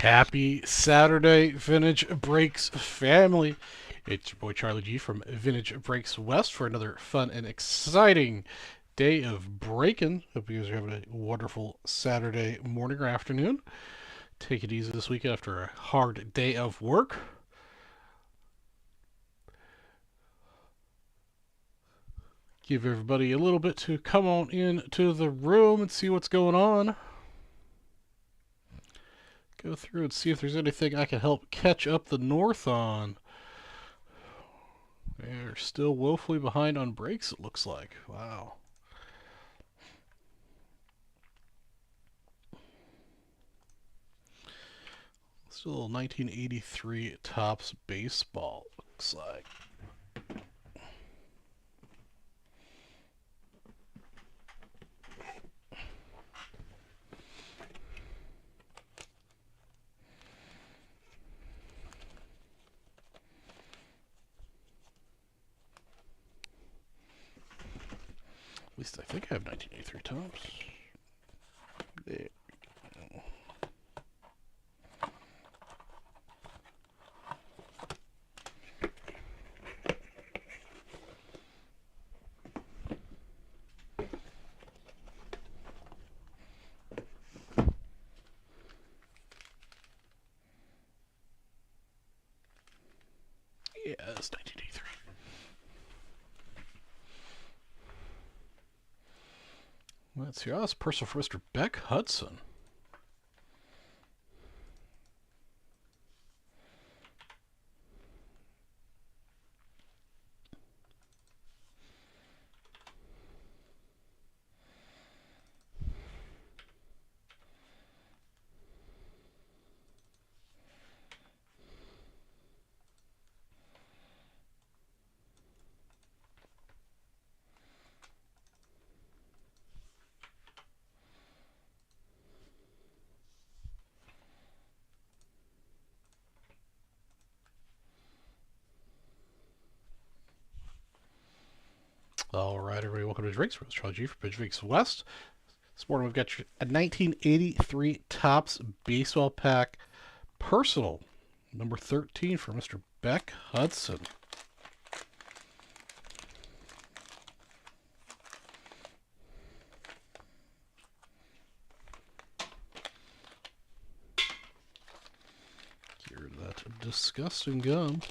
Happy Saturday, Vintage Breaks family. It's your boy Charlie G from Vintage Breaks West for another fun and exciting day of breaking. Hope you guys are having a wonderful Saturday morning or afternoon. Take it easy this weekend after a hard day of work. Give everybody a little bit to come on into the room and see what's going on. Go through and see if there's anything I can help catch up the north on. They're still woefully behind on breaks, it looks like. Wow. Still 1983 Topps baseball, looks like. At least I think I have 1983 Topps. There we go. Yeah, it's 1983. Let's see. Oh, that's personal for Mr. Beck Hudson. All right, everybody, welcome to Drinks. It's Charlie G for Pitch Drinks West. This morning we've got a 1983 Topps baseball pack personal, number 13 for Mr. Beck Hudson. Get rid of that disgusting gum.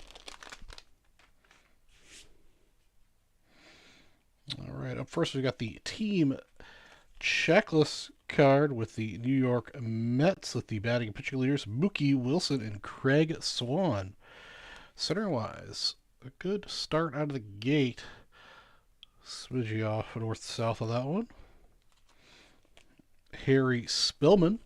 All right, up first we got the team checklist card with the New York Mets with the batting and pitching leaders Mookie Wilson and Craig Swan. Center wise, a good start out of the gate. Smidgy off north south of that one. Harry Spillman.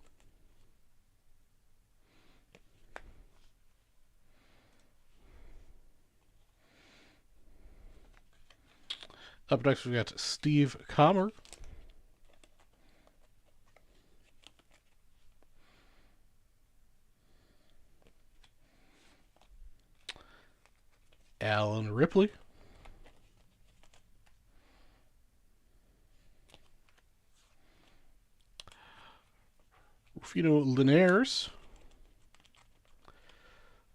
Up next we got Steve Comer. Alan Ripley. Rufino Linares.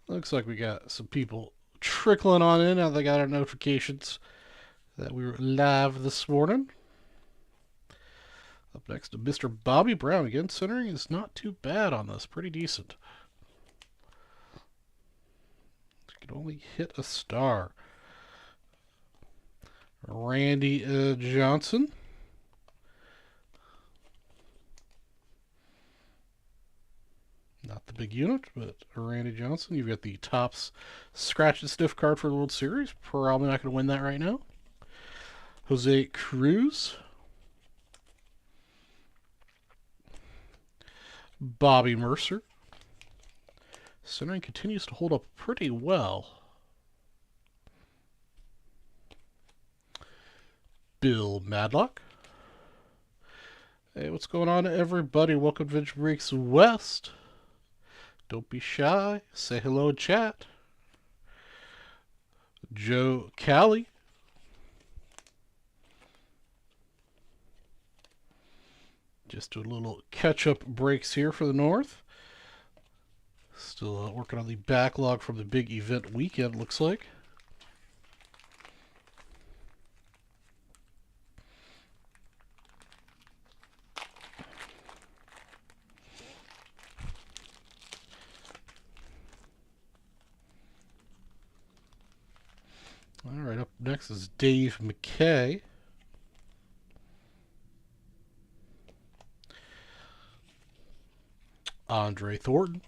Looks like we got some people trickling on in now they got our notifications that we were live this morning. Up next to Mr. Bobby Brown. Again, centering is not too bad on this. Pretty decent. You can only hit a star. Randy Johnson. Not the big unit, but Randy Johnson. You've got the Topps scratch and sniff card for the World Series. Probably not going to win that right now. Jose Cruz. Bobby Mercer. Centering continues to hold up pretty well. Bill Madlock. Hey, what's going on, everybody? Welcome to Vintage Breaks West. Don't be shy. Say hello in chat. Joe Cali. Just doing a little catch-up breaks here for the North. Still working on the backlog from the big event weekend, looks like. All right, up next is Dave McKay. Andre Thornton.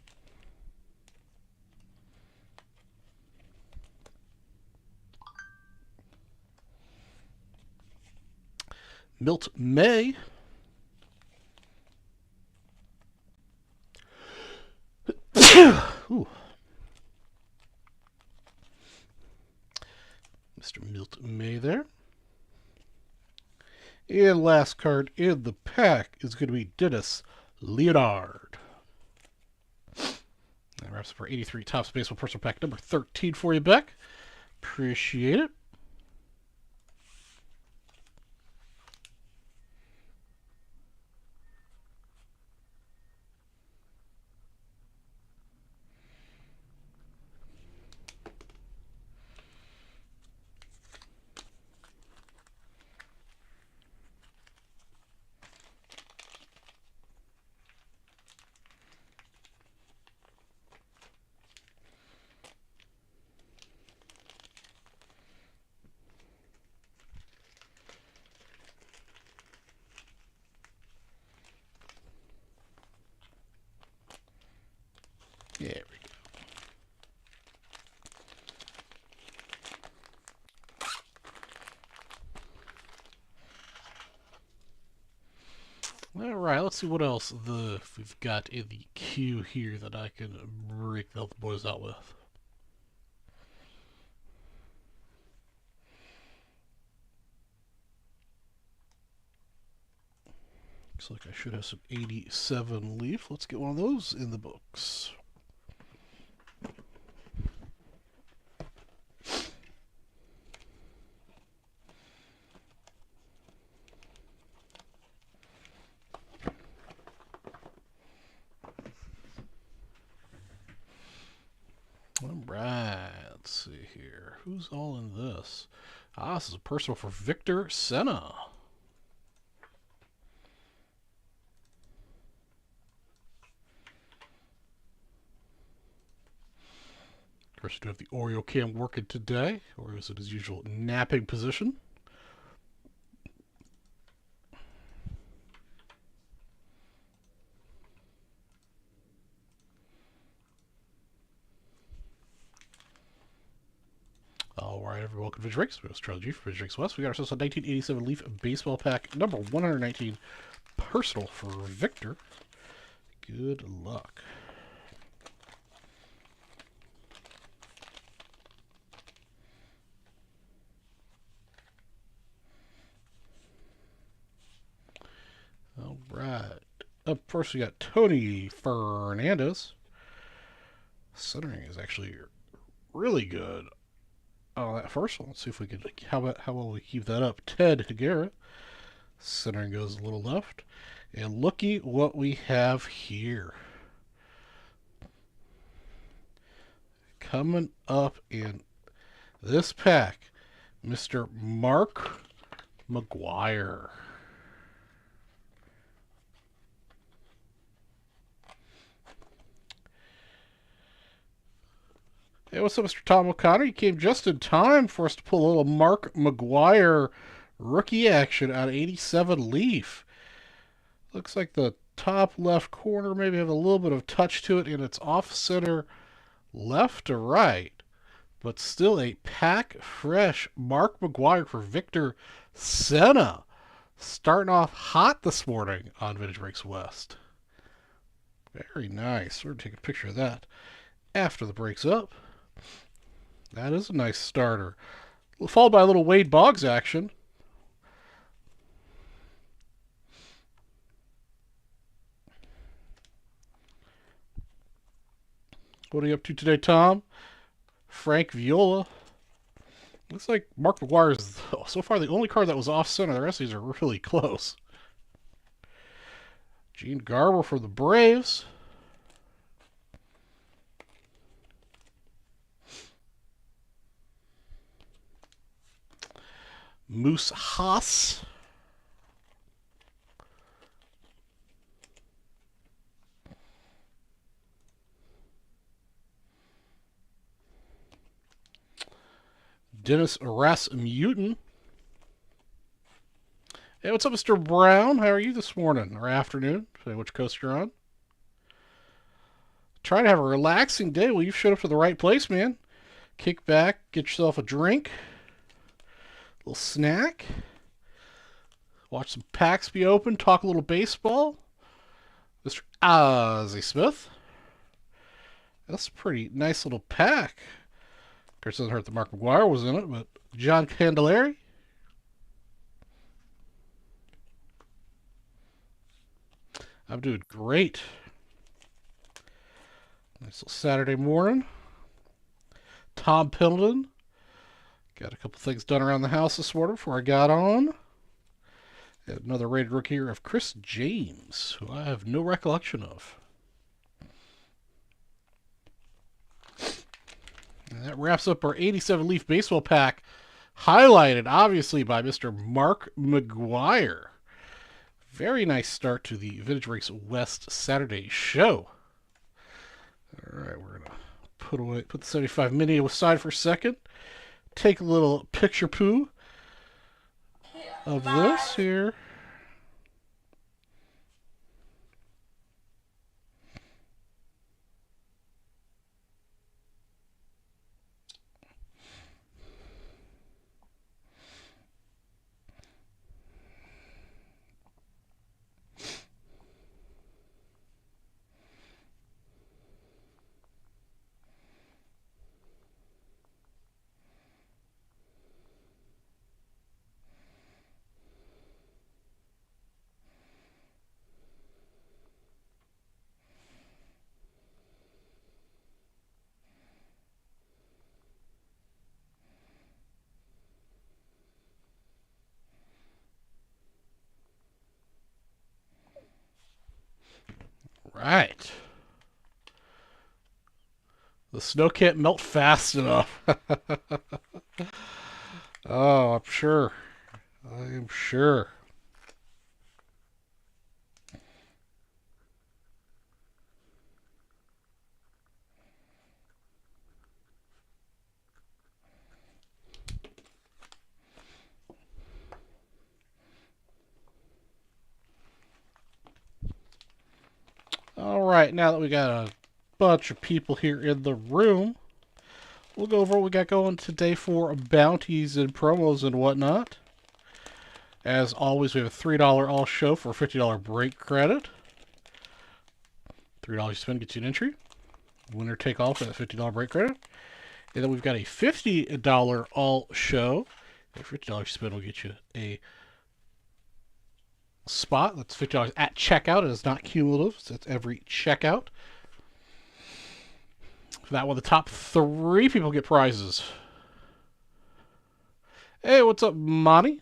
Milt May. Ooh. Mr. Milt May there. And last card in the pack is going to be Dennis Leonard. That wraps up our 83 Topps Baseball Personal Pack number 13 for you, Beck. Appreciate it. There we go. All right, let's see what else we've got in the queue here that I can break the boys out with. Looks like I should have some 87 Leaf. Let's get one of those in the books. All right, let's see here. Who's all in this? This is a personal for Victor Senna. Of course, we do have the Oreo cam working today. Oreo's in his usual napping position. All right, everyone, welcome to Drinks. It's Charlie G from Drinks West. We got ourselves a 1987 Leaf Baseball Pack number 119, personal for Victor. Good luck. All right. Up first, we got Tony Fernandez. Centering is actually really good. That first one. Let's see if we can. How well we keep that up? Ted Higuera. Centering goes a little left. And looky what we have here. Coming up in this pack, Mr. Mark McGwire. Hey, what's up, Mr. Tom O'Connor? You came just in time for us to pull a little Mark McGwire rookie action out of 87 Leaf. Looks like the top left corner maybe have a little bit of touch to it, and it's off center left to right. But still a pack fresh Mark McGwire for Victor Senna. Starting off hot this morning on Vintage Breaks West. Very nice. We're going to take a picture of that after the break's up. That is a nice starter. Followed by a little Wade Boggs action. What are you up to today, Tom? Frank Viola. Looks like Mark McGwire is so far the only card that was off center. The rest of these are really close. Gene Garber for the Braves. Moose Haas. Dennis Rasmussen. Hey, what's up, Mr. Brown? How are you this morning or afternoon? Depending which coast you're on. Try to have a relaxing day. Well, you've showed up to the right place, man. Kick back, get yourself a drink, a little snack, watch some packs be open, talk a little baseball. Mr. Ozzie Smith. That's a pretty nice little pack. Of course, it doesn't hurt that Mark McGwire was in it, but John Candelaire. I'm doing great. Nice little Saturday morning. Tom Pendleton. Got a couple things done around the house this morning before I got on. And another rated rookie here of Chris James, who I have no recollection of. And that wraps up our 87 Leaf Baseball pack, highlighted obviously by Mr. Mark McGwire. Very nice start to the Vintage Race West Saturday show. All right, we're gonna put the 75 mini aside for a second. Take a little picture poo of this here. Right. The snow can't melt fast enough. Oh, I'm sure. I am sure. All right, now that we got a bunch of people here in the room, we'll go over what we got going today for bounties and promos and whatnot. As always, we have a $3 all show for a $50 break credit. $3 you spend gets you an entry. Winner take all for that $50 break credit. And then we've got a $50 all show. A $50 you spend will get you a spot. That's $50 at checkout. It is not cumulative, so it's every checkout. For that one, the top 3 people get prizes. Hey, what's up, Monty?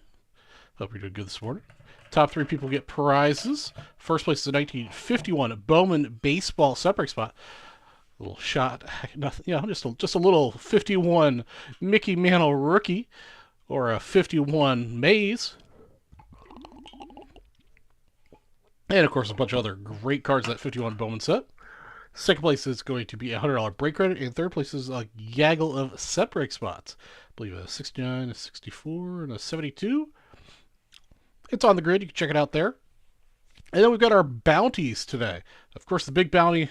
Hope you're doing good this morning. Top 3 people get prizes. First place is a 1951 Bowman baseball separate spot. A little shot, nothing, you know, just a little 51 Mickey Mantle rookie, or a 51 Mays. And, of course, a bunch of other great cards in that 51 Bowman set. Second place is going to be a $100 break credit. And third place is a gaggle of set break spots. I believe a 69, a 64, and a 72. It's on the grid. You can check it out there. And then we've got our bounties today. Of course, the big bounty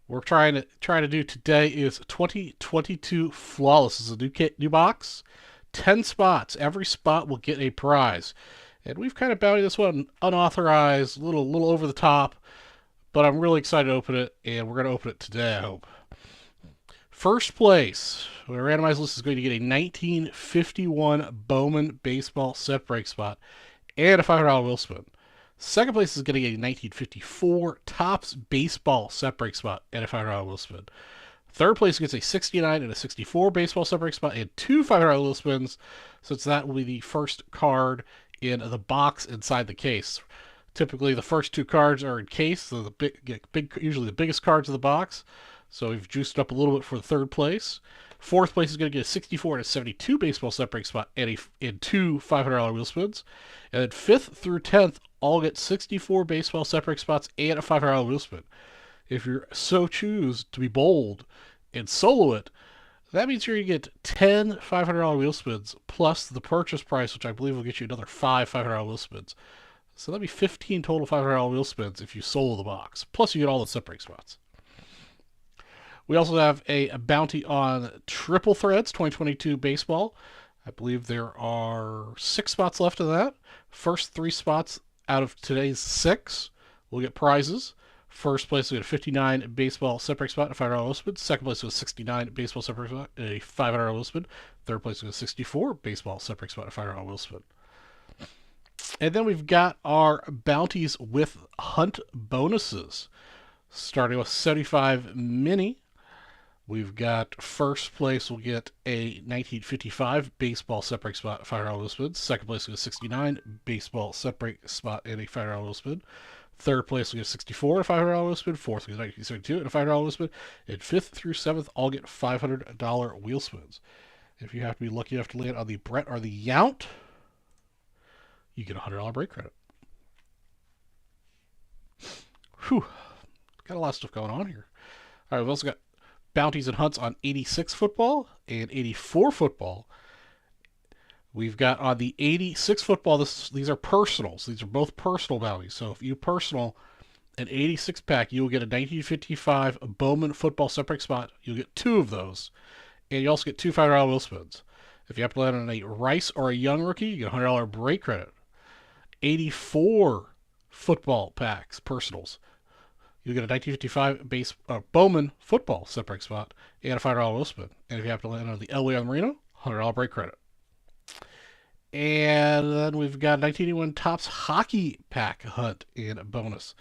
we're trying to do today is 2022 Flawless. This is a new box. 10 spots. Every spot will get a prize. And we've kind of bountied this one unauthorized, a little over the top, but I'm really excited to open it, and we're going to open it today, I hope. First place, our randomized list is going to get a 1951 Bowman baseball set break spot and a $500 wheel spin. Second place is going to get a 1954 Topps baseball set break spot and a $500 wheel spin. Third place gets a 69 and a 64 baseball set break spot and 2 $500 wheel spins, since that will be the first card in the box inside the case. Typically, the first 2 cards are in case, so usually the biggest cards of the box. So we've juiced up a little bit for the third place. Fourth place is going to get a 64 and a 72 baseball set break spot and two $500 wheel spins. And then 5th through 10th all get 64 baseball set break spots and a $500 wheel spin. If you so choose to be bold and solo it, that means you're going to get 10 $500 wheel spins plus the purchase price, which I believe will get you another 5 $500 wheel spins. So that'd be 15 total $500 wheel spins if you solo the box. Plus you get all the set break spots. We also have a bounty on Triple Threads 2022 baseball. I believe there are 6 spots left of that. First 3 spots out of today's 6 will get prizes. First place will get a 59 baseball set break spot and a $500 wheel spin. Second place will get a 69 baseball set break spot and a $500 wheel spin. Third place will get a 64 baseball set break spot and a $500 wheel spin. And then we've got our bounties with hunt bonuses. Starting with 75 mini. We've got first place will get a 1955 baseball set break spot, $500 wheel spin. Second place will get a 69 baseball set break spot and a $500 wheel spin. Third place will get a 64 and a $500 wheel spin. Fourth will get a 1972 and a $500 wheel spin. And 5th through 7th all get $500 wheel spins. If you have to be lucky enough to land on the Brett or the Yount, you get a $100 break credit. Whew. Got a lot of stuff going on here. All right, we've also got bounties and hunts on 86 football and 84 football. We've got on the 86 football, these are personals. These are both personal bounties. So if you personal an 86 pack, you will get a 1955 Bowman football set break spot. You'll get 2 of those. And you also get 2 $500 wheel spins. If you have to land on a Rice or a Young rookie, you get a $100 break credit. 84 football packs, personals. You get a 1955 Bowman football set break spot and a $500 wheel spin. And if you have to land on the Elway on Marino, $100 break credit. And then we've got 1981 Topps Hockey Pack Hunt and bonus.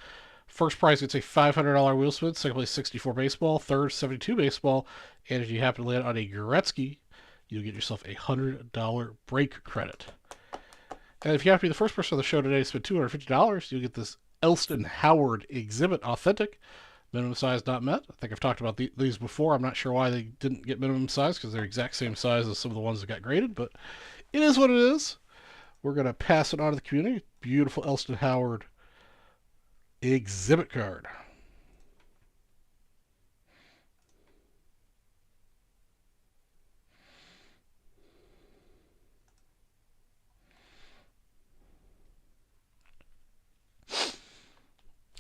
First prize gets a $500 wheel spin. Second place, 64 baseball. Third, 72 baseball. And if you happen to land on a Gretzky, you'll get yourself a $100 break credit. And if you have to be the first person on the show today to spend $250, you'll get this Elston Howard exhibit authentic. Minimum size not met. I think I've talked about these before. I'm not sure why they didn't get minimum size because they're exact same size as some of the ones that got graded, but it is what it is. We're going to pass it on to the community. Beautiful Elston Howard exhibit card.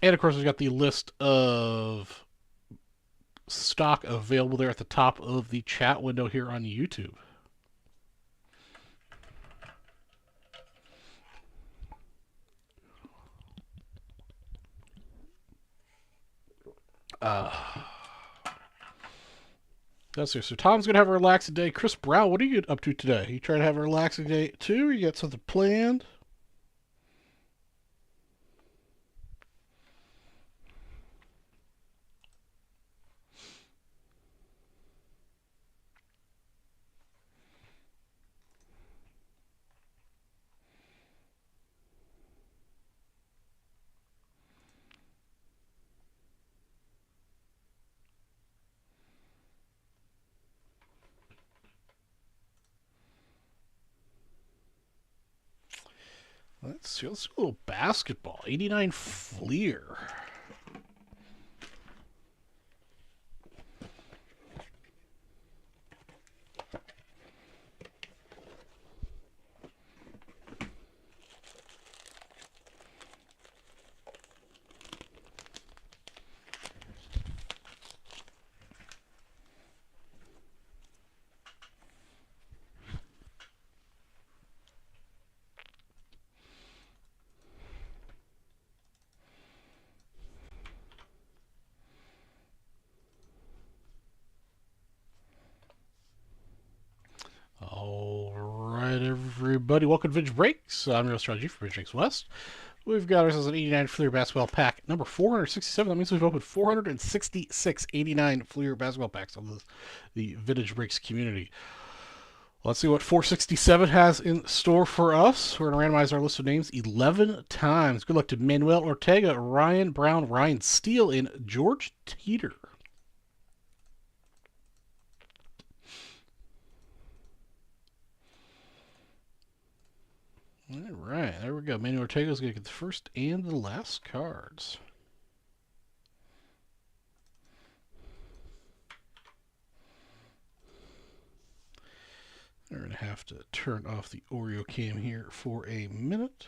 And of course, we've got the list of stock available there at the top of the chat window here on YouTube. That's here. So Tom's gonna have a relaxing day. Chris Brown, what are you up to today? You trying to have a relaxing day too? Or you got something planned? Let's see. Let's do a little basketball. 89 Fleer. All right, everybody. Welcome to Vintage Breaks. I'm your strategy for Vintage Breaks West. We've got ourselves an 89 Fleer basketball pack number 467. That means we've opened 466 89 Fleer basketball packs on the Vintage Breaks community. Let's see what 467 has in store for us. We're going to randomize our list of names 11 times. Good luck to Manuel Ortega, Ryan Brown, Ryan Steele, and George Teeter. right, there we go. Manuel Ortega's going to get the first and the last cards. We're going to have to turn off the Oreo cam here for a minute.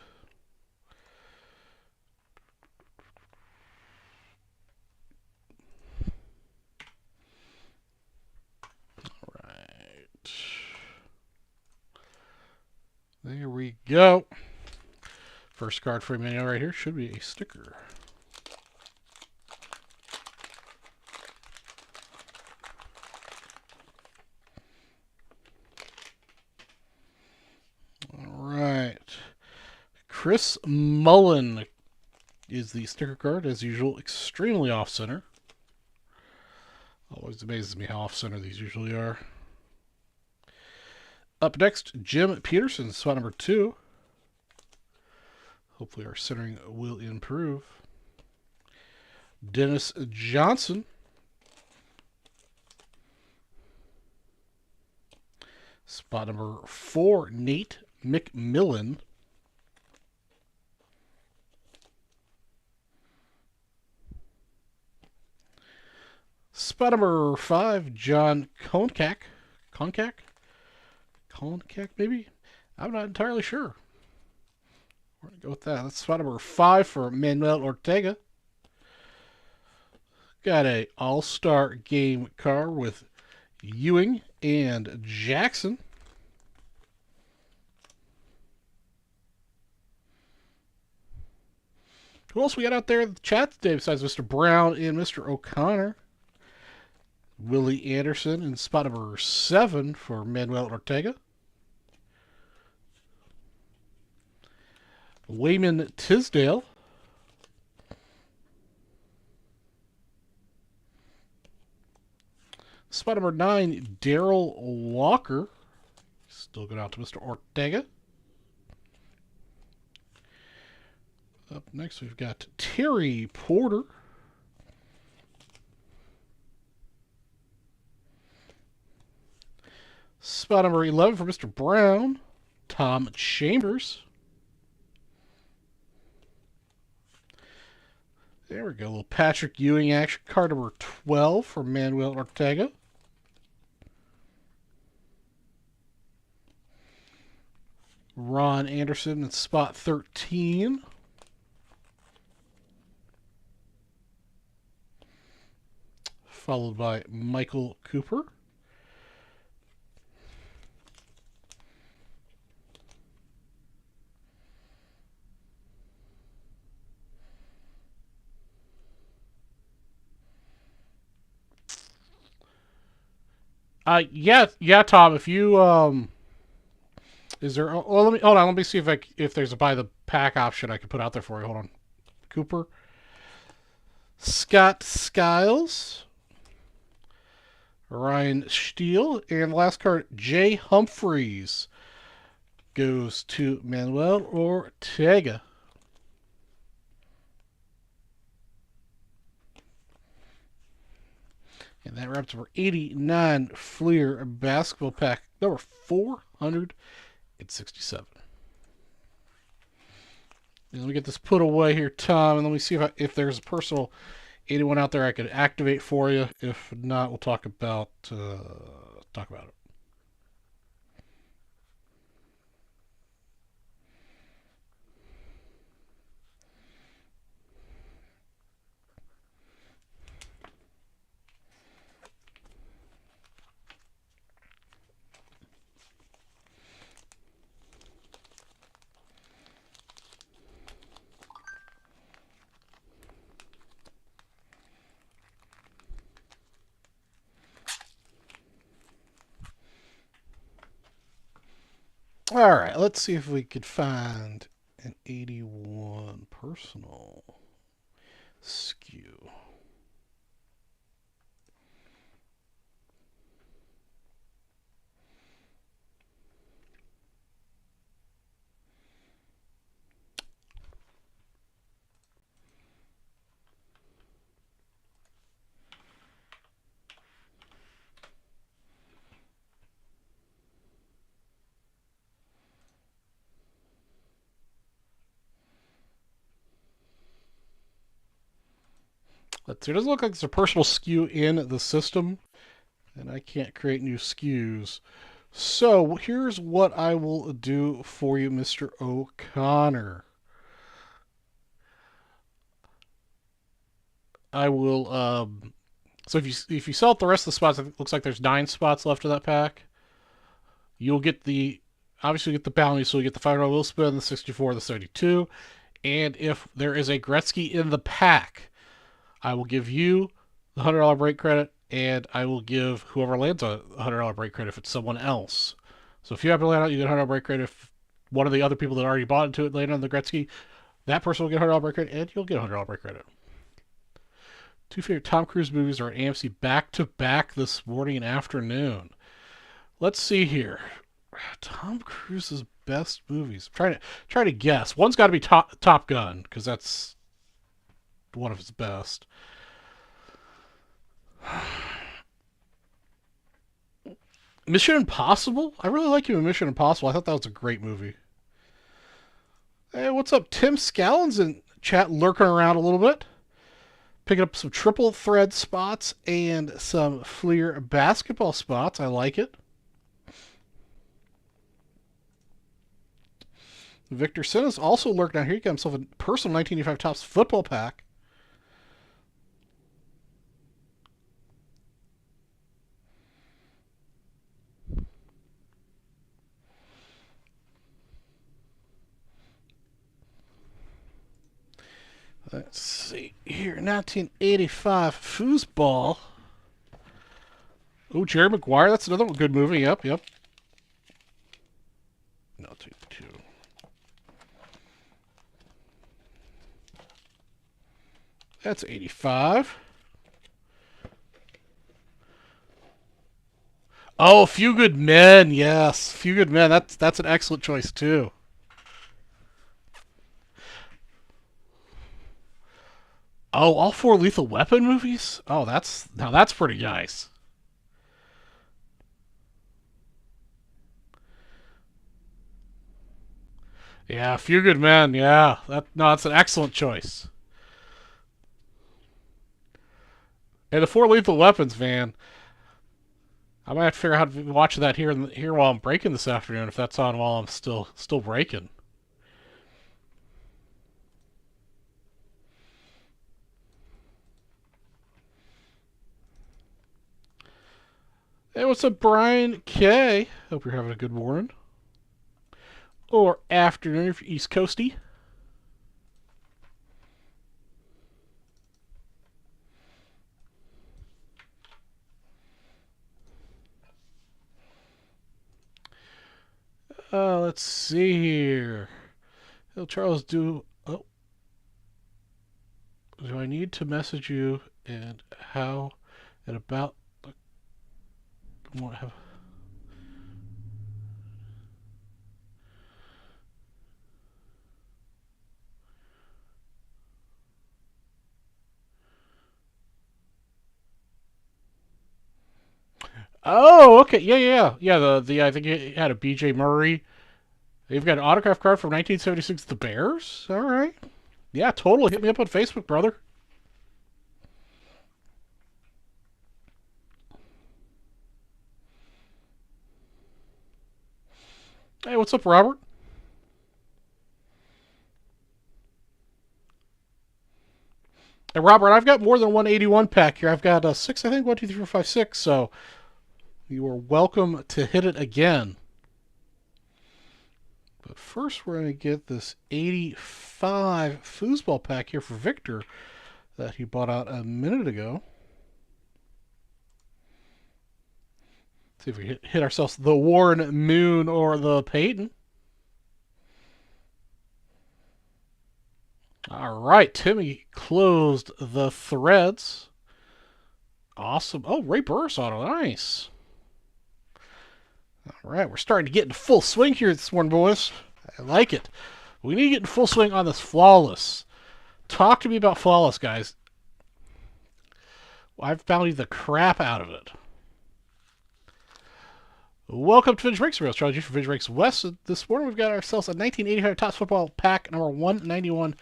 All right. There we go. First card for Emmanuel right here should be a sticker. All right. Chris Mullen is the sticker card, as usual, extremely off-center. Always amazes me how off-center these usually are. Up next, Jim Peterson, spot number 2. Hopefully our centering will improve. Dennis Johnson. Spot number 4, Nate McMillan. Spot number 5, John Konkak. Konkak, maybe? I'm not entirely sure. We're going to go with that. That's spot number 5 for Manuel Ortega. Got a all-star game card with Ewing and Jackson. Who else we got out there in the chat today besides Mr. Brown and Mr. O'Connor? Willie Anderson in spot number 7 for Manuel Ortega. Wayman Tisdale. Spot number 9, Daryl Walker. Still going out to Mr. Ortega. Up next, we've got Terry Porter. Spot number 11 for Mr. Brown, Tom Chambers. There we go. A little Patrick Ewing action. Card number 12 for Manuel Ortega. Ron Anderson in spot 13. Followed by Michael Cooper. Yeah, Tom. If you is there? Well, let me hold on. Let me see if there's a buy the pack option I can put out there for you. Hold on. Cooper, Scott Skiles, Ryan Steele, and the last card, Jay Humphreys, goes to Manuel Ortega. And that wraps up our 89 Fleer basketball pack number 467. And let me get this put away here, Tom, and let me see if there's a personal 81 out there I could activate for you. If not, we'll talk about it. All right, let's see if we could find an 81 personal skew. Let's see. It doesn't look like there's a personal SKU in the system, and I can't create new SKUs. So here's what I will do for you, Mr. O'Connor. I will. So if you sell out the rest of the spots, it looks like there's 9 spots left of that pack. You'll get the obviously get the bounty, so you get the $5 wheel spin, the 64, the 32, and if there is a Gretzky in the pack, I will give you the $100 break credit, and I will give whoever lands a $100 break credit if it's someone else. So if you happen to land out, you get a $100 break credit. If one of the other people that already bought into it landed on the Gretzky, that person will get a $100 break credit, and you'll get a $100 break credit. 2 favorite Tom Cruise movies are at AMC back-to-back this morning and afternoon. Let's see here. Tom Cruise's best movies. I'm trying to guess. One's got to be Top Gun, because that's one of his best. Mission Impossible? I really like you in Mission Impossible. I thought that was a great movie. Hey, what's up? Tim Scallon's in chat, lurking around a little bit. Picking up some triple thread spots and some Fleer basketball spots. I like it. Victor Sinna's also lurked down here. He got himself a personal 1985 Topps football pack. Let's see here. 1985 foosball. Oh, Jerry Maguire. That's another good movie. Yep. No, 2. That's 85. Oh, Few Good Men. Yes, Few Good Men. That's an excellent choice too. Oh, all 4 Lethal Weapon movies? Oh, that's pretty nice. Yeah, Few Good Men. Yeah, that's an excellent choice. And the 4 Lethal Weapons, man. I might have to figure out how to watch that here while I'm breaking this afternoon, if that's on while I'm still breaking. Hey, what's up, Brian K? Hope you're having a good morning. Or afternoon if you're East Coasty. Let's see here. Hey, Charles, do I need to message you and how and about have Oh, okay. Yeah. The I think you had a BJ Murray. You've got an autograph card from 1976, the Bears. All right. Yeah, totally. Hit me up on Facebook, brother. Hey, what's up, Robert? Hey, Robert, I've got more than 181 pack here. I've got 6, I think. 1, 2, 3, 4, 5, 6. So you are welcome to hit it again. But first, we're going to get this 85 foosball pack here for Victor that he bought out a minute ago. See if we hit ourselves the Warren Moon or the Peyton. All right, Timmy closed the threads. Awesome. Oh, Ray Burris auto. Nice. All right, we're starting to get into full swing here this morning, boys. I like it. We need to get in full swing on this Flawless. Talk to me about Flawless, guys. I've valued the crap out of it. Welcome to Vintage Breaks. Charlie G from Vintage Breaks West. This morning we've got ourselves a 1985 Topps Football pack number 191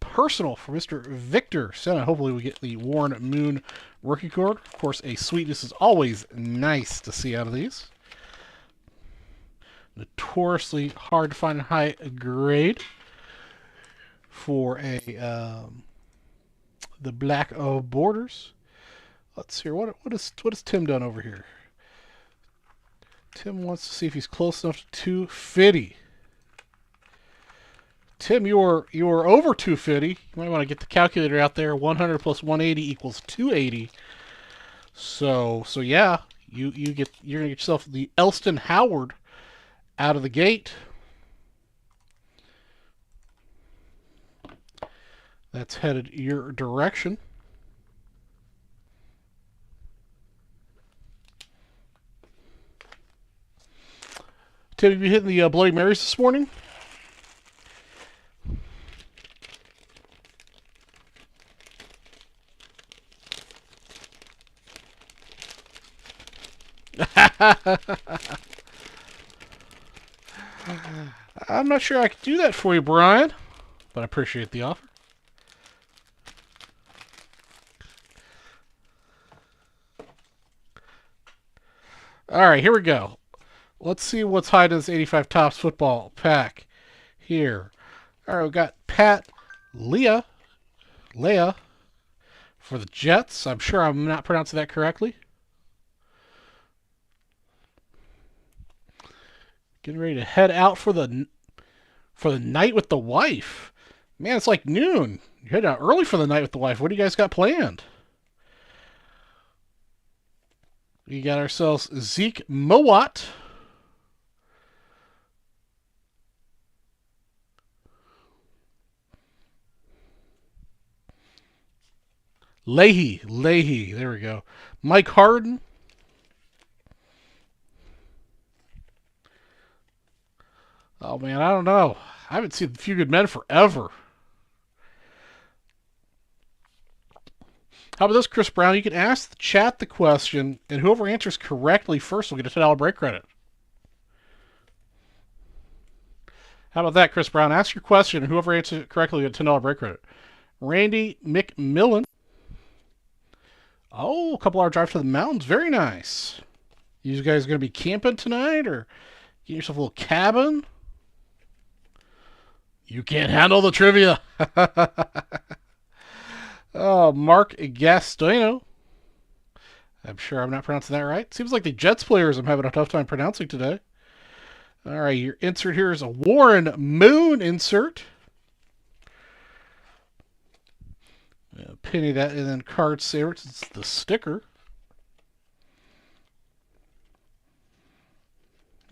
personal for Mr. Victor Senna. Hopefully we get the Warren Moon rookie card. Of course, a sweetness is always nice to see out of these. Notoriously hard to find a high grade for a the black borders. Let's hear what has Tim done over here. Tim wants to see if he's close enough to 250. Tim, you are over 250. You might want to get the calculator out there. 100 plus 180 equals 280. So yeah, you're gonna get yourself the Elston Howard out of the gate. That's headed your direction. Tim, have you hitting the Bloody Marys this morning? I'm not sure I could do that for you, Brian, but I appreciate the offer. All right, here we go. Let's see what's hiding in this 85 Topps football pack here. All right, we got Pat Leah for the Jets. I'm sure I'm not pronouncing that correctly. Getting ready to head out for the night with the wife. Man, it's like noon. You're heading out early for the night with the wife. What do you guys got planned? We got ourselves Zeke Mowat. Leahy. There we go. Mike Harden. Oh, man, I don't know. I haven't seen A Few Good Men forever. How about this, Chris Brown? You can ask the chat the question, and whoever answers correctly first will get a $10 break credit. How about that, Chris Brown? Ask your question, and whoever answers it correctly will get a $10 break credit. Randy McMillan. Oh, a couple hour drive to the mountains. Very nice. You guys going to be camping tonight, or get yourself a little cabin? You can't handle the trivia. Oh, Mark Gastiano. I'm sure I'm not pronouncing that right. Seems like the Jets players I'm having a tough time pronouncing today. All right, your insert here is a Warren Moon insert. Penny that, and then card saver. It's the sticker.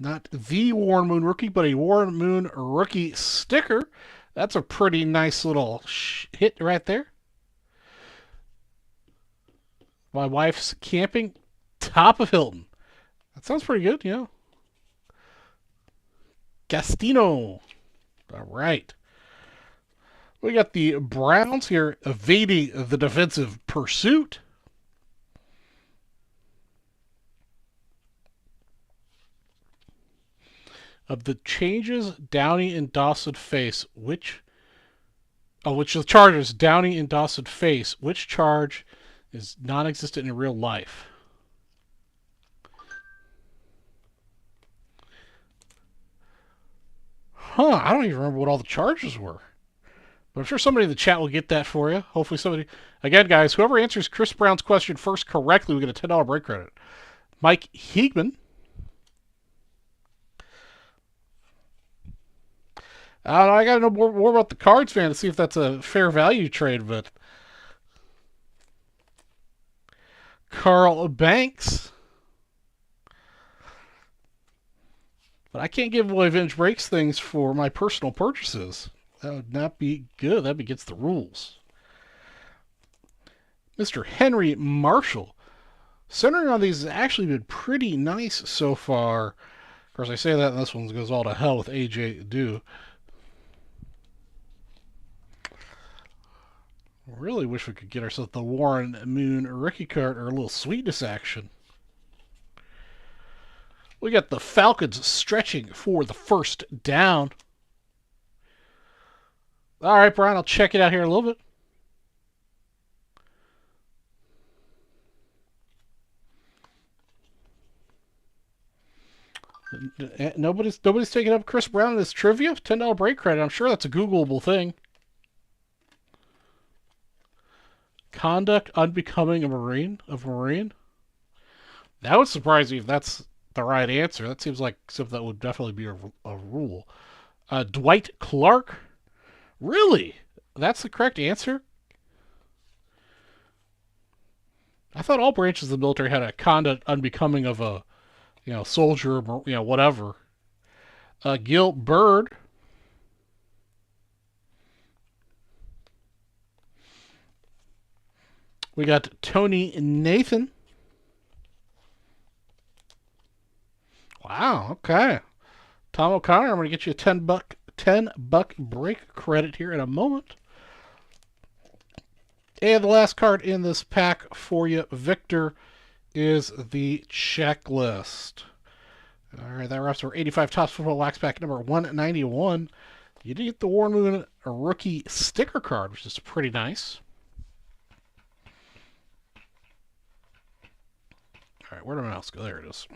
Not the Warren Moon rookie, but a Warren Moon rookie sticker. That's a pretty nice little hit right there. My wife's camping, top of Hilton. That sounds pretty good, you know. Gastino. All right. We got the Browns here evading the defensive pursuit. Of the changes Downey and Dawson face, which the Chargers, Downey and Dawson face, which charge is non-existent in real life? I don't even remember what all the charges were. But I'm sure somebody in the chat will get that for you. Hopefully somebody... Again, guys, whoever answers Chris Brown's question first correctly will get a $10 break credit. Mike Heegman. I don't know. I got to know more about the Cards fan to see if that's a fair value trade, but... Carl Banks. But I can't give away Vintage Breaks things for my personal purchases. That would not be good. That against the rules. Mr. Henry Marshall. Centering on these has actually been pretty nice so far. Of course, I say that, and this one goes all to hell with AJ Dew. Really wish we could get ourselves the Warren Moon rookie card or a little sweetness action. We got the Falcons stretching for the first down. All right, Brian, I'll check it out here in a little bit. Nobody's taking up Chris Brown in this trivia. $10 break credit. I'm sure that's a Googleable thing. Conduct unbecoming a Marine of Marine. That would surprise me if that's the right answer. That seems like something that would definitely be a rule. Dwight Clark. Really? That's the correct answer? I thought all branches of the military had a conduct unbecoming of a, soldier, whatever. Gil Bird. We got Tony Nathan. Wow, okay. Tom O'Connor, I'm going to get you a $10 break credit here in a moment. And the last card in this pack for you, Victor, is the checklist. All right, that wraps our 85 Topps Football Wax Pack number 191. You did get the War Moon rookie sticker card, which is pretty nice. All right, where did my mouse go? There it is.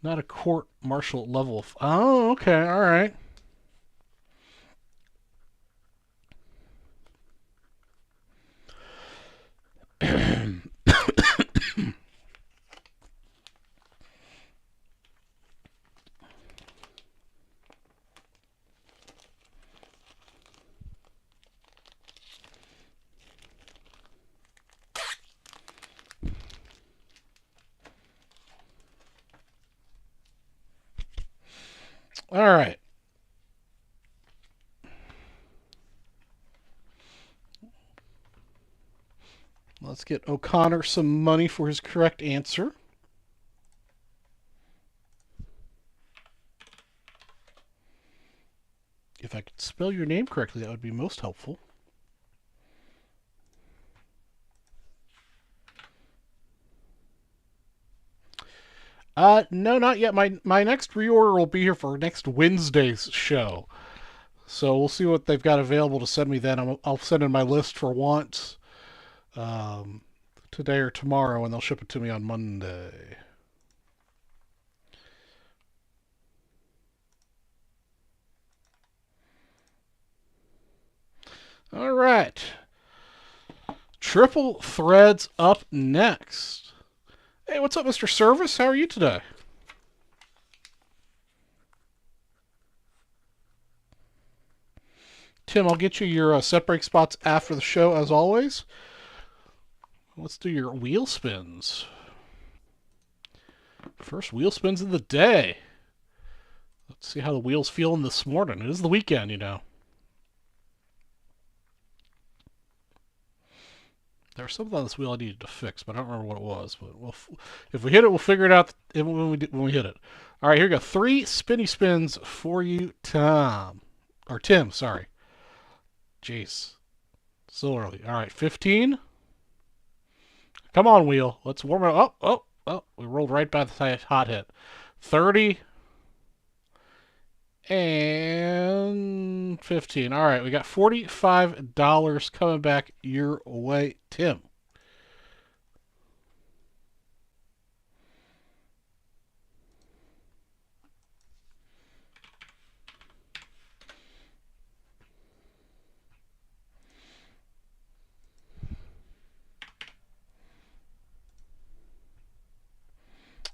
Not a court martial level. Oh, okay, all right. All right. Let's get O'Connor some money for his correct answer. If I could spell your name correctly, that would be most helpful. No, not yet. My next reorder will be here for next Wednesday's show. So we'll see what they've got available to send me then. I'll send in my list for once today or tomorrow, and they'll ship it to me on Monday. All right. Triple Threads up next. Hey, what's up, Mr. Service? How are you today? Tim, I'll get you your set break spots after the show, as always. Let's do your wheel spins. First wheel spins of the day. Let's see how the wheel's feeling this morning. It is the weekend, you know. There was something on this wheel I needed to fix, but I don't remember what it was. But if we hit it, we'll figure it out when we hit it. All right, here we go. 3 spinny spins for you, Tom. Or Tim, sorry. Jeez. Still early. All right, 15. Come on, wheel. Let's warm it up. Oh. We rolled right by the hot hit. 30. And 15. All right, we got $45 coming back your way, Tim.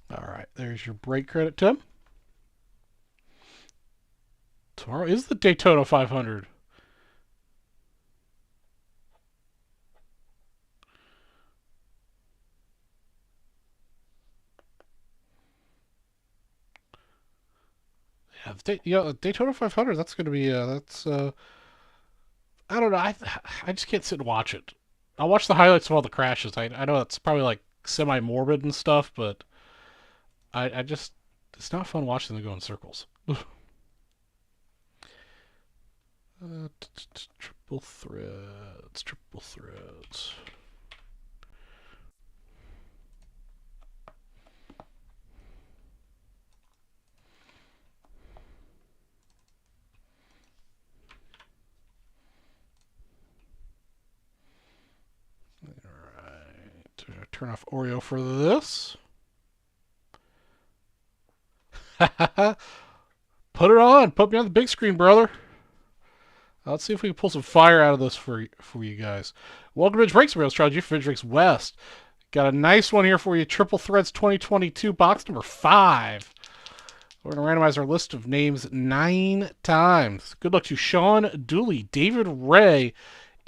All right, there's your break credit, Tim. Tomorrow is the Daytona 500. Yeah, the Daytona 500. That's going to be I don't know. I just can't sit and watch it. I'll watch the highlights of all the crashes. I know that's probably like semi morbid and stuff, but I just it's not fun watching them go in circles. Triple threads. turn off Oreo for this. Put it on. Put me on the big screen, brother. Let's see if we can pull some fire out of this for you guys. Welcome to Drake's Real Strategy for Drake's West. Got a nice one here for you. Triple Threads 2022, box number 5. We're going to randomize our list of names 9 times. Good luck to Sean Dooley, David Ray,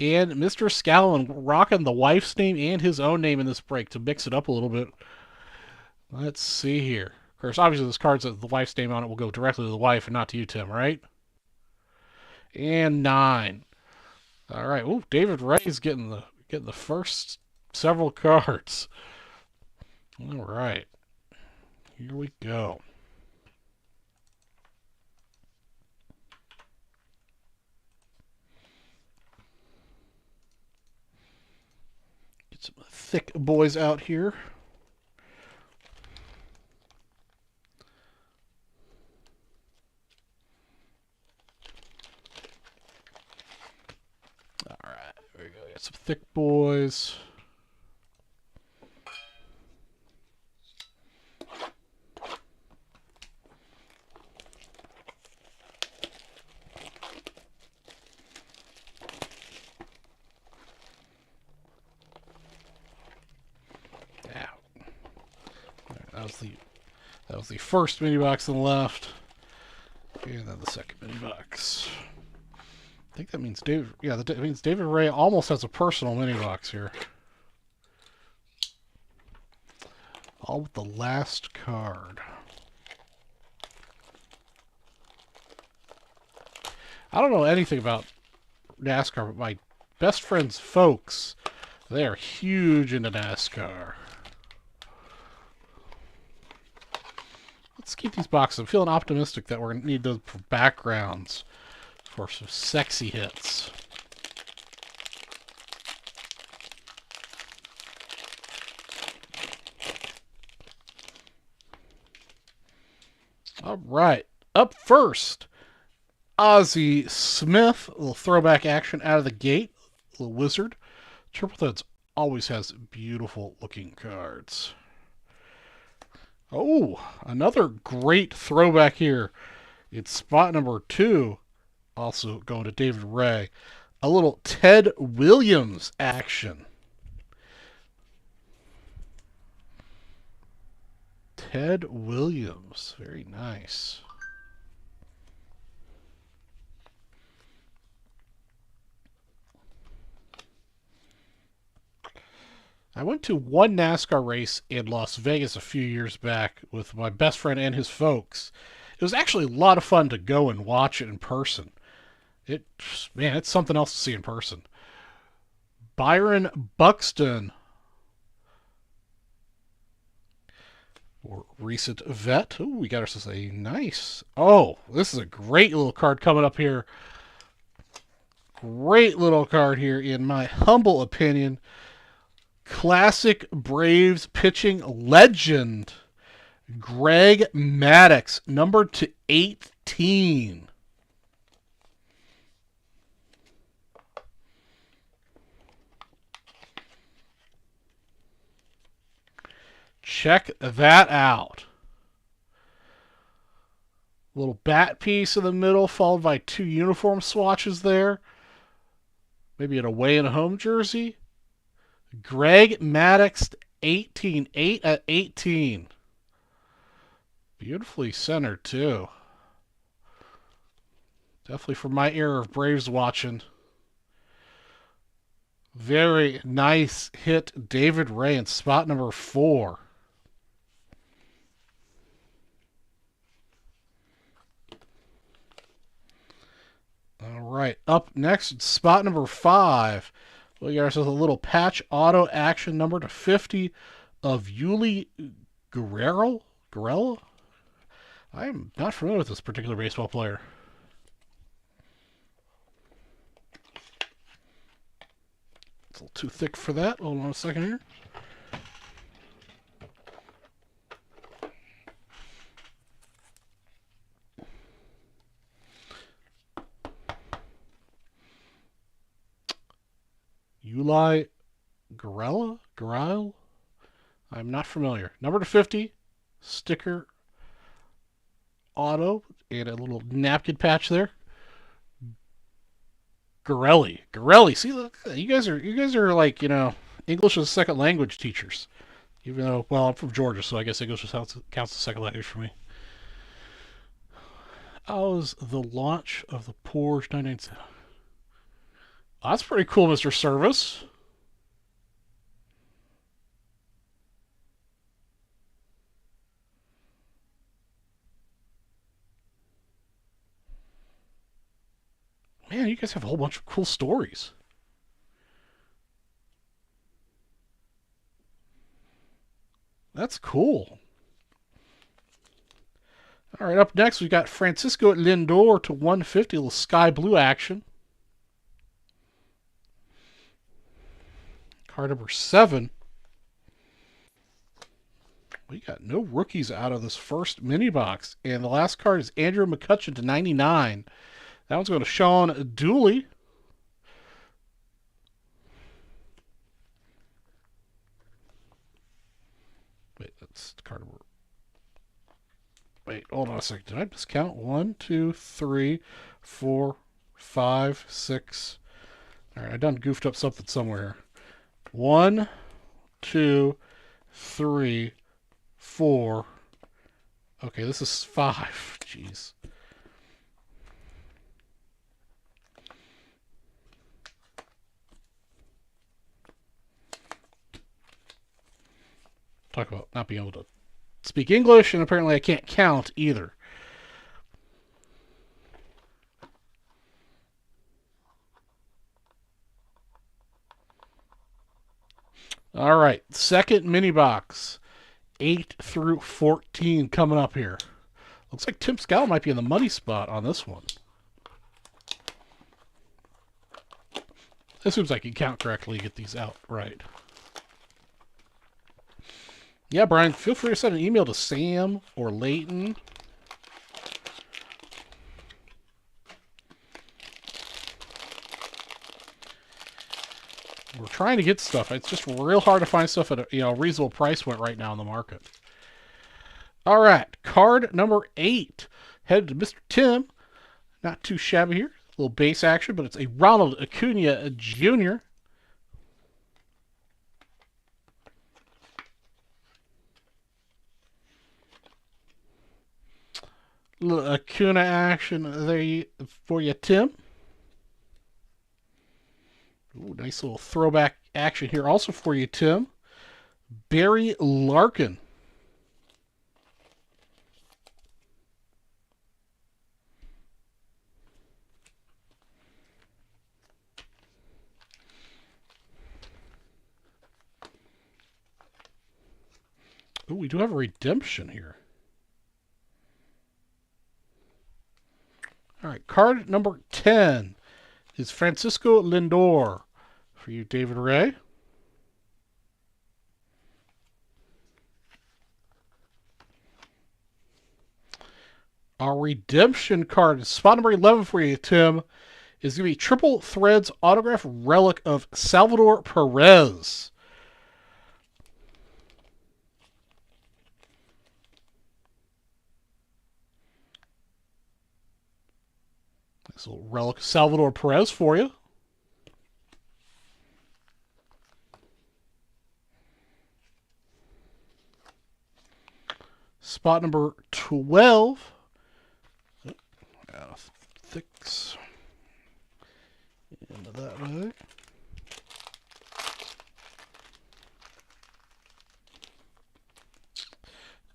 and Mr. Scallon, rocking the wife's name and his own name in this break to mix it up a little bit. Let's see here. Of course, obviously this card's the wife's name on it will go directly to the wife and not to you, Tim, right? And 9. All right. Ooh, David Ray's getting the first several cards. All right. Here we go. Get some thick boys out here. All right. There we go. Get some thick boys. That was the first mini box on the left, and then the second mini box. I think that means David. Yeah, that means David Ray almost has a personal mini box here. All with the last card. I don't know anything about NASCAR, but my best friend's folks, they are huge into NASCAR. Let's keep these boxes. I'm feeling optimistic that we're going to need those for backgrounds for some sexy hits. All right. Up first, Ozzie Smith. A little throwback action out of the gate. A little wizard. Triple Threads always has beautiful looking cards. Oh, another great throwback here. It's spot number 2. Also going to David Ray. A little Ted Williams action. Ted Williams. Very nice. I went to one NASCAR race in Las Vegas a few years back with my best friend and his folks. It was actually a lot of fun to go and watch it in person. Man, it's something else to see in person. Byron Buxton, or recent vet. Oh, we got ourselves a nice. Oh, this is a great little card coming up here. Great little card here, in my humble opinion. Classic Braves pitching legend, Greg Maddux, numbered to 18. Check that out. Little bat piece in the middle, followed by 2 uniform swatches there. Maybe an away and a home jersey. Greg Maddux, 18. 8 at 18. Beautifully centered, too. Definitely from my era of Braves watching. Very nice hit, David Ray, in spot number 4. All right, up next, spot number 5. We got ourselves a little patch auto action number to 50 of Yuli Guerrero? I am not familiar with this particular baseball player. It's a little too thick for that. Hold on a second here. Yuli Guerrero? I'm not familiar. Number to 50, sticker auto, and a little napkin patch there. Gorelli. See, look, you guys are like, English as a second language teachers. Even though, well, I'm from Georgia, so I guess English counts as second language for me. How was the launch of the Porsche 997? Oh, that's pretty cool, Mr. Service. Man, you guys have a whole bunch of cool stories. That's cool. All right, up next we got Francisco Lindor to 150, a little sky blue action. Card number 7. We got no rookies out of this first mini box. And the last card is Andrew McCutchen to 99. That one's going to Sean Dooley. Wait, that's the card number. Wait, hold on a second. Did I miscount? 1, 2, 3, 4, 5, 6. All right, I done goofed up something somewhere. 1, 2, 3, 4. Okay, this is 5. Jeez. Talk about not being able to speak English, and apparently I can't count either. All right, second mini box, 8 through 14 coming up here. Looks like Tim Scout might be in the money spot on this one. As soon as I can count correctly, get these out right. Yeah, Brian, feel free to send an email to Sam or Leighton. We're trying to get stuff. It's just real hard to find stuff at a reasonable price point right now in the market. All right, card number 8. Headed to Mr. Tim. Not too shabby here. A little base action, but it's a Ronald Acuna Jr. Little Acuna action there for you, Tim. Ooh, nice little throwback action here also for you, Tim. Barry Larkin. Ooh, we do have a redemption here. All right, card number 10 is Francisco Lindor for you, David Ray. Our redemption card, spot number 11 for you, Tim, is going to be Triple Threads autograph relic of Salvador Perez. This little relic of Salvador Perez for you. Spot number 12. Thicks into that way.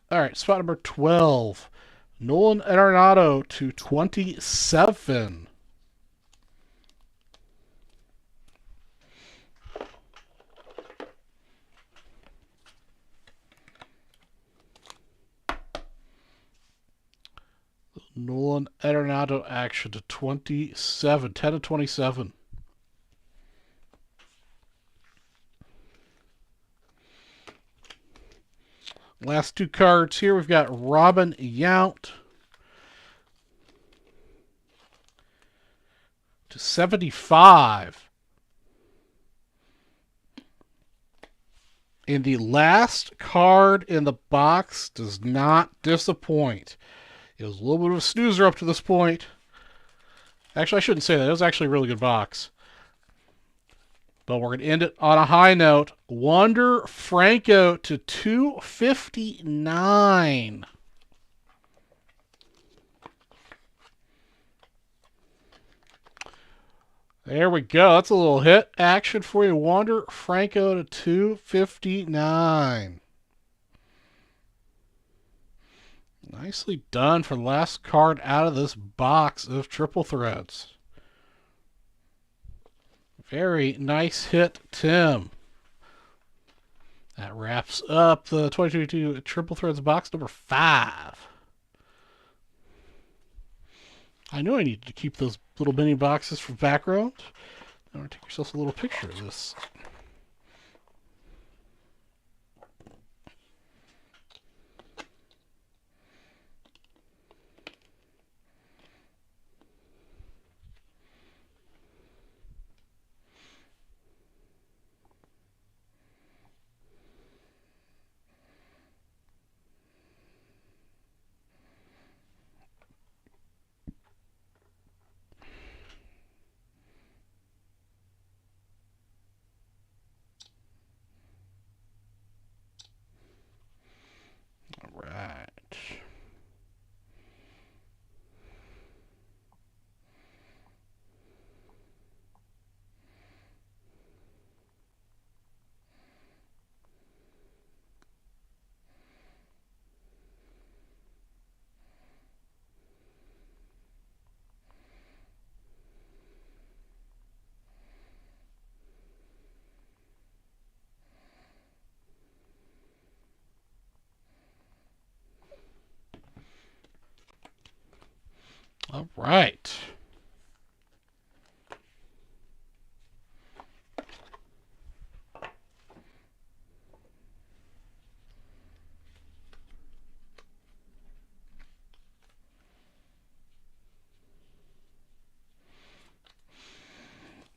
All right, spot number 12. Nolan Arenado to 27. Nolan Arenado action to 27. 10 to 27. Last two cards here. We've got Robin Yount to 75. And the last card in the box does not disappoint. It was a little bit of a snoozer up to this point. Actually, I shouldn't say that. It was actually a really good box. But we're going to end it on a high note. Wander Franco to 259. There we go. That's a little hit action for you. Wander Franco to 259. Nicely done for the last card out of this box of triple threads. Very nice hit, Tim. That wraps up the 2022 Triple Threads box number 5. I know I needed to keep those little mini boxes for background. Now take yourself a little picture of this. All right. All right.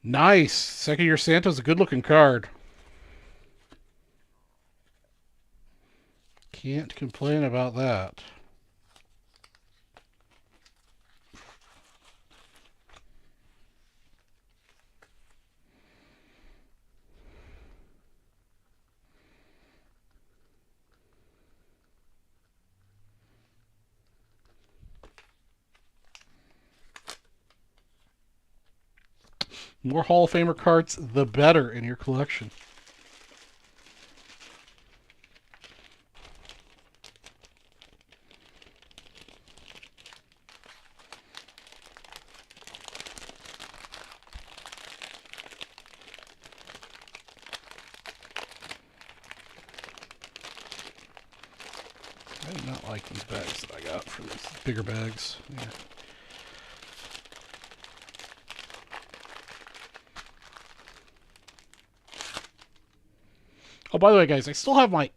Nice. Second Year Santa's a good looking card. Can't complain about that. More Hall of Famer cards, the better in your collection. I do not like these bags that I got for these bigger bags. Yeah. Oh, by the way, guys, I still have my...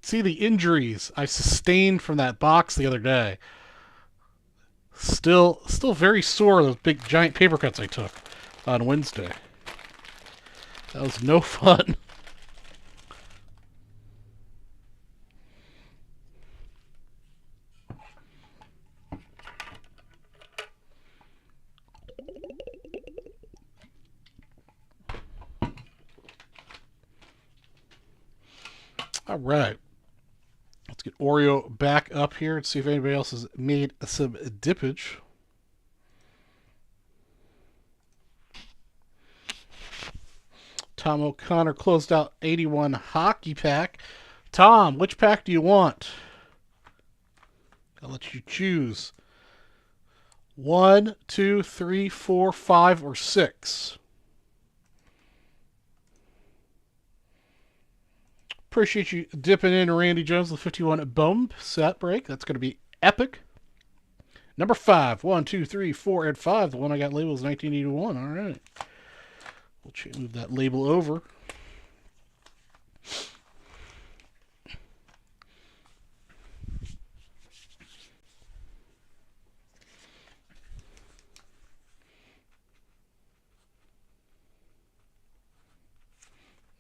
See the injuries I sustained from that box the other day. Still very sore, those big giant paper cuts I took on Wednesday. That was no fun. All right. Let's get Oreo back up here and see if anybody else has made some dippage. Tom O'Connor closed out 81 hockey pack. Tom, which pack do you want? I'll let you choose. 1, 2, 3, 4, 5, or 6. Appreciate you dipping in Randy Jones with 51 bone set break. That's going to be epic. Number 5. 1, 2, 3, 4, and 5. The one I got labeled is 1981. All right. We'll move that label over.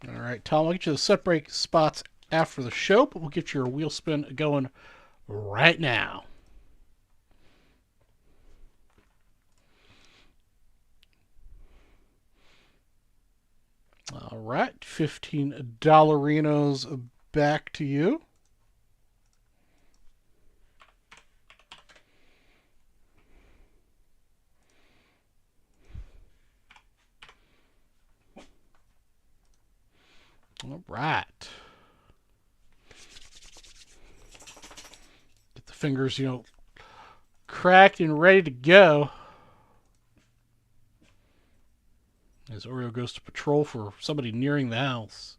All right. right, Tom, I'll get you the set break spots after the show, but we'll get your wheel spin going right now. All right, $15 Rinos back to you. All right. Get the fingers, cracked and ready to go. As Oreo goes to patrol for somebody nearing the house.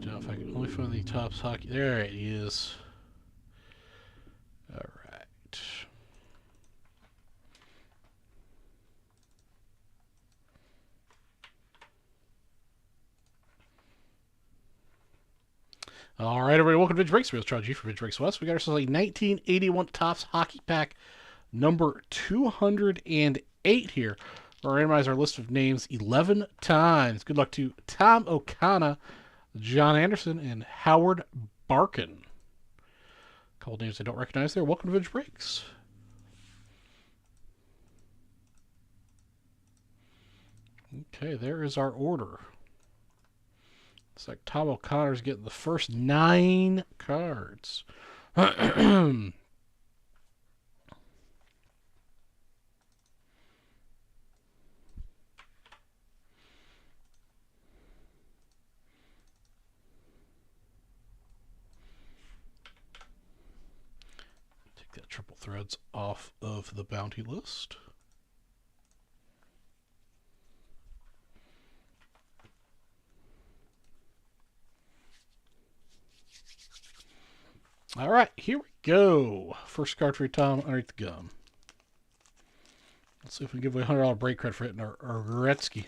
Now, if I can only find the Topps hockey. There it is. All right. All right, everybody, welcome to Vintage Breaks. We're Charlie G for Vintage Breaks West. We got ourselves a 1981 Topps Hockey Pack number 208 here. We'll randomize our list of names 11 times. Good luck to Tom O'Connor, John Anderson, and Howard Barkin. A couple names I don't recognize there. Welcome to Vintage Breaks. Okay, there is our order. Looks like Tom O'Connor's getting the first 9 cards. Take that triple threads off of the bounty list. All right, here we go. First card for you, Tom, underneath the gum. Let's see if we can give away $100 break credit for hitting our Gretzky.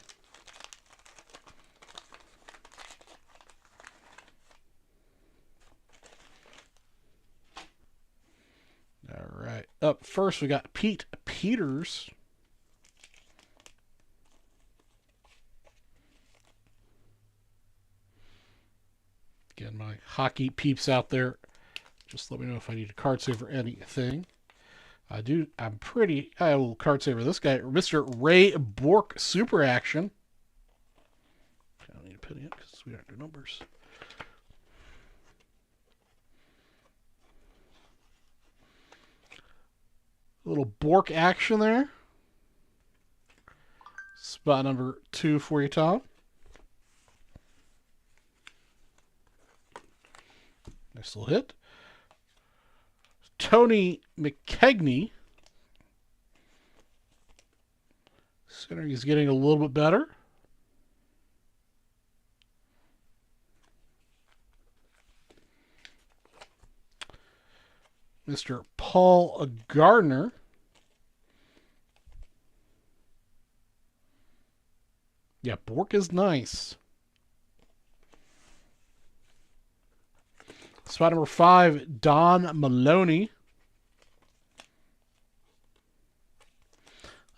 All right, up first we got Pete Peters. Again, my hockey peeps out there, just let me know if I need a card save or anything. I will card saver this guy, Mr. Ray Bourque Super Action. I don't need to put it in because we don't do numbers. A little Bourque action there. Spot number 2 for you, Tom. Nice little hit. Tony McKegney. Center is getting a little bit better. Mr. Paul Gardner. Yeah, Bourque is nice. Spot number 5, Don Maloney.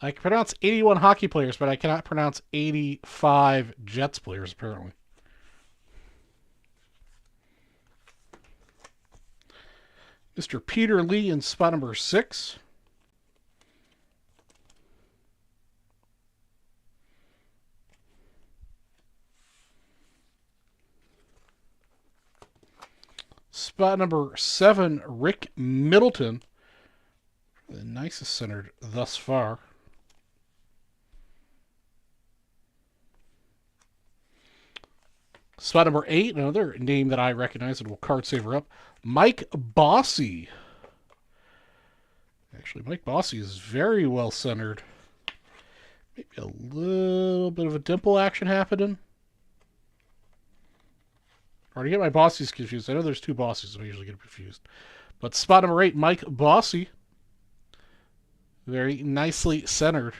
I can pronounce 81 hockey players, but I cannot pronounce 85 Jets players, apparently. Mr. Peter Lee in spot number 6. Spot number 7, Rick Middleton. The nicest centered thus far. Spot number 8, another name that I recognize and will card saver up, Mike Bossy. Actually, Mike Bossy is very well centered. Maybe a little bit of a dimple action happening. Or to get my Bossies confused. I know there's 2 Bossies, so I usually get confused. But spot number 8, Mike Bossy. Very nicely centered.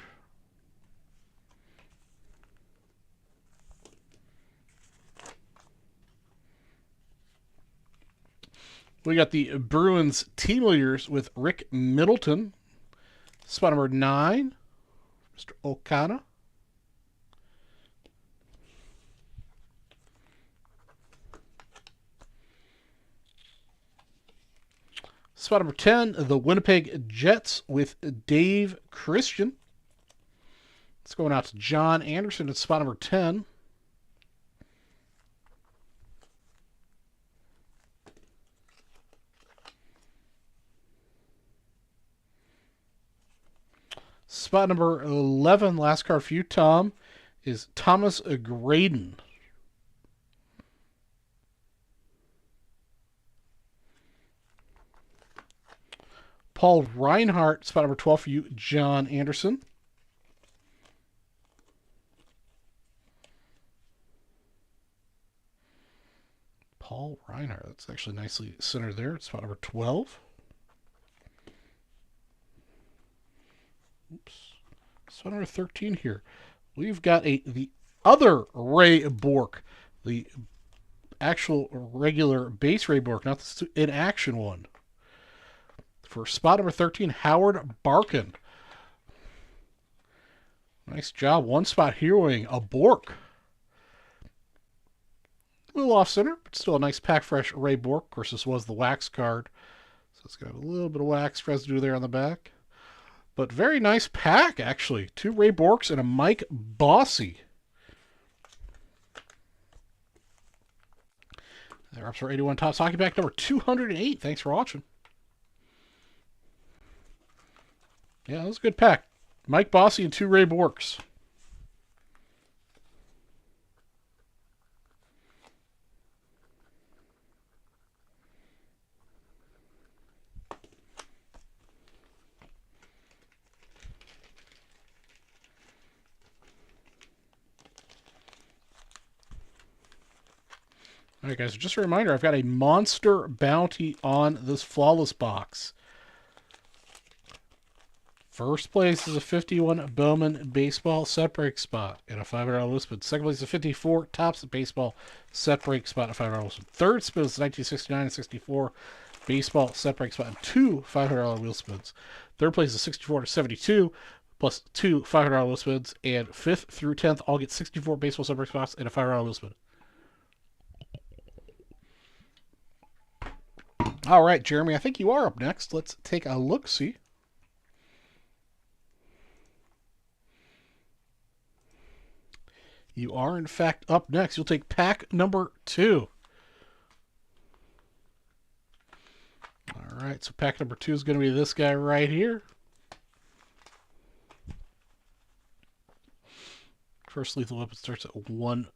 We got the Bruins team leaders with Rick Middleton. Spot number 9, Mr. Okana. Spot number 10, the Winnipeg Jets with Dave Christian. It's going out to John Anderson at spot number 10. Spot number 11, last card for you, Tom, is Thomas Graydon. Paul Reinhardt, spot number 12 for you, John Anderson. Paul Reinhardt, that's actually nicely centered there. It's spot number 12. Oops. Spot number 13 here. We've got the other Ray Bork, the actual regular base Ray Bork, not the in action one. For spot number 13, Howard Barkin. Nice job. One spot heroing a Bork. A little off center, but still a nice pack fresh Ray Bork. Of course, this was the wax card, so it's got a little bit of wax residue there on the back. But very nice pack, actually. 2 Ray Borks and a Mike Bossy. That wraps our 81 Topps Hockey Pack number 208. Thanks for watching. Yeah, that was a good pack. Mike Bossy and 2 Ray Borks. All right, guys, just a reminder, I've got a monster bounty on this Flawless box. First place is a 51 Bowman Baseball set break spot and a $5 loose spin. Second place is a 54 Topps Baseball set break spot and a $5 loose spin. Third spin is 1969 and 64 Baseball set break spot and 2 $500 wheel spins. Third place is 64 to 72 plus 2 $500 wheel spins. And 5th through 10th all get 64 Baseball set break spots and a $5 wheel spin. All right, Jeremy, I think you are up next. Let's take a look-see. You are, in fact, up next. You'll take pack number 2. All right, so pack number 2 is going to be this guy right here. First lethal weapon starts at 1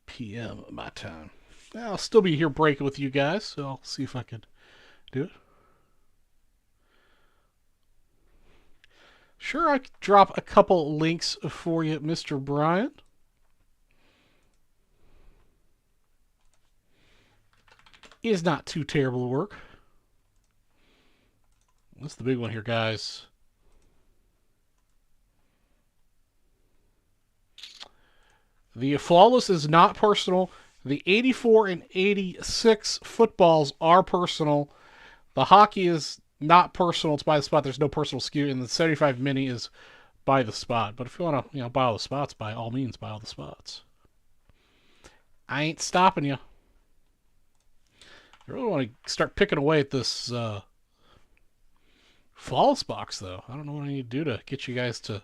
p.m. my time. I'll still be here breaking with you guys, so I'll see if I can do it. Sure, I could drop a couple links for you, Mr. Brian. Is not too terrible to work. That's the big one here, guys. The Flawless is not personal. The 84 and 86 footballs are personal. The hockey is not personal. It's by the spot. There's no personal skew. And the 75 mini is by the spot. But if you want to, buy all the spots, by all means, buy all the spots. I ain't stopping you. I really want to start picking away at this Flawless box, though. I don't know what I need to do to get you guys to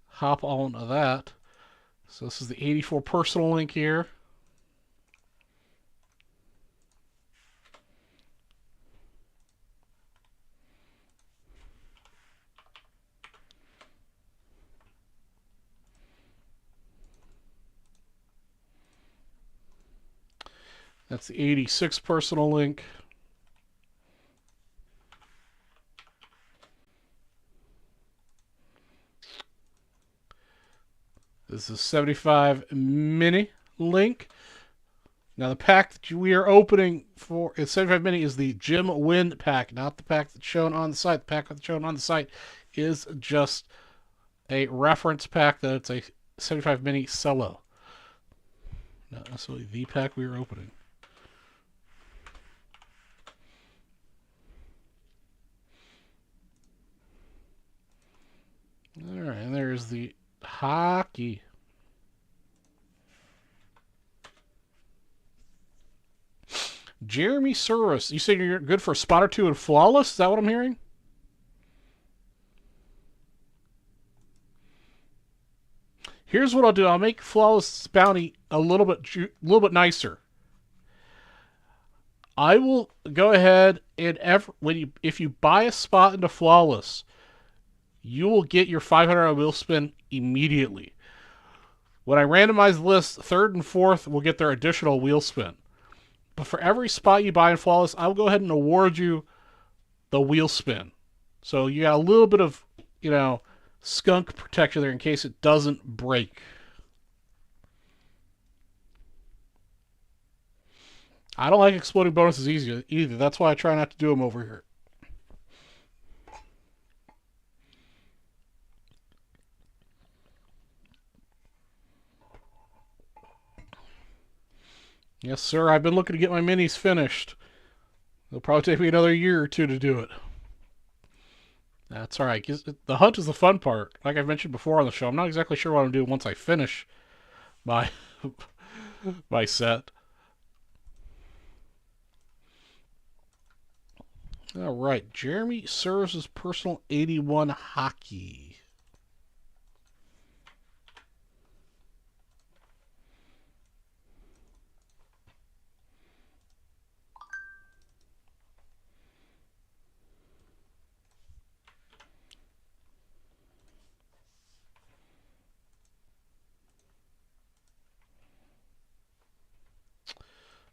hop on to that. So this is the 84 personal link here. That's the 86 personal link. This is 75 mini link. Now the pack that we are opening for 75 mini is the Jim Wynn pack, not the pack that's shown on the site. The pack that's shown on the site is just a reference pack that it's a 75 mini solo. Not necessarily the pack we are opening. the hockey. Jeremy Surus. You say you're good for a spot or two in Flawless? Is that what I'm hearing? Here's what I'll do. I'll make Flawless Bounty a little bit nicer. I will go ahead and if you buy a spot into Flawless, you will get your 500 on wheel spin immediately. When I randomize the list, third and fourth will get their additional wheel spin. But for every spot you buy in Flawless, I'll go ahead and award you the wheel spin. So you got a little bit of, skunk protection there in case it doesn't break. I don't like exploding bonuses either. That's why I try not to do them over here. Yes, sir. I've been looking to get my minis finished. It'll probably take me another year or two to do it. That's all right. The hunt is the fun part. Like I've mentioned before on the show, I'm not exactly sure what I'm doing once I finish my my set. All right. Jeremy Surus' personal 81 hockey.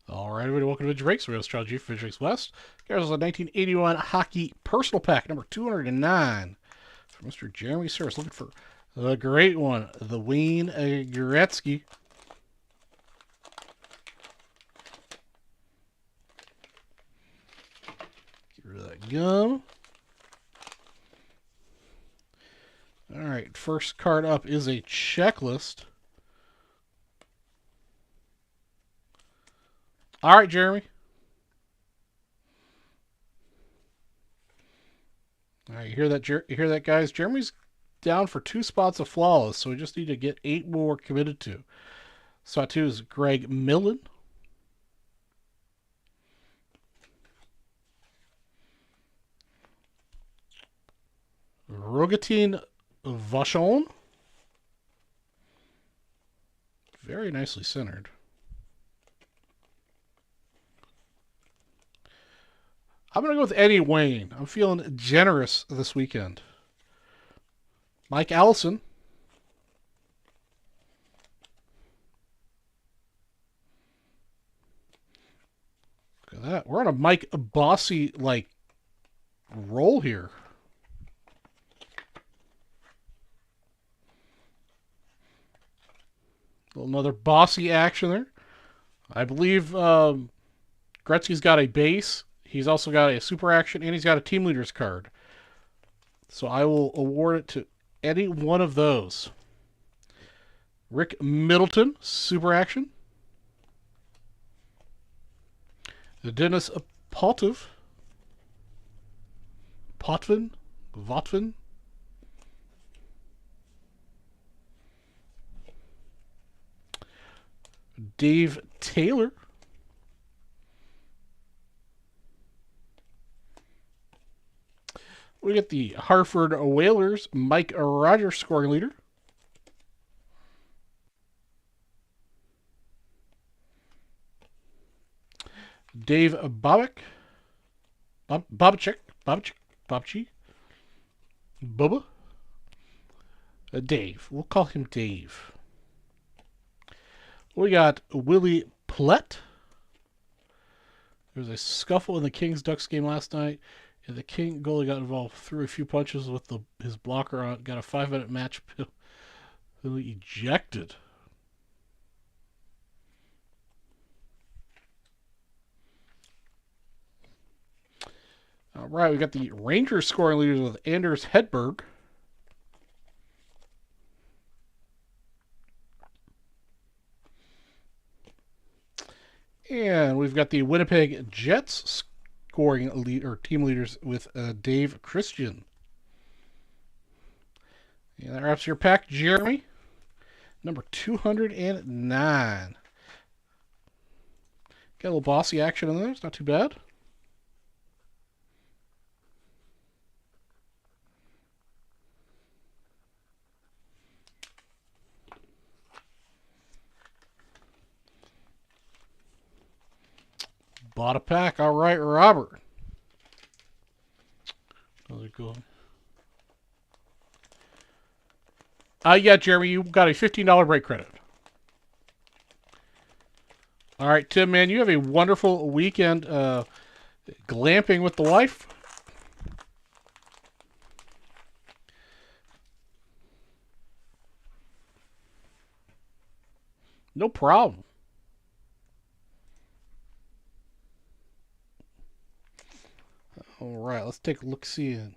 All right, everybody, welcome to Drake's Real Strategy for Drake's West. Here's a 1981 hockey personal pack, number 209, for Mr. Jeremy Surus. Looking for the great one, the Wayne Gretzky. Get rid of that gum. All right, first card up is a checklist. All right, Jeremy. All right, you hear that? You hear that, guys? Jeremy's down for 2 spots of Flawless, so we just need to get 8 more committed to. Spot 2 is Greg Millen. Rogatine Vachon. Very nicely centered. I'm going to go with Eddie Wayne. I'm feeling generous this weekend. Mike Allison. Look at that. We're on a Mike Bossy, roll here. Another Bossy action there. I believe Gretzky's got a base. He's also got a super action, and he's got a team leader's card. So I will award it to any one of those. Rick Middleton, super action. Dennis Potvin. Dave Taylor. We get the Hartford Whalers, Mike Rogers, scoring leader. Dave Bobak. Bobachek. Bubba. Dave. We'll call him Dave. We got Willie Plett. There was a scuffle in the Kings-Ducks game last night. And the King goalie got involved, threw a few punches with his blocker on, got a 5-minute match penalty, ejected. All right, we got the Rangers scoring leaders with Anders Hedberg. And we've got the Winnipeg Jets scoring team leaders with Dave Christian. And that wraps your pack, Jeremy. Number 209. Got a little bossy action in there. It's not too bad. Bought a pack. All right, Robert. How's it going? Yeah, Jeremy, you got a $15 break credit. All right, Tim, man, you have a wonderful weekend glamping with the wife. No problem. All right, let's take a look-see in.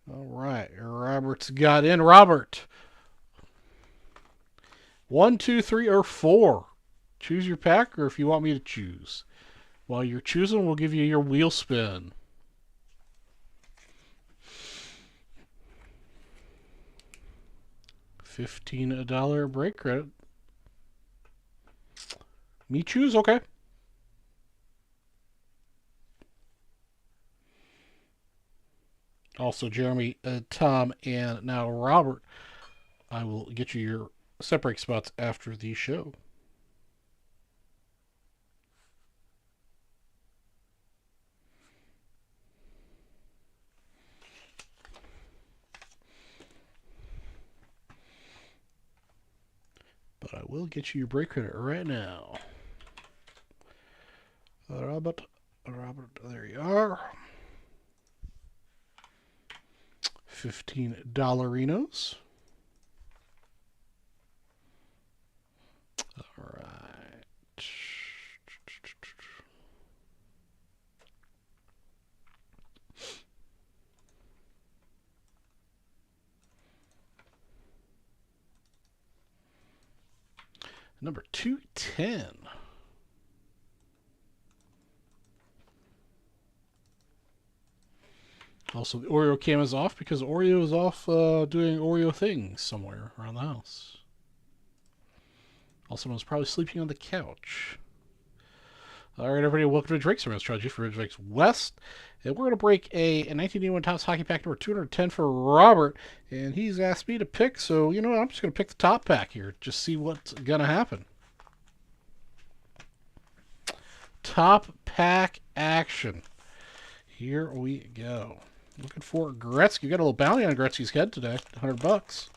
All right, Robert's got in. Robert. 1, 2, 3, or 4. Choose your pack, or if you want me to choose. While you're choosing, we'll give you your wheel spin. $15 break credit. Me choose? Okay. Also, Jeremy, Tom, and now Robert, I will get you your set break spots after the show. But I will get you your break credit right now. Robert, there you are. $15. All right. Number 210. Also, the Oreo cam is off because Oreo is off doing Oreo things somewhere around the house. Also, I was probably sleeping on the couch. All right, everybody, welcome to Drake's Strategy for Drake's West. And we're going to break a 1981 Topps Hockey Pack number 210 for Robert. And he's asked me to pick, so you know what? I'm just going to pick the top pack here. Just see what's going to happen. Top pack action. Here we go. Looking for Gretzky. We got a little bounty on Gretzky's head today. $100.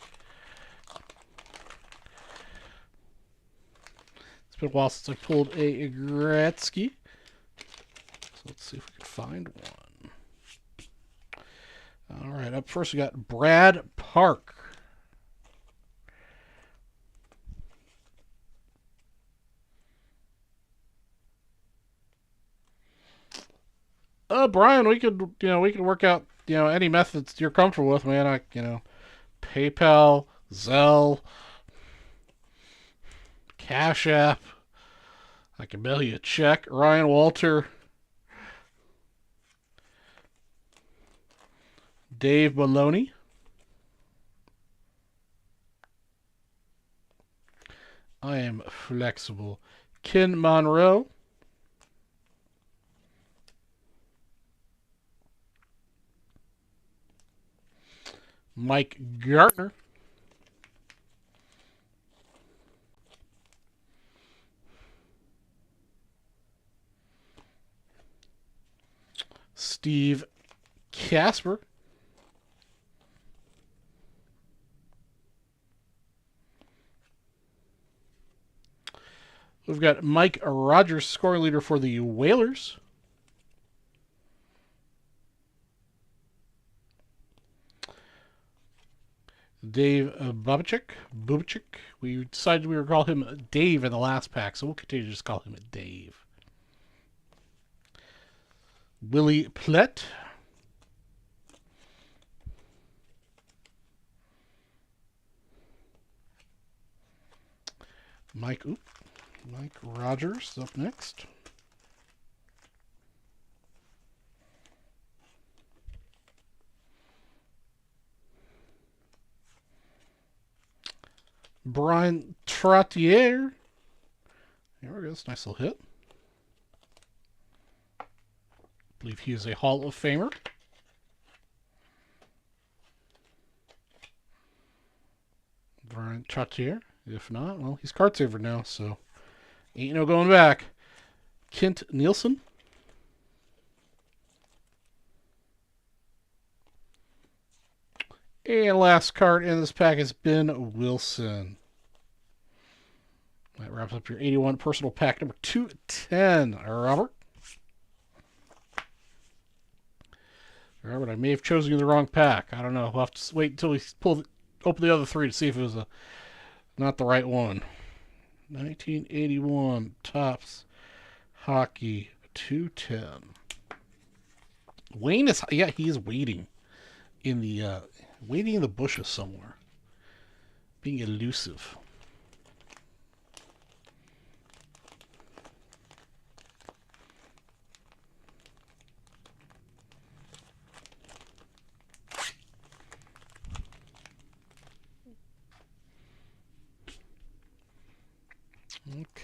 It's been a while since I pulled a Gretzky. So let's see if we can find one. All right, up first we got Brad Park. Brian, we could work out, any methods you're comfortable with, man. PayPal, Zelle, Cash App. I can mail you a check. Ryan Walter, Dave Maloney, I am flexible. Ken Monroe, Mike Gartner, Steve Casper, we've got Mike Rogers, scoring leader for the Whalers. Dave Bubachik. We decided we were going to call him Dave in the last pack, so we'll continue to just call him Dave. Willie Plett. Mike Rogers up next. Brian Trottier. There we go. That's a nice little hit. I believe he is a Hall of Famer. Brian Trottier. If not, well, he's card saver now, so ain't no going back. Kent Nielsen. And last card in this pack is Ben Wilson. That wraps up your 81 personal pack number 210, Robert. Robert, I may have chosen you the wrong pack. I don't know. We'll have to wait until we open the other three to see if it was not the right one. 1981 Topps Hockey 210. Wayne is, yeah, he is waiting in the bushes somewhere, being elusive.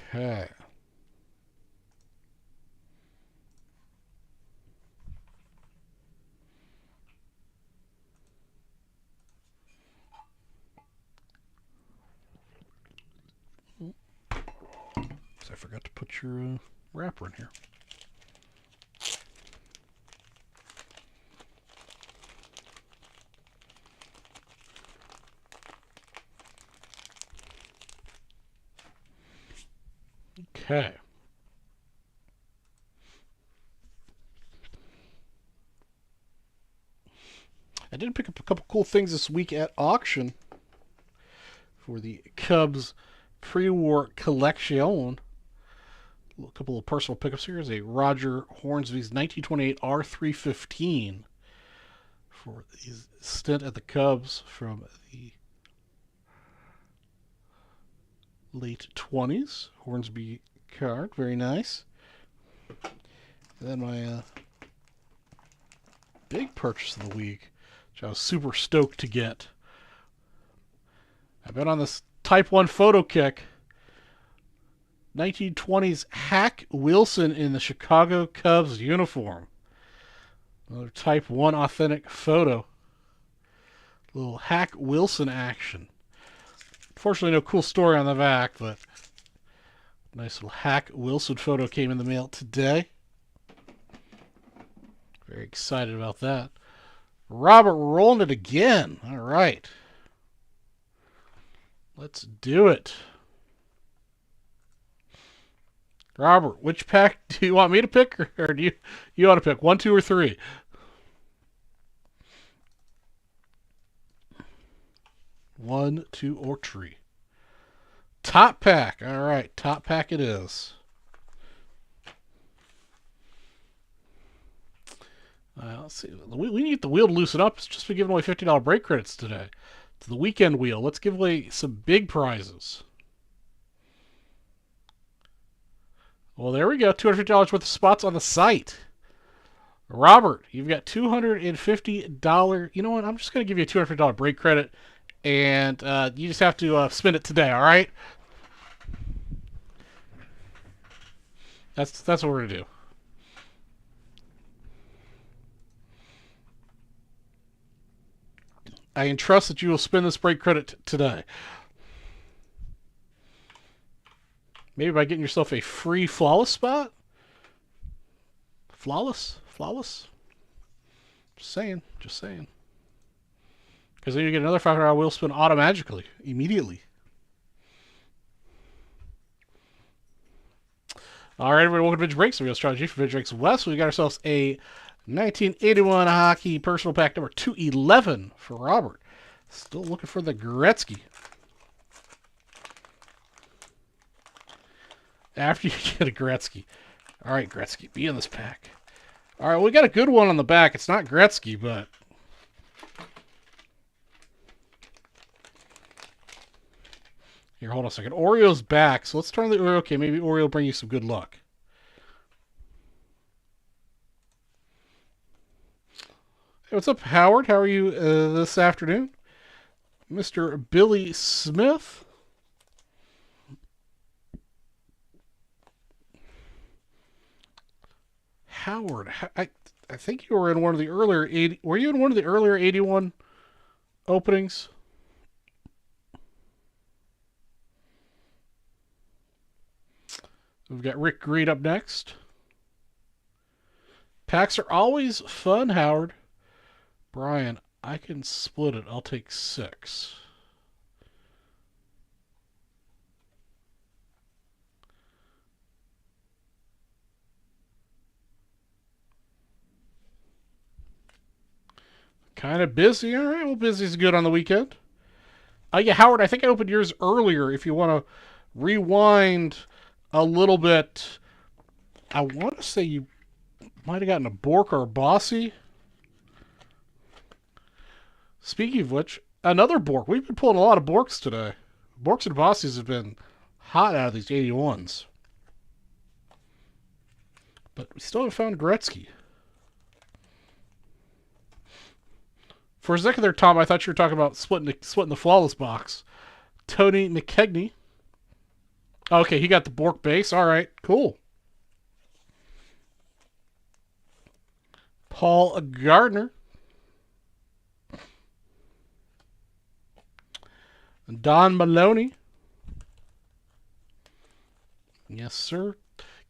Okay. So I forgot to put your wrapper in here. Okay. I did pick up a couple cool things this week at auction for the Cubs pre-war collection. A couple of personal pickups here is a Roger Hornsby's 1928 R315 for his stint at the Cubs from the late 20s. Hornsby card, very nice. And then my big purchase of the week, which I was super stoked to get. I've been on this Type 1 photo kick. 1920s Hack Wilson in the Chicago Cubs uniform. Another Type 1 authentic photo. Little Hack Wilson action. Unfortunately, no cool story on the back, but nice little Hack Wilson photo came in the mail today. Very excited about that. Robert rolling it again. All right. Let's do it. Robert, which pack do you want me to pick, or do you want to pick 1, 2, or 3? 1, 2, or 3. Top pack. All right, top pack it is. Let's see. We need the wheel to loosen up. It's just been giving away $50 break credits today. It's the weekend wheel. Let's give away some big prizes. Well, there we go. $250 worth of spots on the site. Robert, you've got $250. You know what? I'm just going to give you a $250 break credit, and you just have to spend it today, all right? That's what we're going to do. I entrust that you will spend this break credit today. Maybe by getting yourself a free flawless spot? Flawless? Just saying. Because then you get another $500 wheel spin automatically, immediately. All right, everybody, welcome to Vintage Breaks. I'm your strategy for Vintage Breaks West. We got ourselves a 1981 hockey personal pack number 211 for Robert. Still looking for the Gretzky. After you get a Gretzky. All right, Gretzky, be in this pack. All right, we got a good one on the back. It's not Gretzky, but... Here, hold on a second. Oreo's back, so let's turn the Oreo. Okay, maybe Oreo will bring you some good luck. Hey, what's up, Howard? How are you this afternoon? Mr. Billy Smith. Howard, I think you were in one of the earlier 80. Were you in one of the earlier 81 openings? We've got Rick Green up next. Packs are always fun, Howard. Brian, I can split it. I'll take 6. Kind of busy. All right, well, busy's good on the weekend. Yeah, Howard, I think I opened yours earlier. If you want to rewind a little bit, I want to say you might have gotten a Bork or a Bossy. Speaking of which, another Bork. We've been pulling a lot of Borks today. Borks and Bossies have been hot out of these 81s. But we still haven't found Gretzky. For a second there, Tom, I thought you were talking about splitting the flawless box. Tony McKegney. Okay, he got the Bork base. All right, cool. Paul Gardner. Don Maloney. Yes, sir.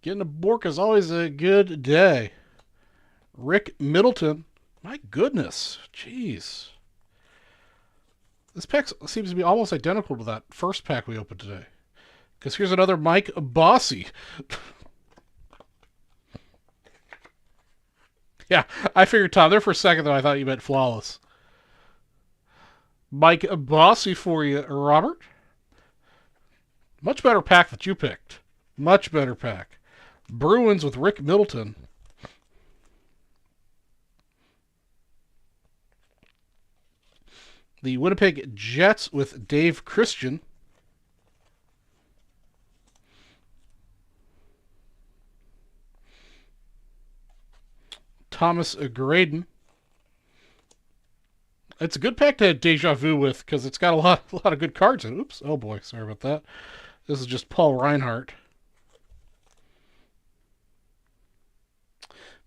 Getting a Bork is always a good day. Rick Middleton. My goodness. Jeez. This pack seems to be almost identical to that first pack we opened today. Because here's another Mike Bossy. Yeah, I figured, Tom, there for a second, though, I thought you meant flawless. Mike Bossy for you, Robert. Much better pack that you picked. Much better pack. Bruins with Rick Middleton. The Winnipeg Jets with Dave Christian. Thomas Graydon. It's a good pack to have Deja Vu with because it's got a lot of good cards in it. Oops. Oh boy, sorry about that. This is just Paul Reinhardt.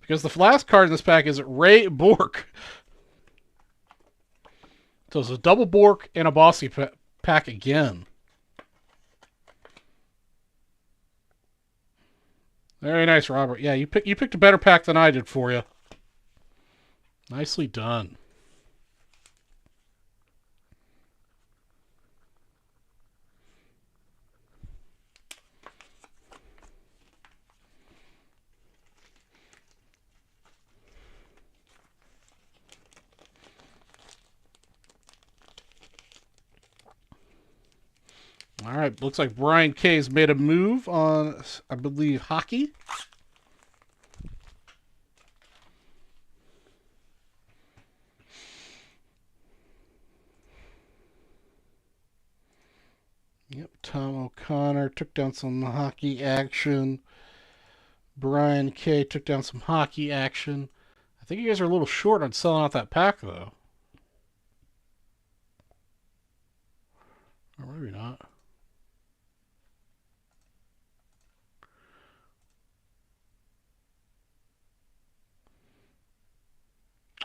Because the last card in this pack is Ray Bork. So it's a double Bork and a Bossy pack again. Very nice, Robert. Yeah, you picked a better pack than I did for you. Nicely done. All right, looks like Brian K's made a move on, I believe, hockey. Yep, Tom O'Connor took down some hockey action. Brian K took down some hockey action. I think you guys are a little short on selling out that pack, though. Or maybe not.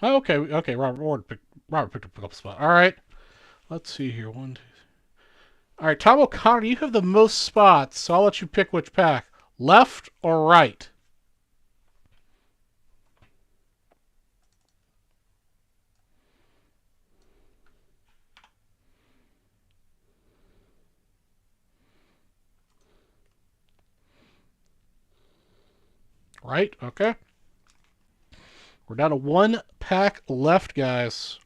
Oh, okay. Robert picked up a spot. All right. Let's see here. 1, 2. All right, Tom O'Connor, you have the most spots, so I'll let you pick which pack. Left or right? Right? Okay. We're down to 1 pack left, guys.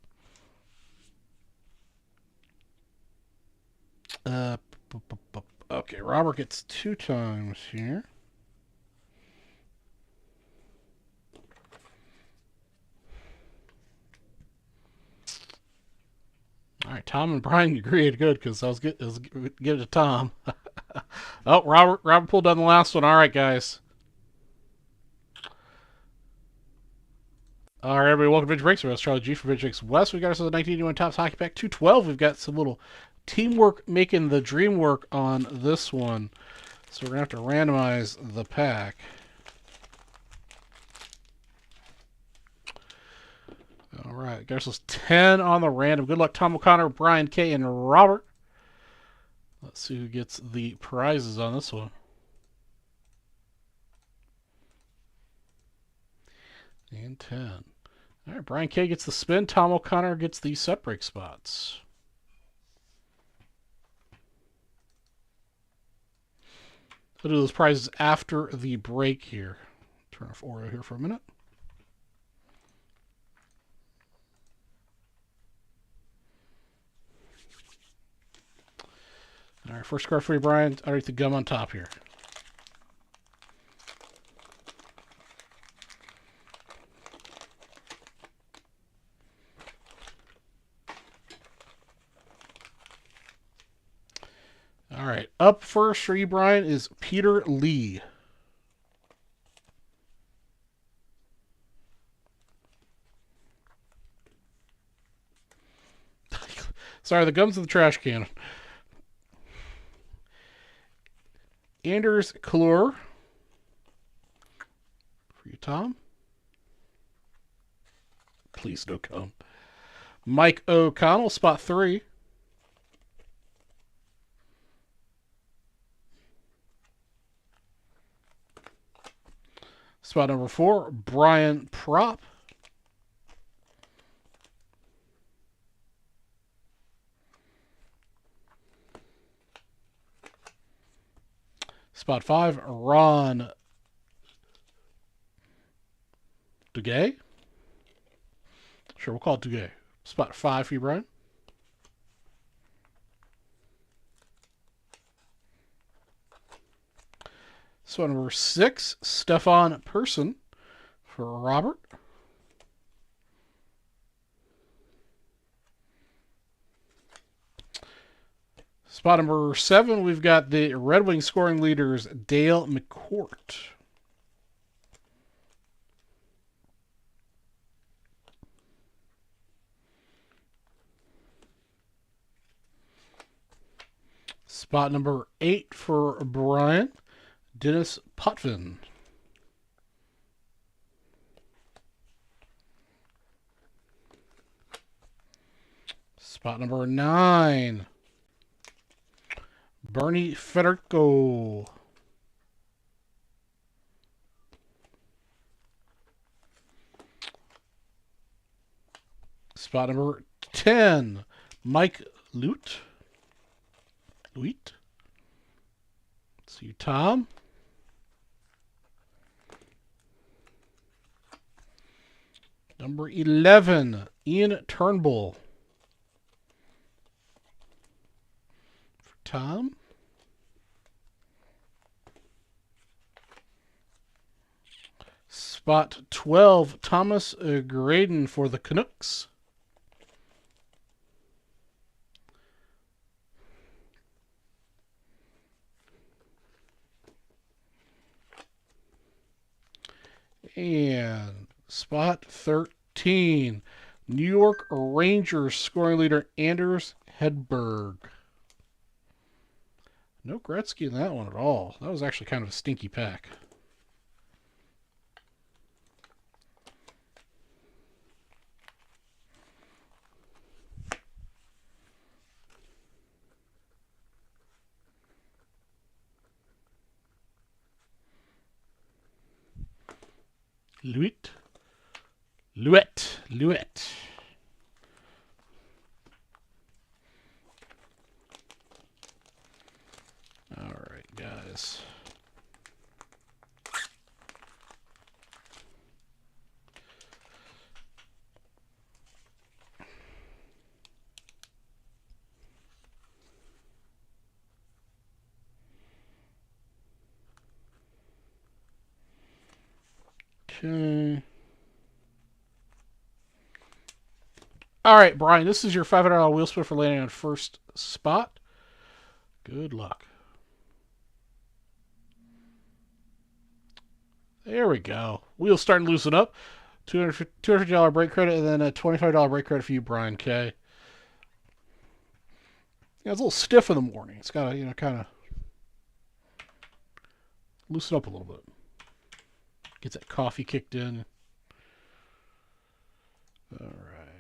Okay, Robert gets 2 times here. All right, Tom and Brian agreed. Good, because I was give it to Tom. Oh, Robert pulled down the last one. All right, guys. All right, everybody, welcome to Vintage Breaks. That's Charlie G from Vintage Breaks West. We got ourselves a 1981 Topps Hockey Pack 212. We've got some little teamwork making the dream work on this one. So we're going to have to randomize the pack. right, guess it's 10 on the random. Good luck, Tom O'Connor, Brian K, and Robert. Let's see who gets the prizes on this one. And 10. All right, Brian K gets the spin. Tom O'Connor gets the set break spots. I'll do those prizes after the break here. Turn off Oreo here for a minute. All right, first card for you, Brian. Underneath the gum on top here. All right, up first for you, Brian, is Peter Lee. Sorry, the gum's in the trash can. Anders Klur. For you, Tom. Please no gum. Mike O'Connell, spot 3. Spot number 4, Brian Prop. Spot 5, Ron Duguay. Sure, we'll call it Duguay. Spot 5 for you, Brian. Spot number 6, Stefan Person for Robert. Spot number 7, we've got the Red Wing scoring leaders, Dale McCourt. Spot number 8 for Brian, Dennis Potvin. Spot number 9, Bernie Federico. Spot number 10, Mike Lute. Let's see, Tom. Number 11, Ian Turnbull. For Tom. Spot 12, Thomas Graydon for the Canucks. And spot 13, New York Rangers scoring leader Anders Hedberg. No Gretzky in that one at all. That was actually kind of a stinky pack. Luet. All right, guys. Okay. All right, Brian, this is your $500 wheel spin for landing on first spot. Good luck. There we go. Wheels starting to loosen up. $250 break credit and then a $25 break credit for you, Brian K. Yeah, it's a little stiff in the morning. It's got to, kind of loosen up a little bit. Gets that coffee kicked in. All right.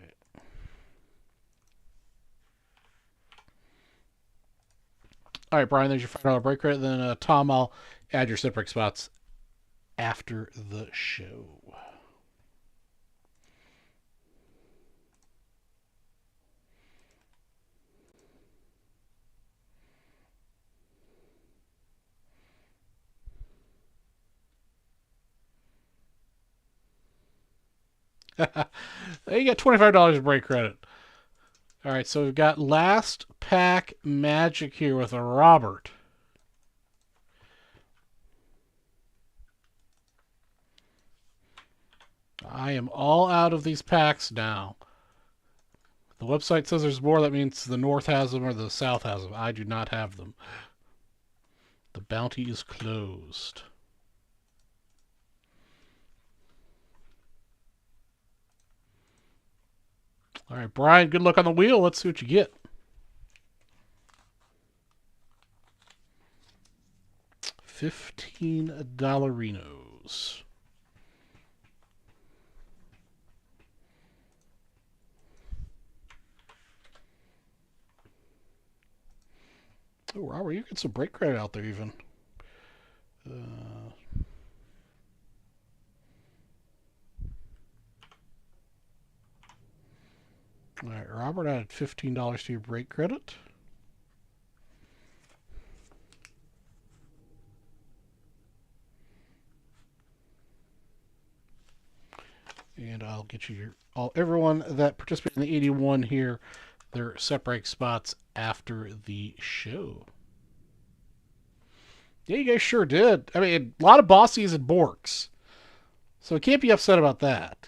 All right, Brian, there's your $5 break credit. Then, Tom, I'll add your set break spots after the show. You got $25 break credit. All right, so we've got last pack magic here with a Robert. I am all out of these packs now. The website says there's more. That means the North has them or the South has them. I do not have them. The bounty is closed. All right, Brian, good luck on the wheel. Let's see what you get. $15. Oh, Robert, you get some break credit out there even. All right, Robert added $15 to your break credit. And I'll get you everyone that participated in the 81 here, their set break spots after the show. Yeah, you guys sure did. I mean, a lot of Bossies and Borks. So I can't be upset about that.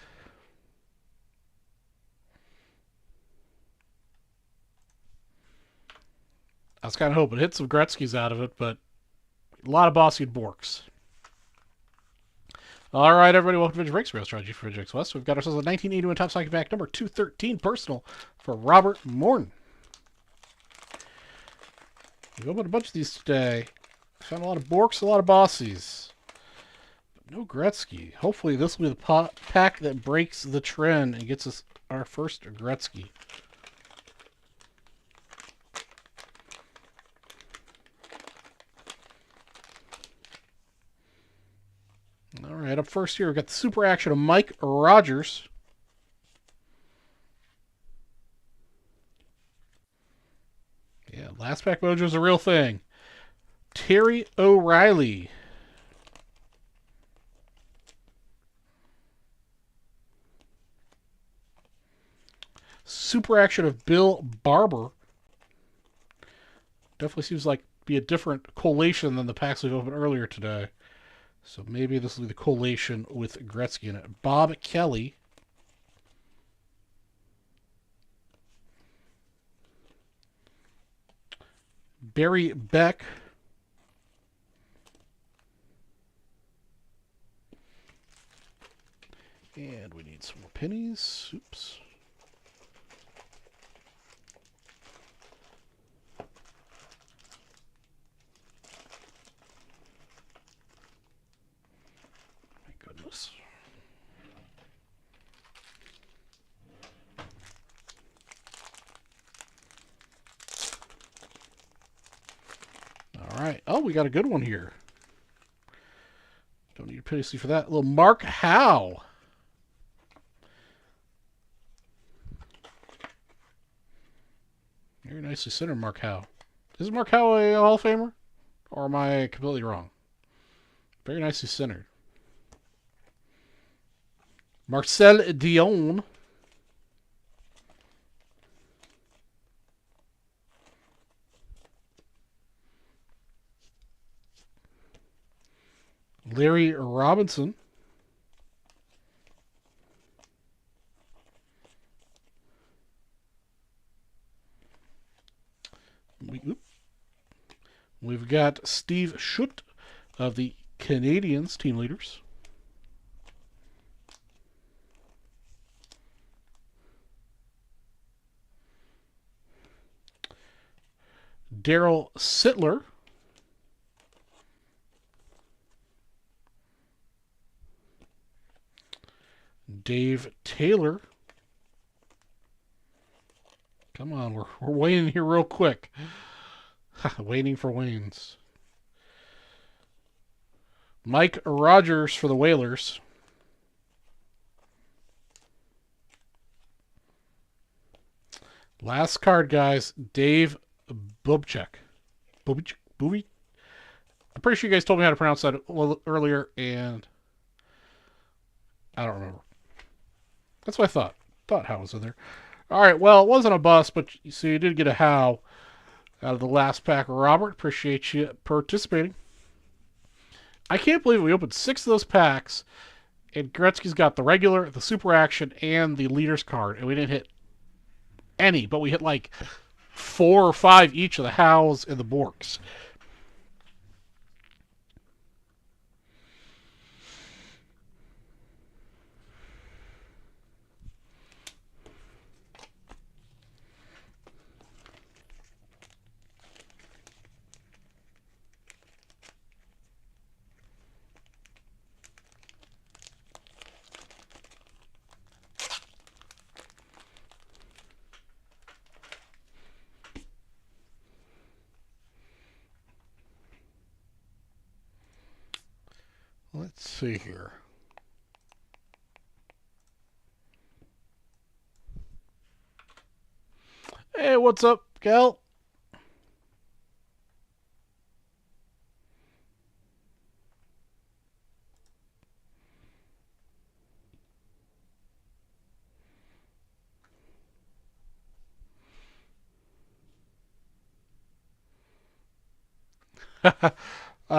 I was kind of hoping to hit some Gretzky's out of it, but a lot of Bossy and Borks. All right, everybody, welcome to Vintage Breaks, Real Strategy for Vintage West. We've got ourselves a 1981 Top Hockey Pack number 213 personal for Robert Morton. We've opened a bunch of these today. Found a lot of Borks, a lot of Bossies. But no Gretzky. Hopefully this will be the pack that breaks the trend and gets us our first Gretzky. All right, up first here, we've got the super action of Mike Rogers. Yeah, last pack mojo is a real thing. Terry O'Reilly. Super action of Bill Barber. Definitely seems like be a different collation than the packs we've opened earlier today. So maybe this will be the collation with Gretzky in it. Bob Kelly. Barry Beck. And we need some more pennies. Oops. My goodness. All right. Oh, we got a good one here. Don't need a penny for that. A little Mark Howe. Very nicely centered, Mark Howe. Is Mark Howe a Hall of Famer? Or am I completely wrong? Very nicely centered. Marcel Dion. Larry Robinson. We've got Steve Schutt of the Canadiens team leaders. Daryl Sittler. Dave Taylor. Come on, we're waiting here real quick. Waiting for Waynes. Mike Rogers for the Whalers. Last card, guys. Dave Bubchek. Booby? I'm pretty sure you guys told me how to pronounce that earlier, and I don't remember. That's what I thought. Thought How was in there. All right, well, it wasn't a bust, but so you did get a How out of the last pack. Robert, appreciate you participating. I can't believe we opened 6 of those packs, and Gretzky's got the regular, the super action, and the leader's card, and we didn't hit any, but we hit like 4 or 5 each of the Hows and the Borks. Let's see here. Hey, what's up, Cal?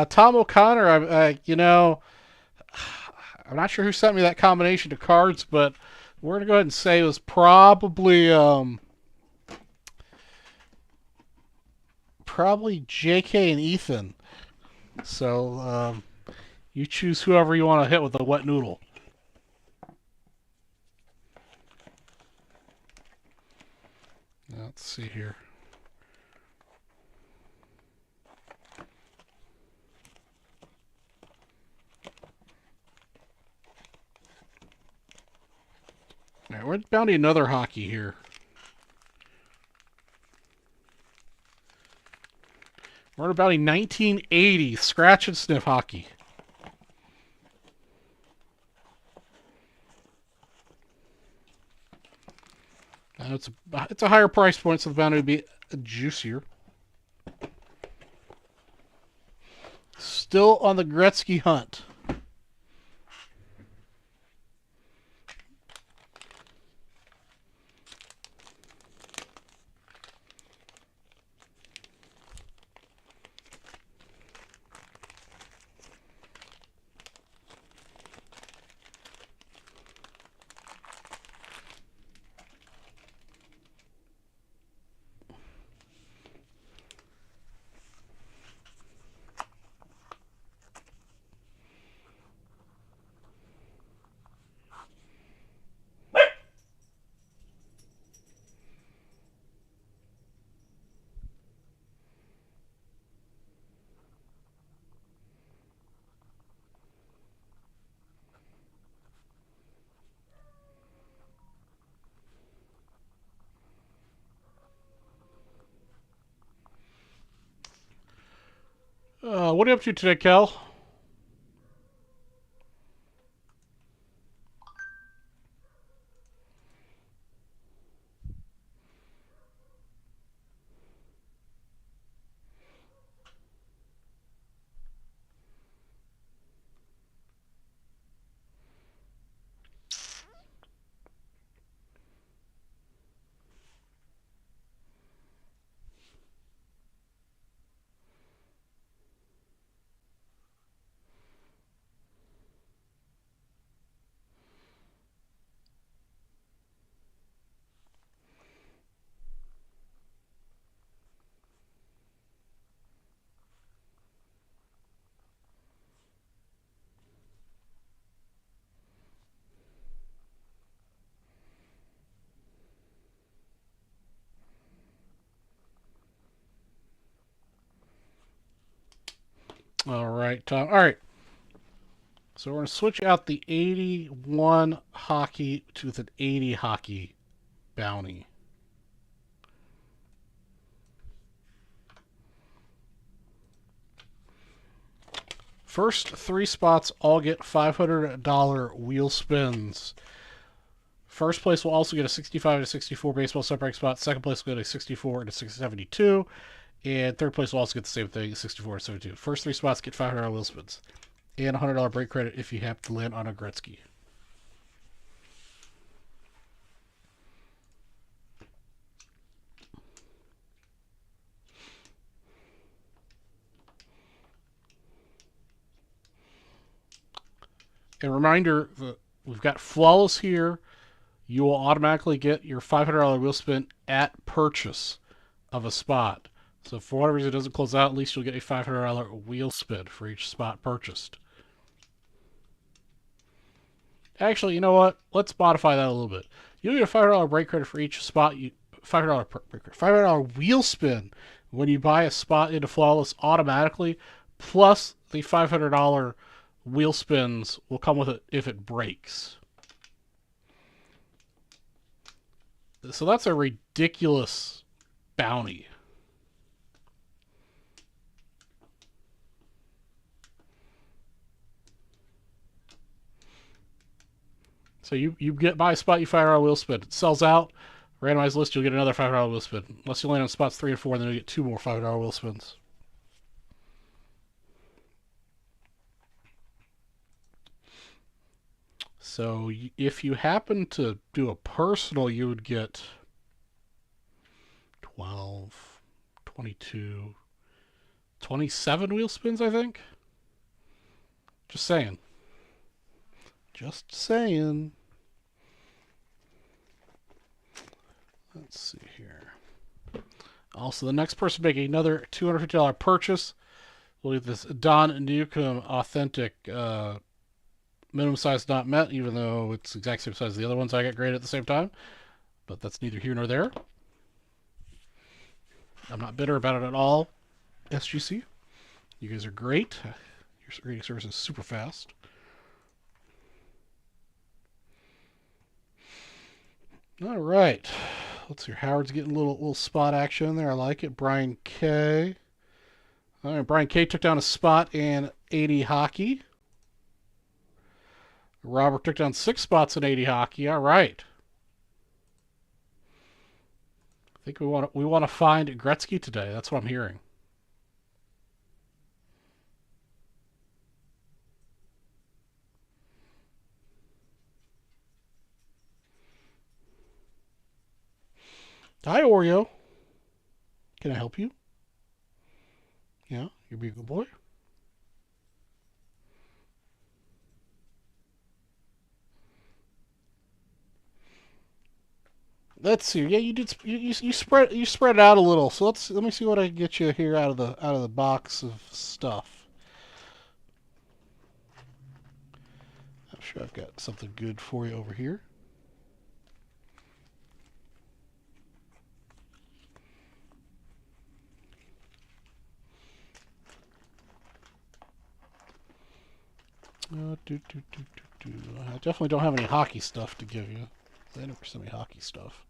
Tom O'Connor, I'm not sure who sent me that combination of cards, but we're going to go ahead and say it was probably JK and Ethan. So you choose whoever you want to hit with a wet noodle. Let's see here. All right, we're bound to another hockey here. We're about a 1980 scratch and sniff hockey. It's a higher price point, so the bound to be juicier. Still on the Gretzky hunt. What are you up to today, Kel? All right, Tom. All right. So we're going to switch out the 81 hockey to an 80 hockey bounty. First 3 spots all get $500 wheel spins. First place will also get a 65 to 64 baseball separating spot. Second place will get a 64 to 672. And third place will also get the same thing, 64 to 72. First 3 spots get $500 wheel spins. And $100 break credit if you happen to land on a Gretzky. And reminder, we've got Flawless here. You will automatically get your $500 wheel spin at purchase of a spot. So if for whatever reason it doesn't close out, at least you'll get a $500 wheel spin for each spot purchased. Actually, you know what? Let's modify that a little bit. You'll get a $500 break credit for each spot you $500 break credit, $500 wheel spin when you buy a spot into Flawless automatically, plus the $500 wheel spins will come with it if it breaks. So that's a ridiculous bounty. So you get buy a spot, you $500 wheel spin. It sells out, randomized list, you'll get another $500 wheel spin. Unless you land on spots 3 and 4, then you get 2 more $500 wheel spins. So if you happen to do a personal, you would get 12, 22, 27 wheel spins, I think. Just saying. Just saying. Let's see here. Also, the next person making another $250 purchase will get this Don Newcomb authentic minimum size not met, even though it's the exact same size as the other ones I got graded at the same time. But that's neither here nor there. I'm not bitter about it at all, SGC. You guys are great. Your grading service is super fast. All right. Let's see. Howard's getting a little spot action there. I like it. Brian K. All right. Brian K took down a spot in 80 hockey. Robert took down 6 spots in 80 hockey. All right. I think we want to find Gretzky today. That's what I'm hearing. Hi, Oreo. Can I help you? Yeah, you're being a good boy. Let's see. Yeah, you did. You spread it out a little. So let me see what I can get you here out of the box of stuff. I'm sure I've got something good for you over here. I definitely don't have any hockey stuff to give you. They never send me hockey stuff.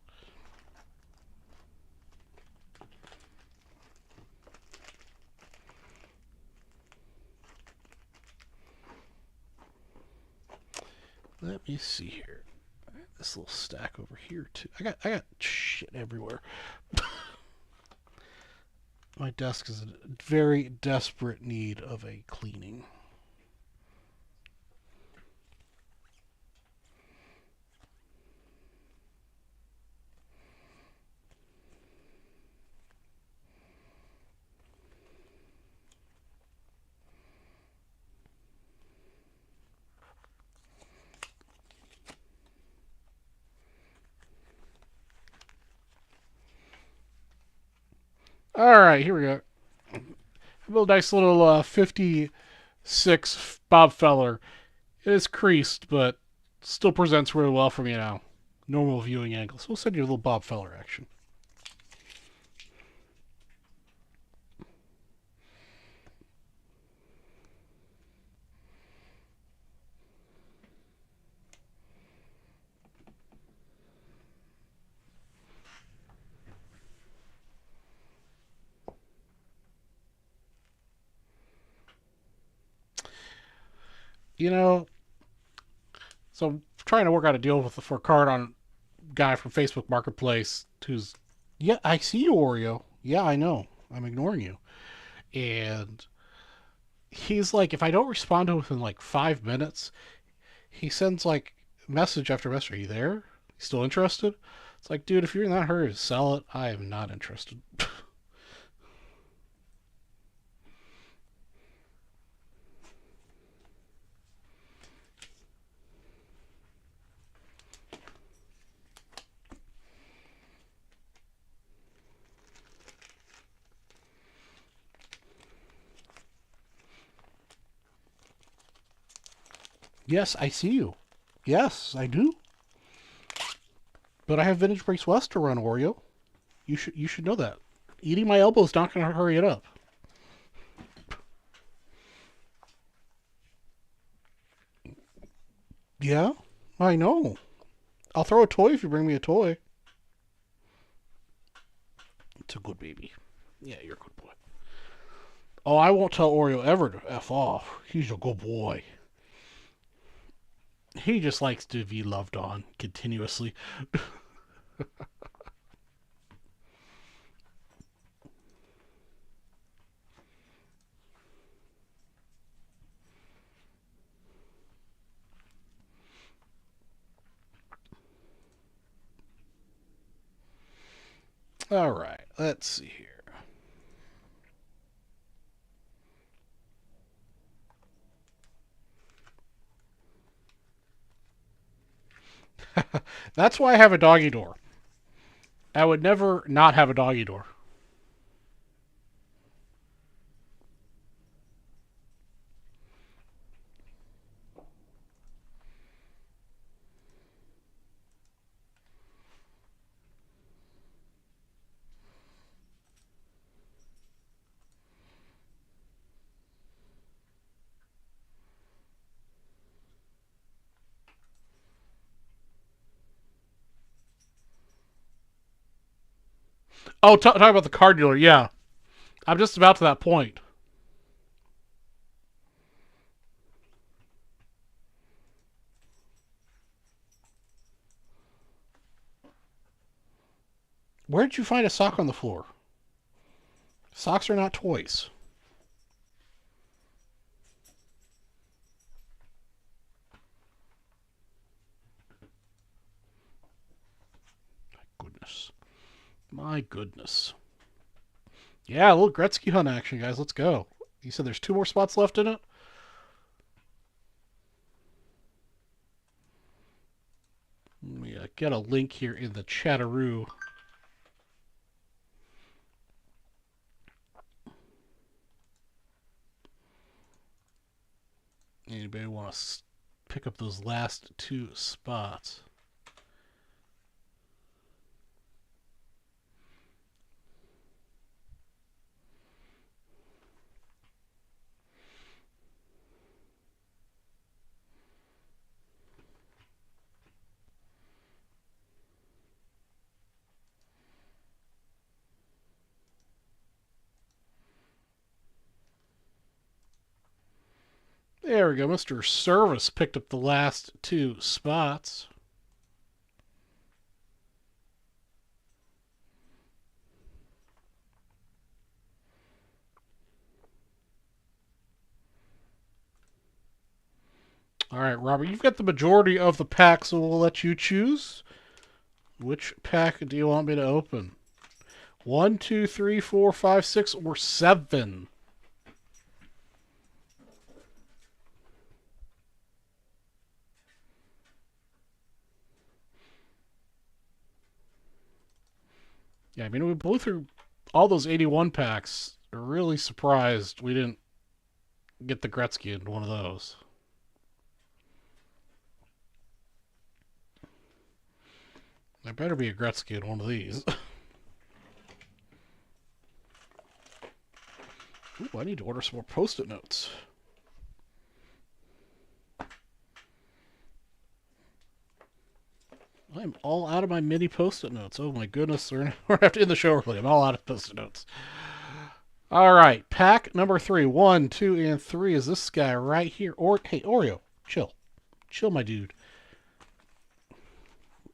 Let me see here. This little stack over here too. I got shit everywhere. My desk is in very desperate need of a cleaning. All right, here we go. A little nice little 56 Bob Feller. It is creased, but still presents really well from, normal viewing angles. We'll send you a little Bob Feller action. You know, so I'm trying to work out a deal for a card on a guy from Facebook Marketplace who's, yeah, I see you, Oreo. Yeah, I know. I'm ignoring you. And he's like, if I don't respond to him within like 5 minutes, he sends like message after message. Are you there? You still interested? It's like, dude, if you're in that hurry to sell it, I am not interested. Yes, I see you. Yes, I do. But I have Vintage Breaks West to run, Oreo. You should know that. Eating my elbow is not going to hurry it up. Yeah, I know. I'll throw a toy if you bring me a toy. It's a good baby. Yeah, you're a good boy. Oh, I won't tell Oreo ever to F off. He's a good boy. He just likes to be loved on continuously. All right, let's see here. That's why I have a doggy door. I would never not have a doggy door. Oh, talk about the car dealer. Yeah, I'm just about to that point. Where did you find a sock on the floor? Socks are not toys. My goodness. My goodness. Yeah, a little Gretzky hunt action, guys. Let's go. You said there's 2 more spots left in it? Let me get a link here in the chatteroo. Anybody want to pick up those last 2 spots? There we go. Mr. Service picked up the last 2 spots. All right, Robert, you've got the majority of the pack, so we'll let you choose. Which pack do you want me to open? 1, 2, 3, 4, 5, 6, or 7? Yeah, I mean, we blew through all those 81 packs. Really surprised we didn't get the Gretzky in one of those. There better be a Gretzky in one of these. Ooh, I need to order some more Post-it notes. I'm all out of my mini Post-it notes. Oh my goodness, we're gonna have to end the show early. I'm all out of Post-it notes. All right, pack number 3. 1, 2, and 3 is this guy right here. Hey, Oreo, Chill. Chill, my dude.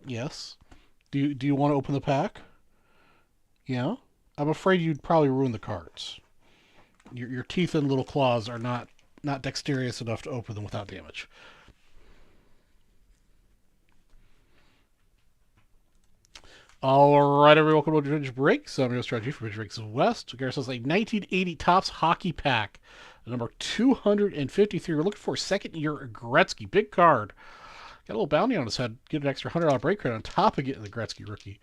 Yes. Do you want to open the pack? Yeah. I'm afraid you'd probably ruin the cards. Your teeth and little claws are not dexterous enough to open them without damage. All right, everyone, welcome to Vintage Breaks. I'm your strategy for Vintage Breaks West. Gareth says a 1980 Topps hockey pack, number 253. We're looking for a second-year Gretzky. Big card. Got a little bounty on his head. Get an extra $100 break credit on top of getting the Gretzky rookie.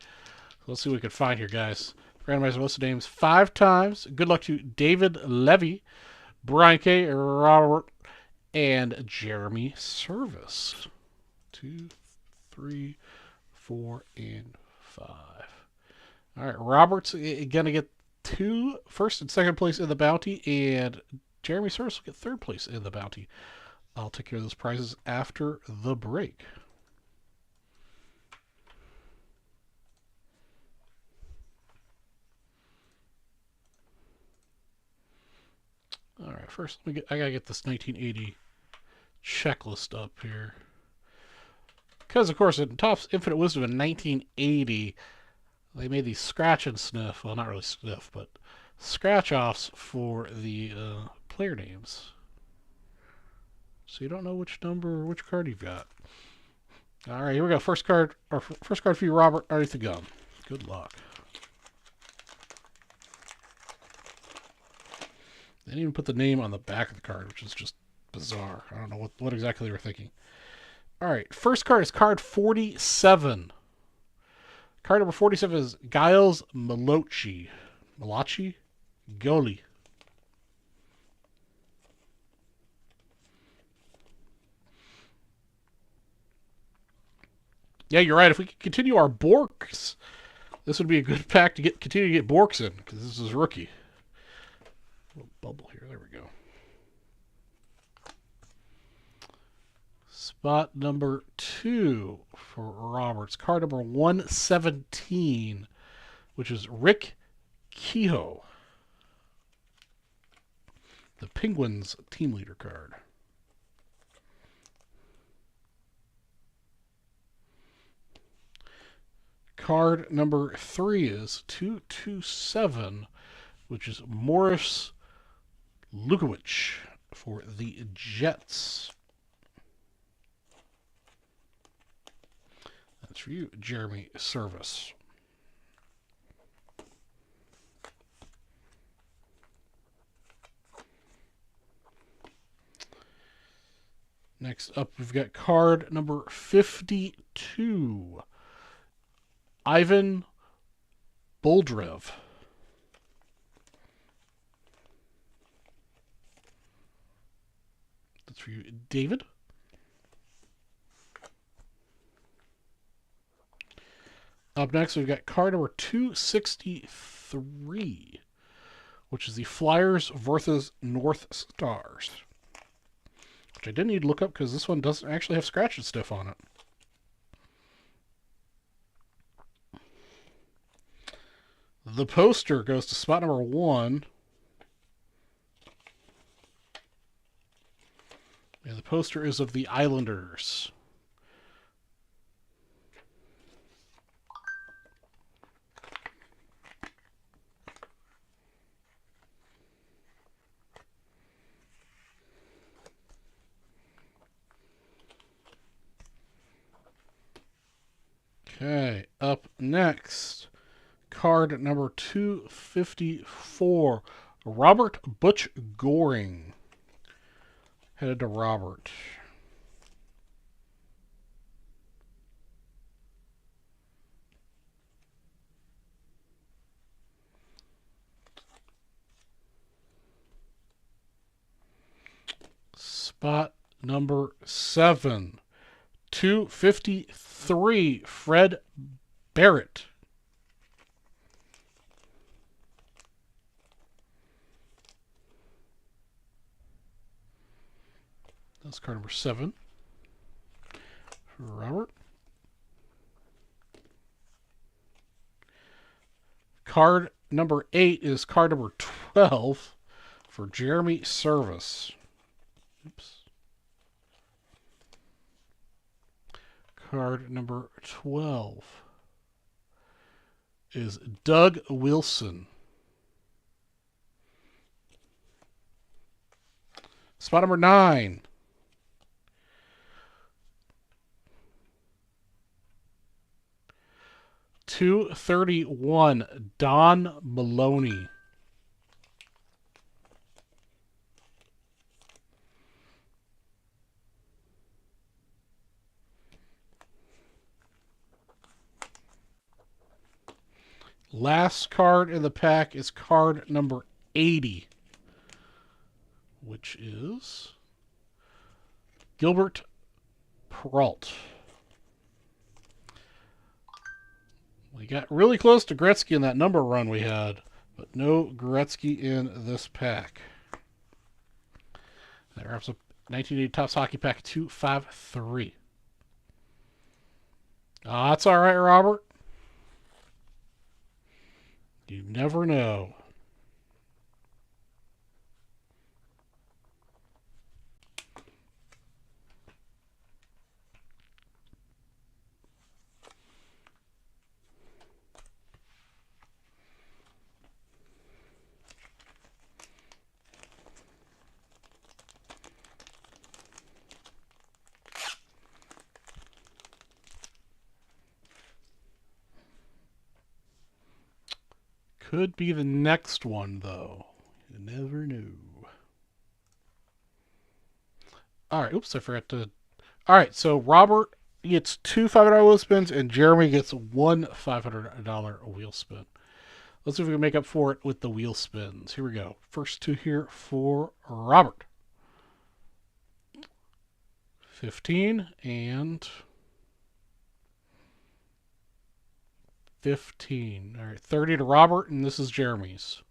So let's see what we can find here, guys. Randomizer most of the names 5 times. Good luck to David Levy, Brian K., Robert, and Jeremy Service. 2, 3, 4, and 5. All right, Robert's going to get 2 first and second place in the bounty, and Jeremy Service will get 3rd place in the bounty. I'll take care of those prizes after the break. All right, first I gotta get this 1980 checklist up here, because of course in Topps Infinite Wisdom in 1980 they made these scratch and sniff, well, not really sniff, but scratch offs for the player names, so you don't know which number or which card you've got. All right, here we go. First card for you, Robert, underneath the gum. Good luck. They didn't even put the name on the back of the card, which is just bizarre. I don't know what exactly they were thinking. All right, first card is card 47. Card number 47 is Giles Malachi. Malachi? Goalie. Yeah, you're right. If we could continue our Borks, this would be a good pack to continue to get Borks in, because this is rookie. A little bubble here. There we go. Spot number 2 for Roberts. Card number 117, which is Rick Kehoe, the Penguins team leader card. Card number 3 is 227, which is Morris Lukowicz for the Jets. That's for you, Jeremy Service. Next up, we've got card number 52. Ivan Boldrev. That's for you, David. Up next, we've got card number 263, which is the Flyers versus North Stars, which I didn't need to look up because this one doesn't actually have scratch and stuff on it. The poster goes to spot number 1. And the poster is of the Islanders. Okay, up next, card number 254, Robert Butch Goring. Headed to Robert. Spot number 7, 253, Fred Barrett. That's card number 7 for Robert. Card number 8 is card number 12 for Jeremy Service. Oops. Card number 12 is Doug Wilson. Spot number 9. $231, Don Maloney. Last card in the pack is card number 80, which is Gilbert Peralt. We got really close to Gretzky in that number run we had, but no Gretzky in this pack. That wraps up 1980 Topps Hockey Pack 253. That's all right, Robert. You never know. Could be the next one, though. You never know. All right. Oops, I forgot to. All right. So Robert gets 2 $500 wheel spins, and Jeremy gets 1 $500 wheel spin. Let's see if we can make up for it with the wheel spins. Here we go. First 2 here for Robert. 15 and 15. All right, 30 to Robert, and this is Jeremy's.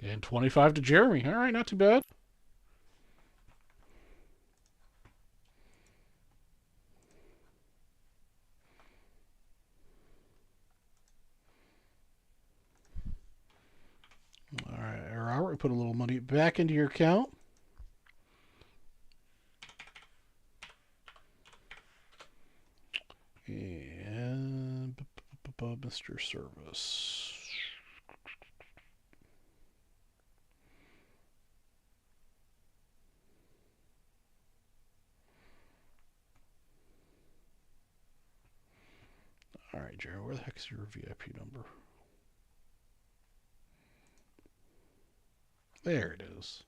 And 25 to Jeremy. All right, not too bad. All right, Robert, we put a little money back into your account. And Mr. Service. All right, Jerry, where the heck is your VIP number? There it is.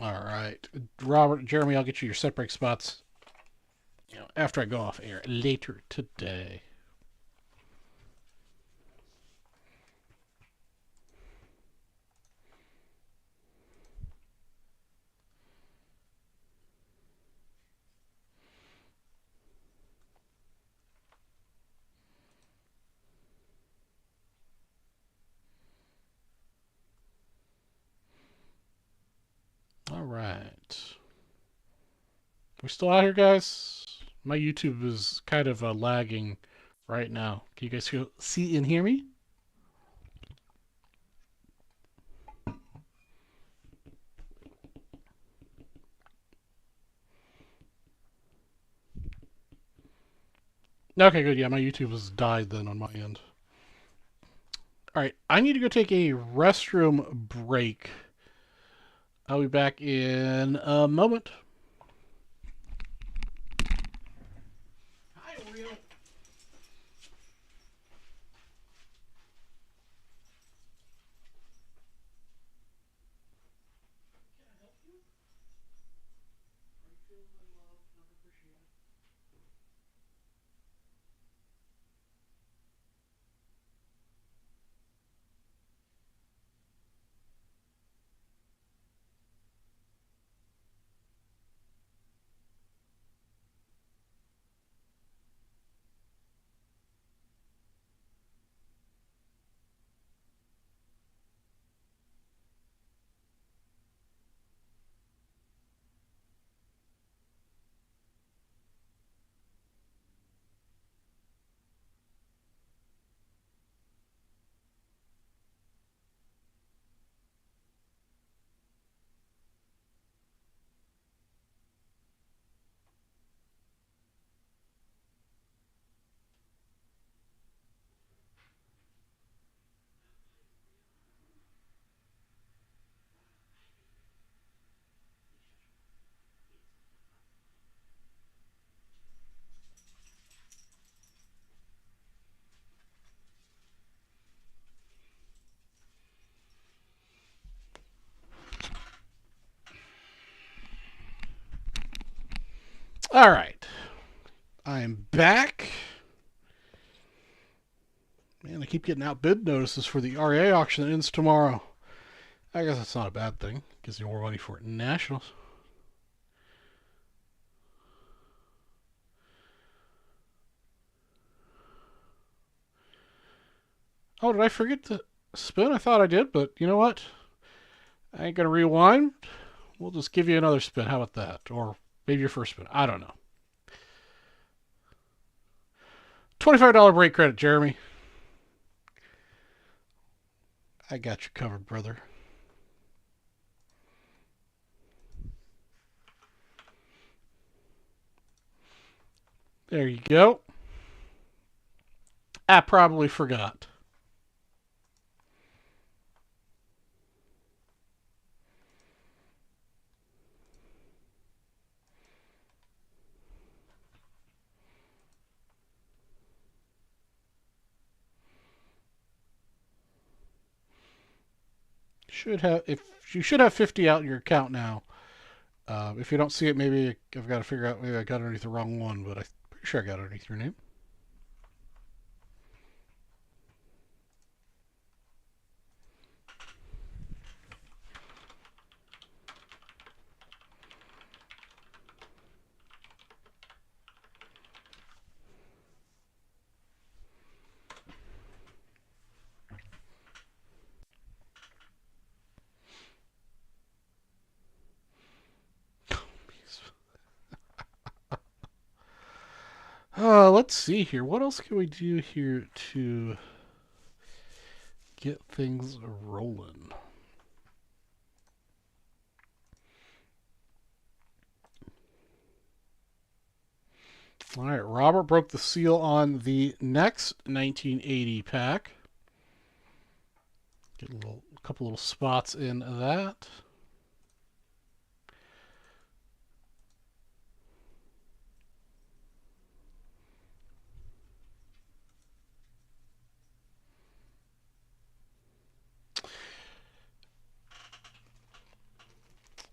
All right, Robert, Jeremy, I'll get you your set break spots after I go off air later today. All right. We still out here, guys? My YouTube is kind of lagging right now. Can you guys see and hear me? Okay, good. Yeah, my YouTube has died then on my end. All right, I need to go take a restroom break. I'll be back in a moment. Hi, Oreo. Can I help you? Are you feeling unloved, not appreciated? All right. I am back. Man, I keep getting outbid notices for the RA auction that ends tomorrow. I guess that's not a bad thing. Gives you more money for nationals. Oh, did I forget to spin? I thought I did, but you know what? I ain't going to rewind. We'll just give you another spin. How about that? Or maybe your first spin. I don't know. $25 break credit, Jeremy. I got you covered, brother. There you go. I probably forgot. If you should have 50 out in your account now. If you don't see it, maybe I've got to figure out. Maybe I got underneath the wrong one, but I'm pretty sure I got underneath your name. Let's see here. What else can we do here to get things rolling? All right, Robert broke the seal on the next 1980 pack. Get a couple little spots in that.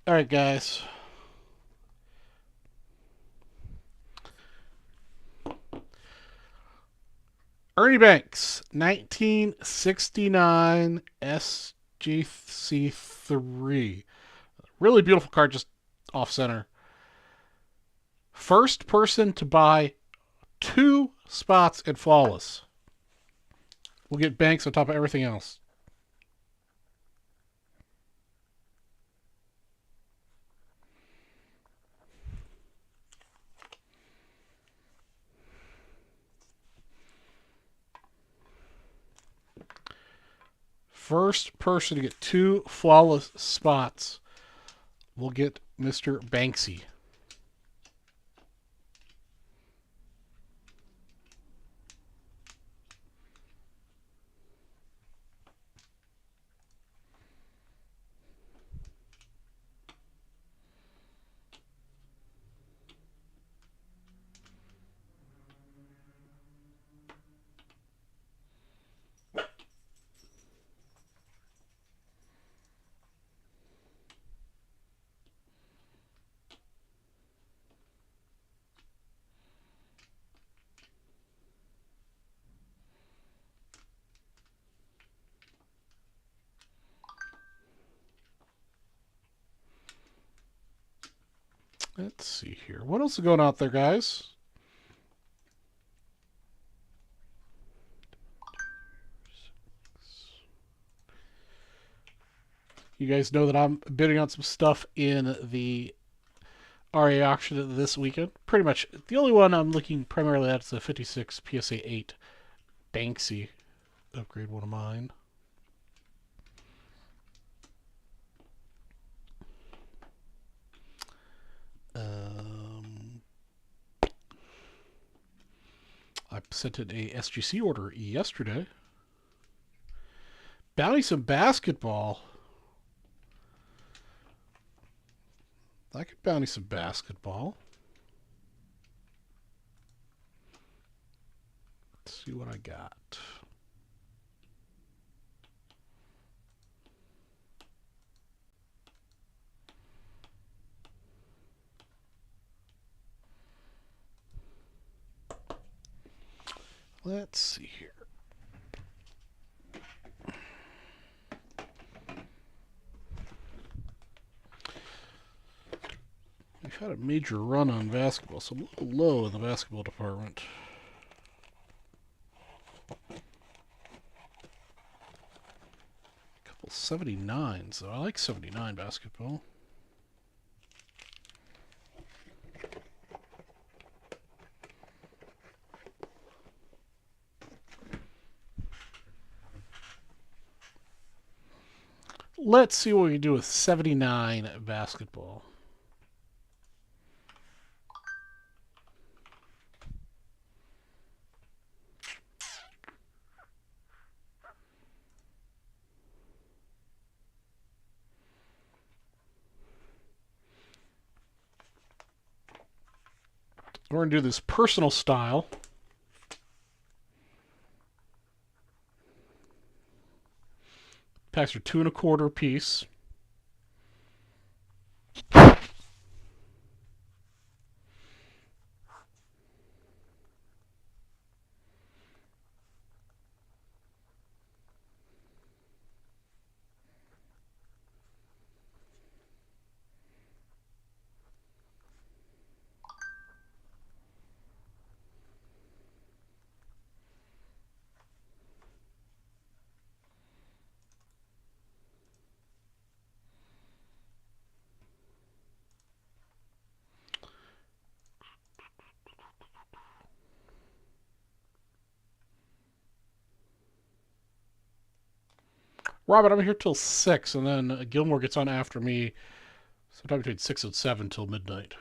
All right, guys. Ernie Banks, 1969 SGC3. Really beautiful card, just off center. First person to buy 2 spots in Flawless will get Banks on top of everything else. First person to get 2 Flawless spots will get Mr. Banksy. Let's see here. What else is going out there, guys? You guys know that I'm bidding on some stuff in the RA auction this weekend. Pretty much the only one I'm looking primarily at is the 56 PSA 8 Banksy. Upgrade one of mine. I sent in a SGC order yesterday. Bounty some basketball. I could bounty some basketball. Let's see what I got. Let's see here. We've had a major run on basketball, so I'm a little low in the basketball department. A couple 79s, though. I like 79 basketball. Let's see what we can do with 79 basketball. We're going to do this personal style. Packs are 2 1/4 apiece. Robert, I'm here till 6, and then Gilmore gets on after me sometime between 6 and 7 till midnight.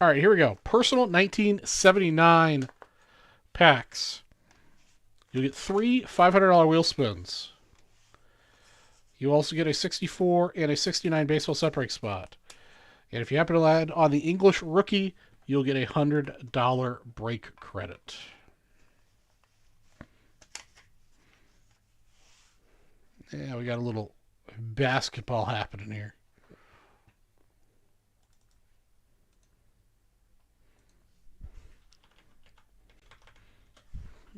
All right, here we go. Personal 1979 packs. You'll get 3 $500 wheel spins. You also get a 64 and a 69 baseball set break spot. And if you happen to land on the English rookie, you'll get a $100 break credit. Yeah, we got a little basketball happening here.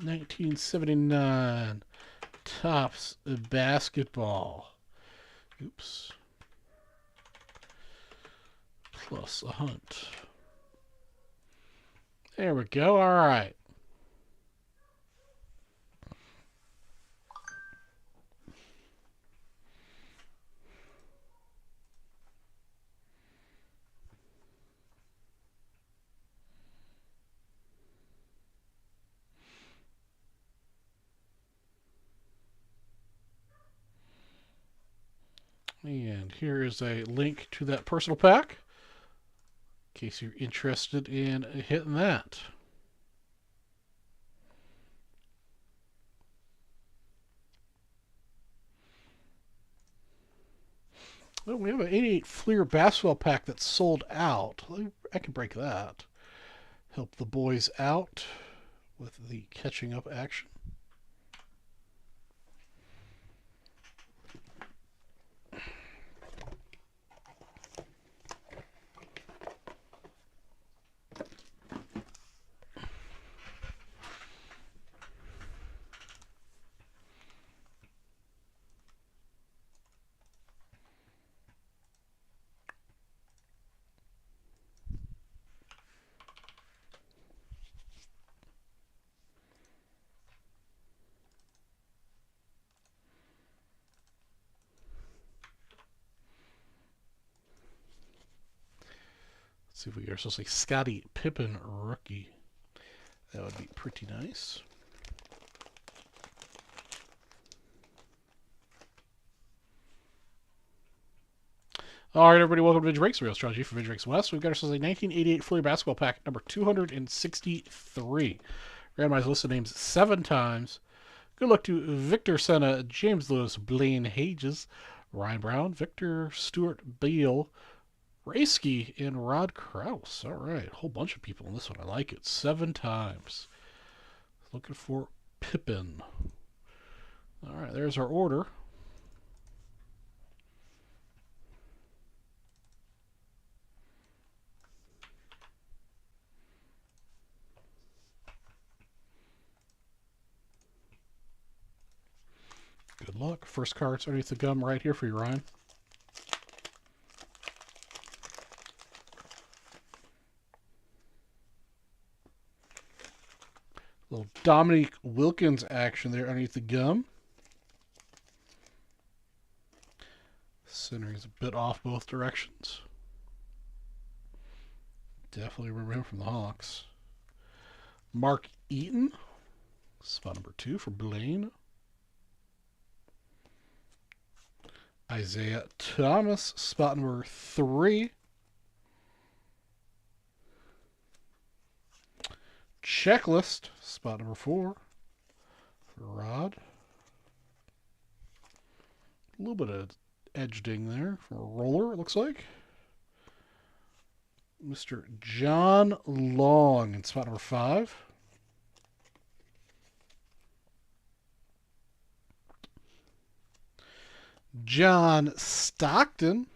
$19.79 Topps basketball. Oops. Plus a hunt. There we go. All right. And here is a link to that personal pack in case you're interested in hitting that. Well, we have an 88 Fleer basketball pack that's sold out. I can break that. Help the boys out with the catching up action. Let's see if we get ourselves a Scottie Pippen rookie. That would be pretty nice. All right, everybody, welcome to Vintage Breaks, Real Strategy for Vintage Breaks West. We've got ourselves a 1988 Fleer basketball pack, number 263. Randomized list of names 7 times. Good luck to Victor Senna, James Lewis, Blaine Hages, Ryan Brown, Victor Stewart Beal, Rayski, and Rod Krause. All right, a whole bunch of people in this one. I like it. 7 times. Looking for Pippen. All right, there's our order. Good luck. First card's underneath the gum right here for you, Ryan. Little Dominique Wilkins action there underneath the gum. Centering's a bit off both directions. Definitely remember him from the Hawks. Mark Eaton, spot number 2 for Blaine. Isaiah Thomas, spot number 3. Checklist, spot number 4 for Rod. A little bit of edge ding there from a roller, it looks like. Mr. John Long in spot number 5. John Stockton,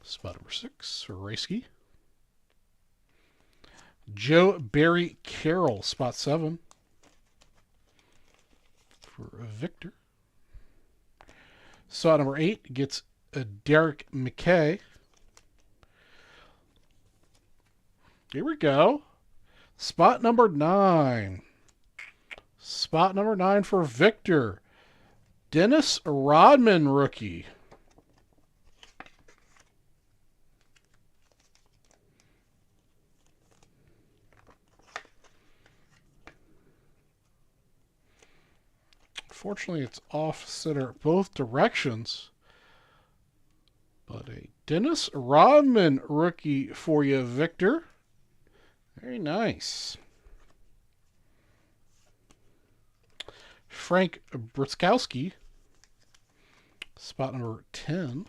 spot number 6 for Raisky. Joe Barry Carroll, spot 7 for Victor. Spot number 8 gets Derek McKay. Here we go. Spot number 9. Spot number 9 for Victor. Dennis Rodman, rookie. Fortunately, it's off center both directions. But a Dennis Rodman rookie for you, Victor. Very nice. Frank Britzkowski, spot number 10.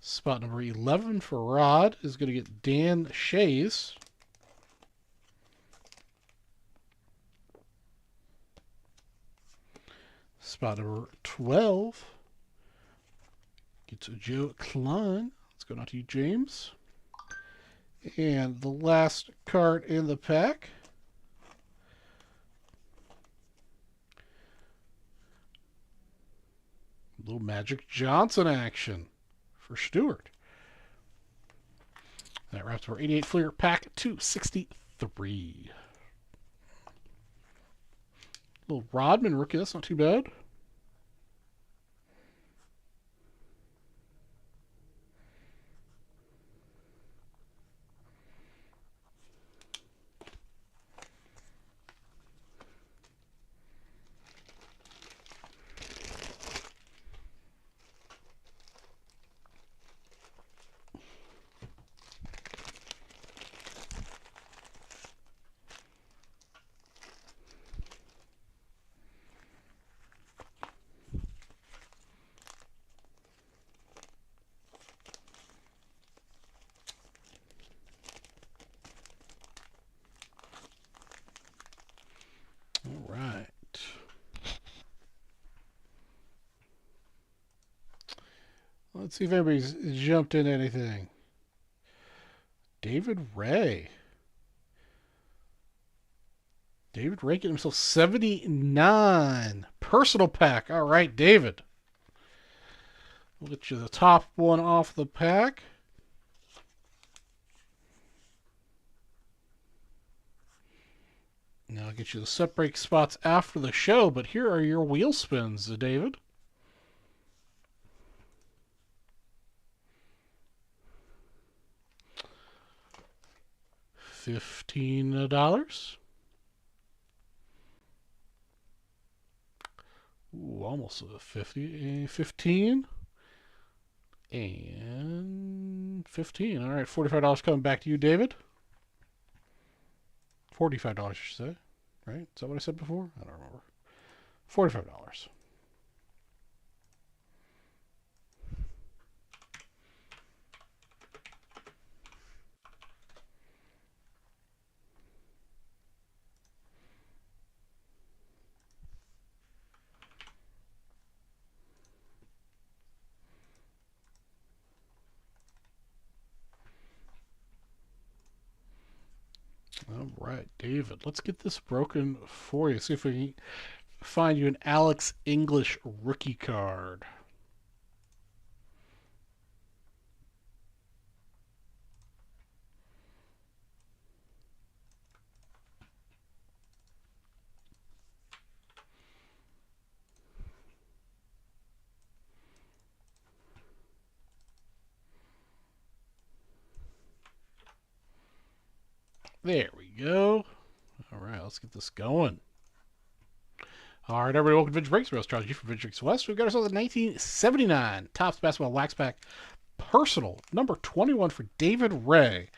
Spot number 11 for Rod is going to get Dan Shays. Spot number 12 gets Joe Klein. Let's go down to you, James. And the last card in the pack. A little Magic Johnson action for Stewart. That wraps our 88 Fleer pack 263. Little Rodman rookie, that's not too bad. All right. Let's see if anybody's jumped in anything. David Ray. David Ray getting himself 79. Personal pack. All right, David. We'll get you the top one off the pack. Now I'll get you the set break spots after the show, but here are your wheel spins, David. $15. Ooh, almost a 50. 15. And 15. All right, $45 coming back to you, David. $45, I should say. Right? Is that what I said before? I don't remember. $45. All right, David. Let's get this broken for you. See if we can find you an Alex English rookie card. There we go. All right, let's get this going. All right, everybody, welcome to Vintage Breaks. Real Charles G from Vintage Breaks West. We've got ourselves a 1979 Topps Basketball Wax Pack Personal, number 21 for David Ray.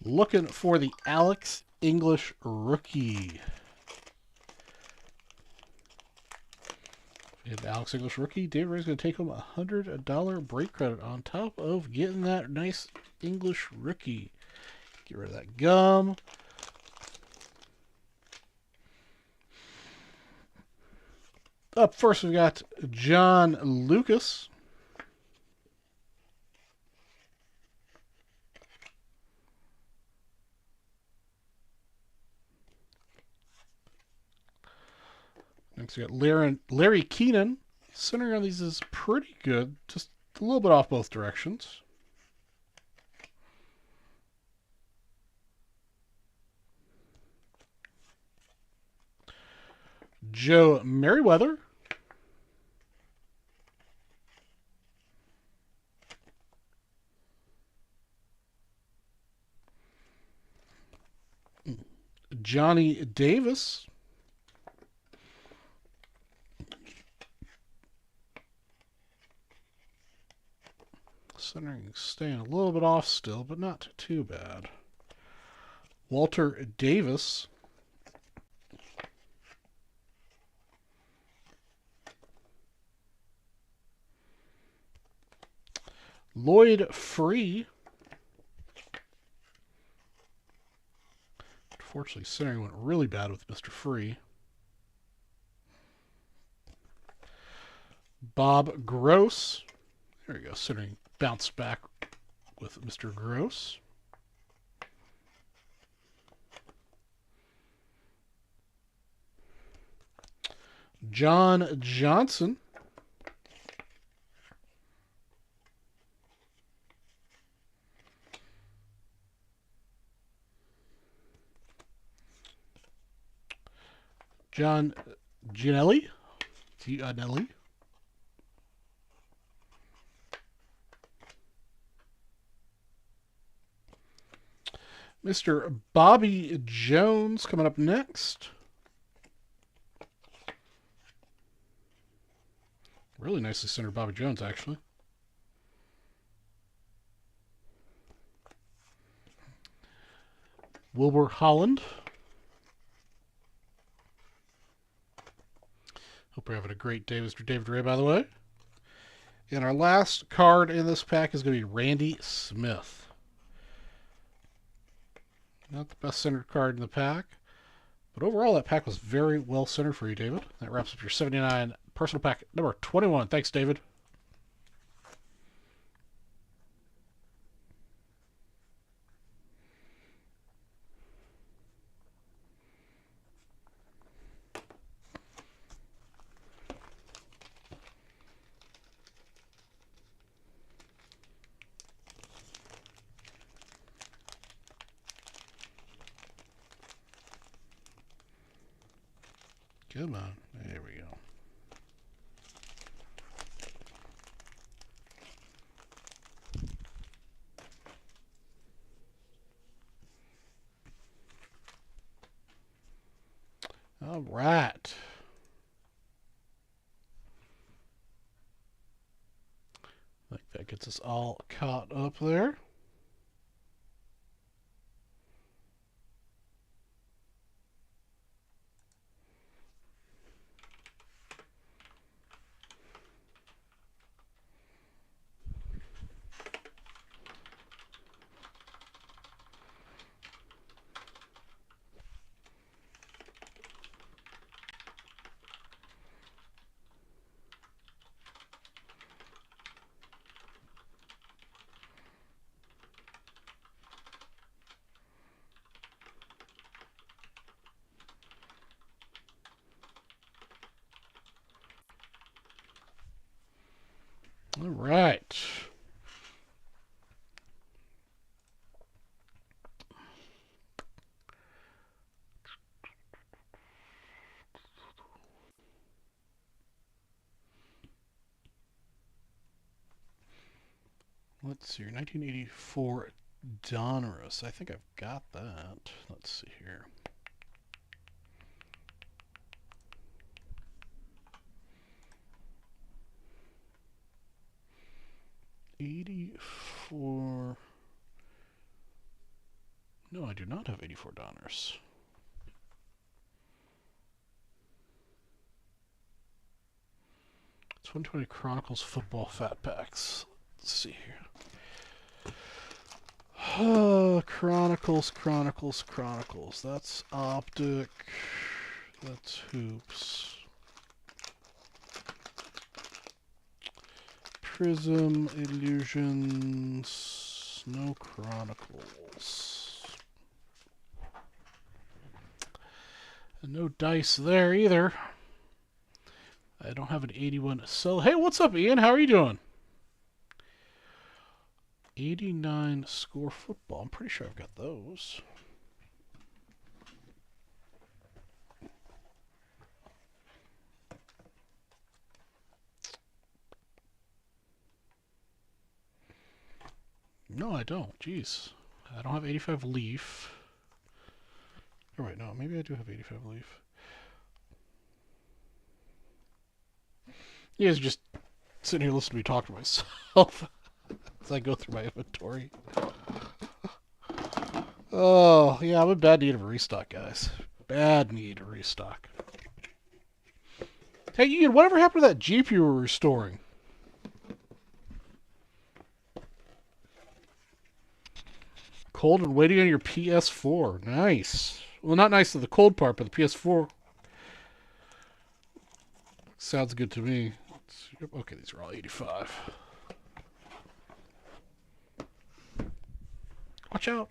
Looking for the Alex English rookie. We have the Alex English rookie. David Ray's going to take home a $100 break credit on top of getting that nice English rookie. Get rid of that gum. Up first, we've got John Lucas. Next, we got Larry Keenan. Centering on these is pretty good, just a little bit off both directions. Joe Merriweather. Johnny Davis. Centering staying a little bit off still, but not too bad. Walter Davis. Lloyd Free. Unfortunately, centering went really bad with Mr. Free. Bob Gross. There we go. Centering bounced back with Mr. Gross. John Johnson. John Gianelli. Gianelli. Mr. Bobby Jones coming up next. Really nicely centered Bobby Jones, actually. Wilbur Holland. Hope you're having a great day, Mr. David Ray, by the way. And our last card in this pack is going to be Randy Smith. Not the best centered card in the pack. But overall, that pack was very well centered for you, David. That wraps up your 79 personal pack number 21. Thanks, David. Come on. There we go. All right. I think that gets us all caught up there. All right. Let's see here. 1984 Donruss. I think I've got that. Let's see here. '84. No, I do not have 84 Donruss. It's 120 Chronicles Football Fat Packs. Let's see here. Chronicles. That's Optic. That's Hoops. Prism, Illusions, no Chronicles. And no dice there either. I don't have an 81. So, hey, what's up, Ian? How are you doing? 89 Score Football. I'm pretty sure I've got those. No, I don't. Jeez. I don't have 85 Leaf. Oh, wait, no. Maybe I do have 85 Leaf. You guys are just sitting here listening to me talk to myself as I go through my inventory. Oh, yeah, I'm in bad need of a restock, guys. Bad need of a restock. Hey, Ian, whatever happened to that Jeep you were restoring? Cold and waiting on your PS4. Nice. Well, not nice to the cold part, but the PS4 sounds good to me. Okay, these are all 85. Watch out.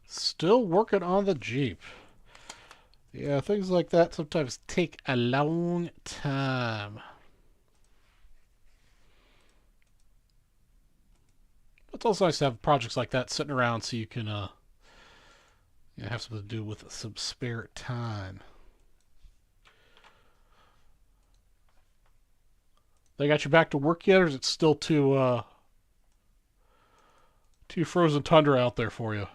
Still working on the Jeep. Yeah, things like that sometimes take a long time. It's also nice to have projects like that sitting around so you can have something to do with some spare time. They got you back to work yet, or is it still too frozen tundra out there for you?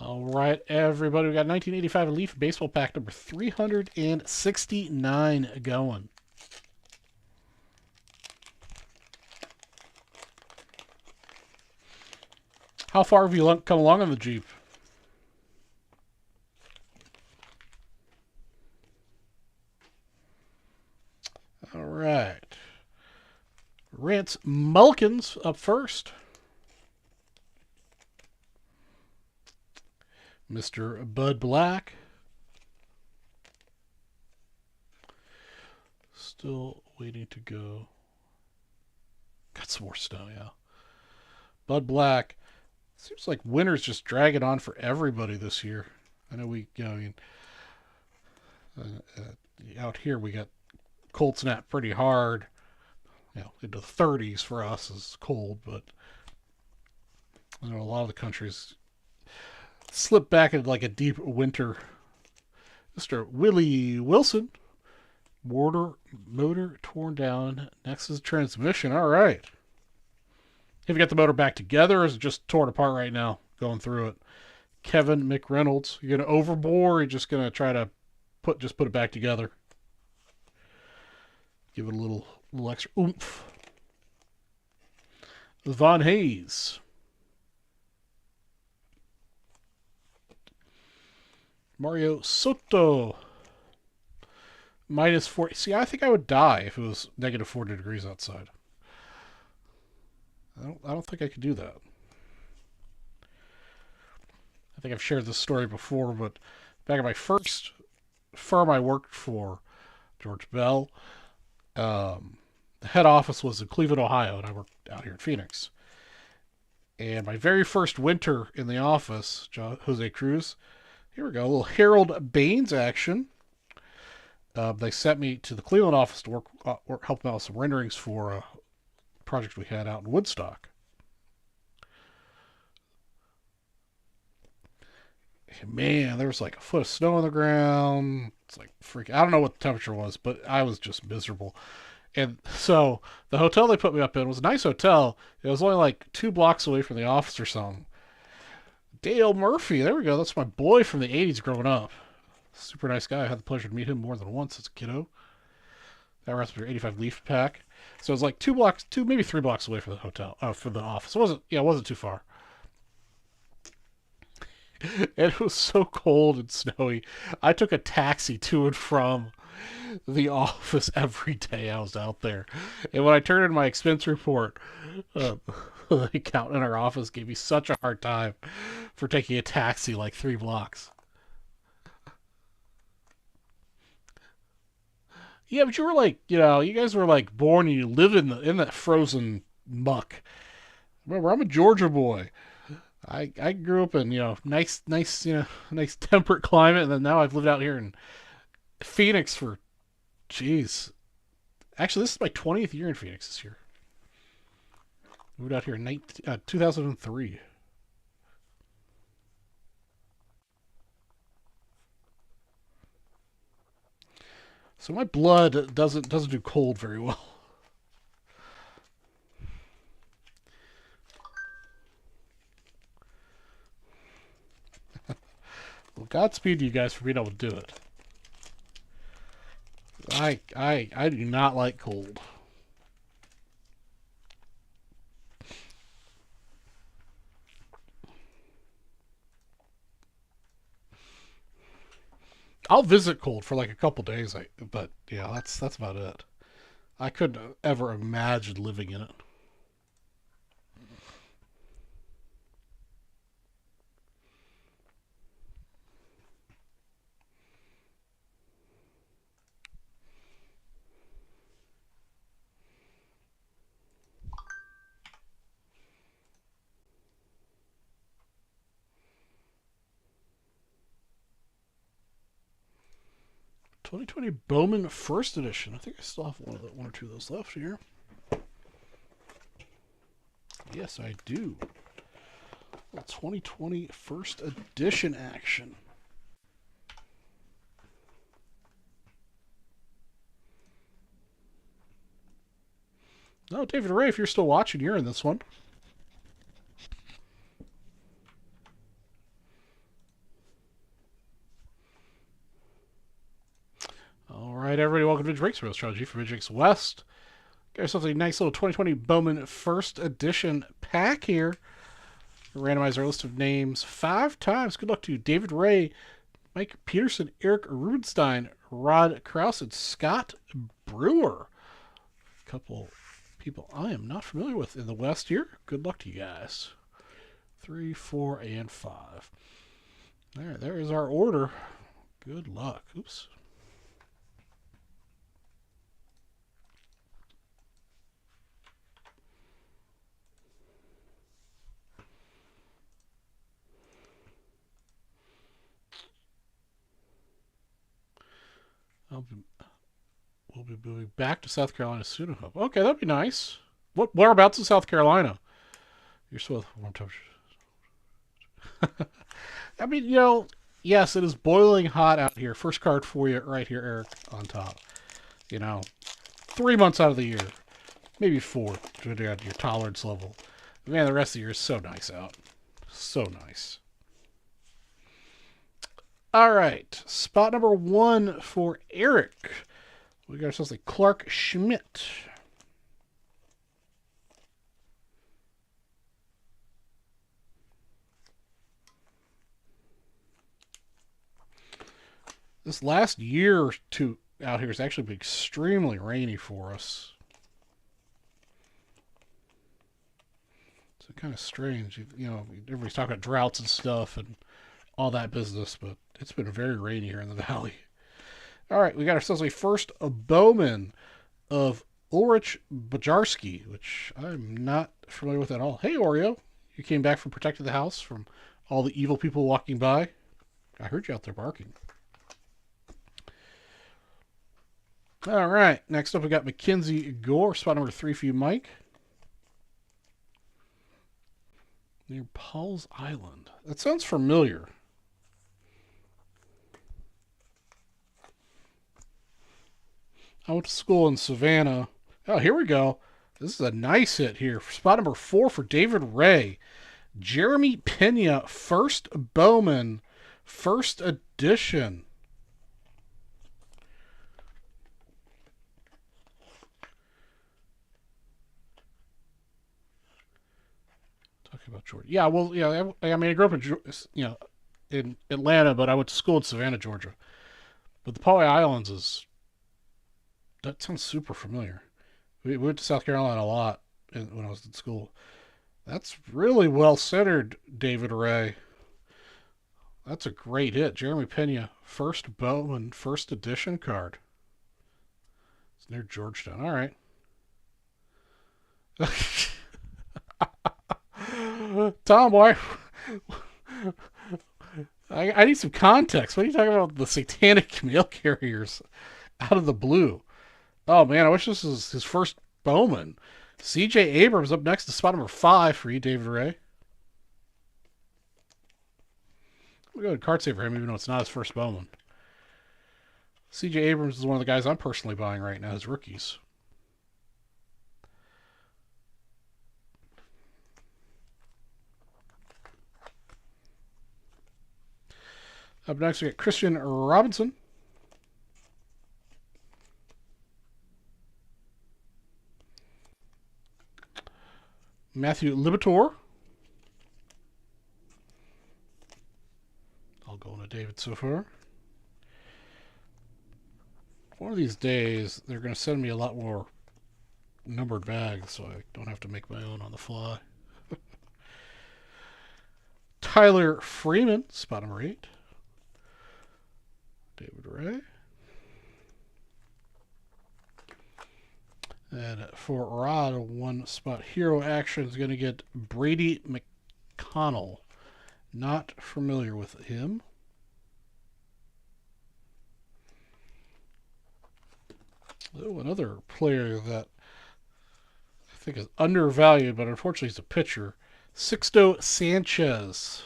All right, everybody. We got 1985 Leaf Baseball Pack number 369 going. How far have you come along on the Jeep? All right. Rance Mulkins up first. Mr. Bud Black. Still waiting to go. Got some more snow, yeah. Bud Black. Seems like winter's just dragging on for everybody this year. I know out here we got cold snap pretty hard. Into the 30s for us is cold, but I know a lot of the countries slip back into like a deep winter. Mr. Willie Wilson. Motor torn down. Next is transmission. All right. Have you got the motor back together, or is it just torn apart right now? Going through it. Kevin McReynolds. You're gonna overbore, or you're just gonna try to put it back together. Give it a little extra oomph. Von Hayes. Mario Soto. Minus 40. See, I think I would die if it was negative 40 degrees outside. I don't think I could do that. I think I've shared this story before, but back at my first firm I worked for, George Bell, the head office was in Cleveland, Ohio, and I worked out here in Phoenix. And my very first winter in the office, Jose Cruz, here we go, a little Harold Baines action. They sent me to the Cleveland office to help them out with some renderings for a project we had out in Woodstock. And man, there was like a foot of snow on the ground. It's like freaking. I don't know what the temperature was, but I was just miserable. And so the hotel they put me up in was a nice hotel. It was only like 2 blocks away from the office or something. Dale Murphy, there we go. That's my boy from the '80s growing up. Super nice guy. I had the pleasure to meet him more than once as a kiddo. That wraps up your 85 leaf pack. So it was like 2 blocks, maybe 3 blocks away from the hotel, from the office. It wasn't too far. And it was so cold and snowy. I took a taxi to and from the office every day I was out there. And when I turned in my expense report, the accountant in our office gave me such a hard time for taking a taxi like 3 blocks. Yeah, but you were like, you guys were like born and you lived in that frozen muck. Remember, I'm a Georgia boy. I grew up in nice temperate climate, and then now I've lived out here in Phoenix for, geez, actually this is my 20th year in Phoenix this year. Moved out here in 2003. So my blood doesn't do cold very well. Well, Godspeed to you guys for being able to do it. I do not like cold. I'll visit cold for like a couple days, but yeah, that's about it. I couldn't ever imagine living in it. 2020 Bowman First Edition. I think I still have one or two of those left here. Yes, I do. 2020 First Edition action. No, David Ray, if you're still watching, you're in this one. All right, everybody, welcome to Drake's Real Strategy for Drake's West. Got yourself a nice little 2020 Bowman First Edition pack here. Randomize our list of names 5 times. Good luck to you, David Ray, Mike Peterson, Eric Rubenstein, Rod Krause, and Scott Brewer. A couple people I am not familiar with in the West here. Good luck to you guys. 3, 4, and 5. There is our order. Good luck. Oops. We'll be moving back to South Carolina soon. Okay, that'd be nice. Whereabouts in South Carolina? You're still with warm temperatures. I mean, yes, it is boiling hot out here. First card for you right here, Eric, on top. 3 months out of the year, maybe 4, depending on your tolerance level. But man, the rest of the year is so nice out. So nice. All right, spot number 1 for Eric. We got ourselves a Clark Schmidt. This last year or two out here has actually been extremely rainy for us. So kind of strange. You know, everybody's talking about droughts and stuff and all that business, but it's been very rainy here in the valley. All right, we got ourselves a first Bowman of Ulrich Bajarski, which I'm not familiar with at all. Hey, Oreo, you came back from protecting the house from all the evil people walking by. I heard you out there barking. All right, next up we got Mackenzie Gore, spot number 3 for you, Mike. Near Paul's Island. That sounds familiar. I went to school in Savannah. Oh, here we go. This is a nice hit here. Spot number 4 for David Ray. Jeremy Pena, first Bowman, first edition. Talking about Georgia. Yeah, well, yeah. I mean, I grew up in Atlanta, but I went to school in Savannah, Georgia. But the Poway Islands that sounds super familiar. We went to South Carolina a lot when I was in school. That's really well centered, David Ray. That's a great hit. Jeremy Pena, first Bowman, first edition card. It's near Georgetown. All right. Tomboy, I need some context. What are you talking about? The satanic mail carriers out of the blue. Oh man, I wish this was his first Bowman. C.J. Abrams up next to spot number 5 for you, David Ray. We'll go to card save for him, even though it's not his first Bowman. C.J. Abrams is one of the guys I'm personally buying right now as rookies. Up next, we got Christian Robinson. Matthew Liberatore. I'll go into David so far. One of these days, they're going to send me a lot more numbered bags so I don't have to make my own on the fly. Tyler Freeman, spot number 8. David Ray. And for Rod, one spot hero action is going to get Brady McConnell. Not familiar with him. Oh, another player that I think is undervalued, but unfortunately he's a pitcher. Sixto Sanchez.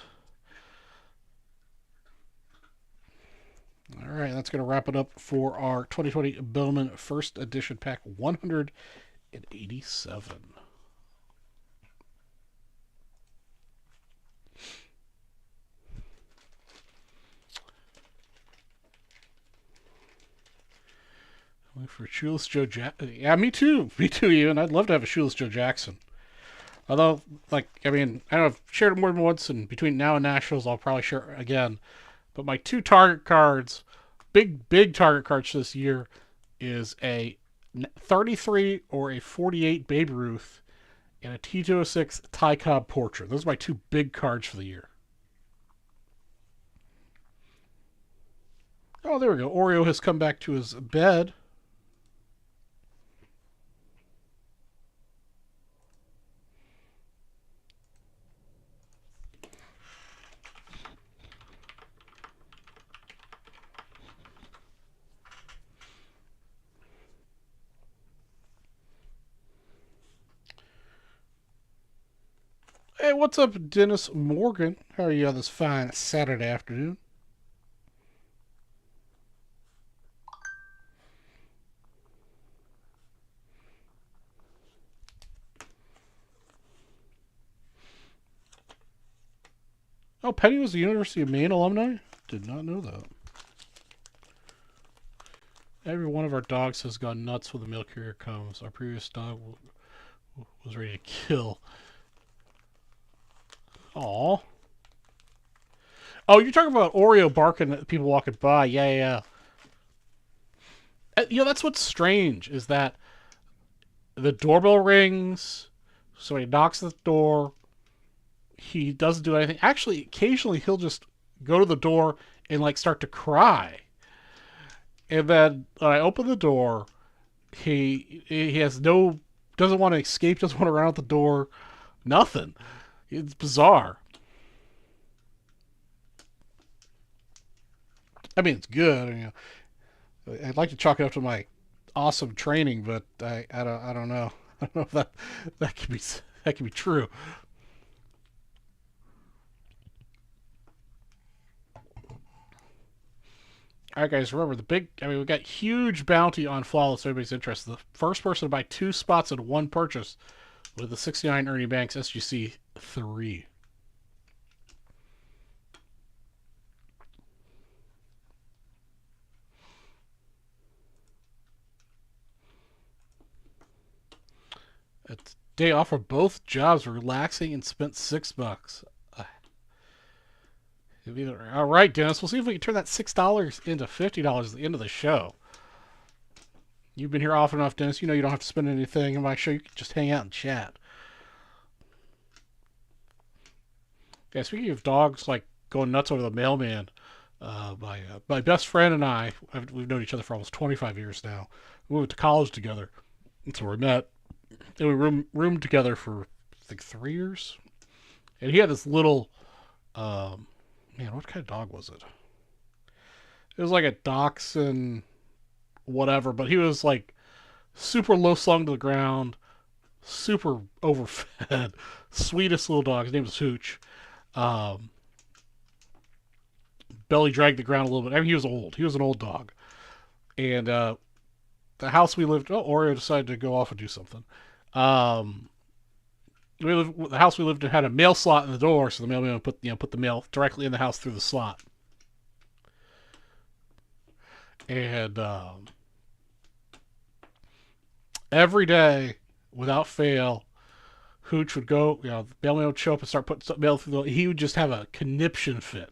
All right, that's going to wrap it up for our 2020 Bowman First Edition Pack 187. For Shoeless Joe Jackson. Yeah, me too. Me too, even. I'd love to have a Shoeless Joe Jackson. Although, I don't know, I've shared it more than once, and between now and Nationals, I'll probably share it again. But my 2 target cards, big target cards this year, is a 33 or a 48 Babe Ruth and a T206 Ty Cobb portrait. Those are my 2 big cards for the year. Oh, there we go. Oreo has come back to his bed. Hey, what's up, Dennis Morgan? How are you on this fine Saturday afternoon? Oh, Penny was the University of Maine alumni? Did not know that. Every one of our dogs has gone nuts when the mail carrier comes. Our previous dog was ready to kill. Aw. Oh, you're talking about Oreo barking at people walking by. Yeah, yeah, yeah. That's what's strange is that the doorbell rings, so he knocks at the door. He doesn't do anything. Actually, occasionally he'll just go to the door and like start to cry. And then when I open the door, he has no doesn't want to escape, doesn't want to run out the door, nothing. It's bizarre. I mean, it's good. I'd like to chalk it up to my awesome training, but I don't know. I don't know if that could be that could be true. All right, guys, remember the big. I mean, we got huge bounty on Flawless. Everybody's interested. The first person to buy 2 spots in one purchase with the 69 Ernie Banks SGC 3. A day off for both jobs, relaxing, and spent $6. All right, Dennis. We'll see if we can turn that $6 into $50 at the end of the show. You've been here often enough, Dennis. You know you don't have to spend anything in my show. You can just hang out and chat. Yeah, speaking of dogs, like going nuts over the mailman, my best friend and I, we've known each other for almost 25 years now. We went to college together. That's where we met. And we roomed together for, I think, 3 years. And he had this little, man, what kind of dog was it? It was like a dachshund, whatever, but he was like super low slung to the ground, super overfed, sweetest little dog. His name was Hooch. Um, Belly dragged the ground a little bit. I mean, he was old. He was an old dog. And the house we lived, Oreo decided to go off and do something. Um, the house we lived in had a mail slot in the door, so the mailman would put the mail directly in the house through the slot. And every day, without fail, Hooch would go. The mailman would show up and start putting some mail through. He would just have a conniption fit.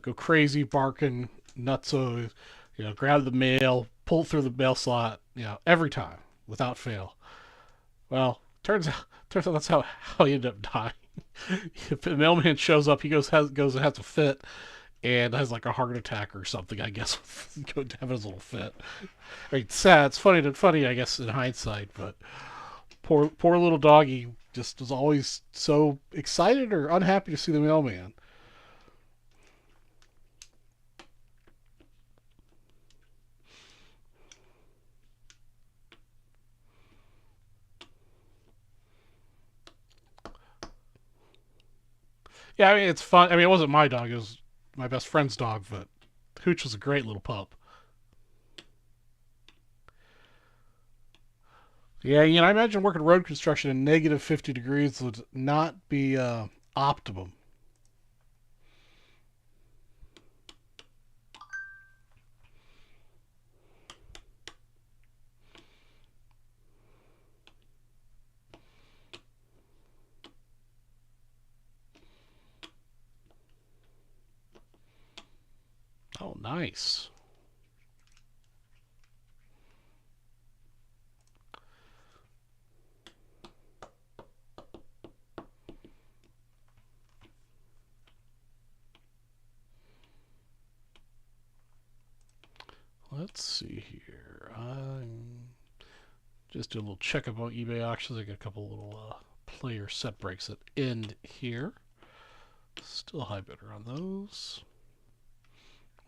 Go crazy, barking, nutso. Grab the mail, pull it through the mail slot. Every time, without fail. Well, turns out that's how he ended up dying. If the mailman shows up, he goes and has a fit, and has like a heart attack or something. I guess going to have his little fit. I mean, it's sad. It's funny. I guess in hindsight, but poor little doggy just was always so excited or unhappy to see the mailman. Yeah, I mean it's fun. I mean it wasn't my dog; it was my best friend's dog. But Hooch was a great little pup. Yeah, I imagine working road construction in negative 50 degrees would not be optimum. Oh, nice. Let's see here. Just do a little checkup on eBay auctions. I got a couple little player set breaks that end here. Still high bidder on those.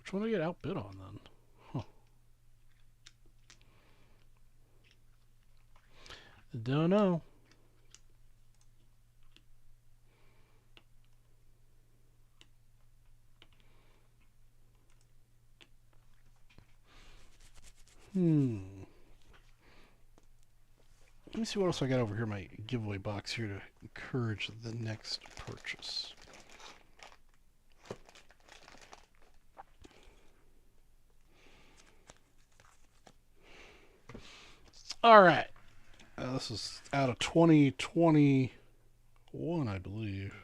Which one do I get outbid on then? Huh. Don't know. Let me see what else I got over here in my giveaway box here to encourage the next purchase. All right. This is out of 2021, I believe.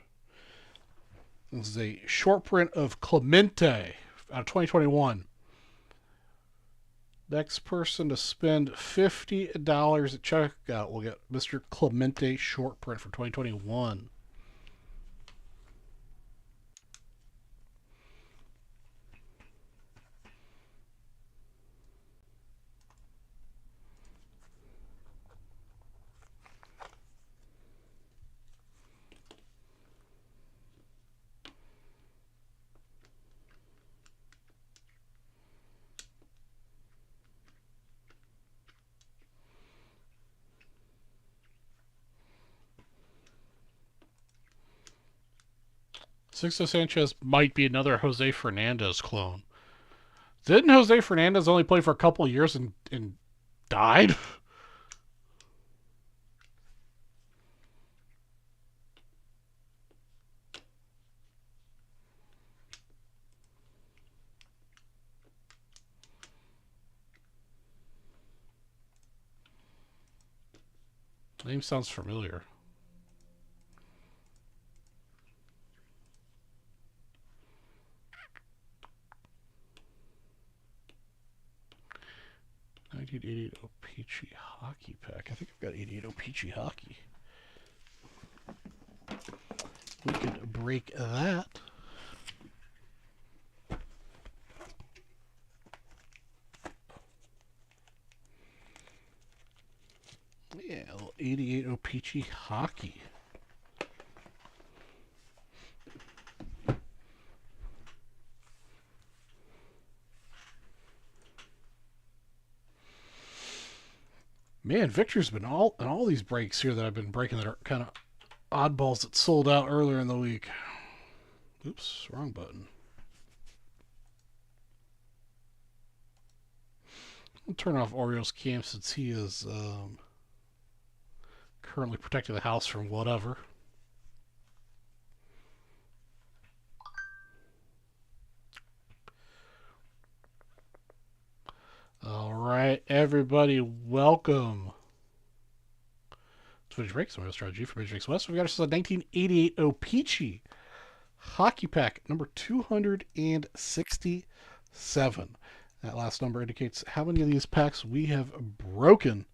This is a short print of Clemente out of 2021. Next person to spend $50 at checkout will get Mr. Clemente short print for 2021. Sixto Sanchez might be another Jose Fernandez clone. Didn't Jose Fernandez only play for a couple of years and died? Name sounds familiar. '88 O-Pee-Chee Hockey Pack. I think I've got '88 O-Pee-Chee Hockey. We could break that. Yeah, a little '88 O-Pee-Chee Hockey. Man, Victor's been all in all these breaks here that I've been breaking that are kind of oddballs that sold out earlier in the week. Oops, wrong button. I'll turn off Orioles cam since he is currently protecting the house from whatever. All right, everybody, welcome to Vintage Breaks. I'm Strategy for Vintage Breaks West. We've got ourselves a 1988 O-Pee-Chee Hockey Pack, number 267. That last number indicates how many of these packs we have broken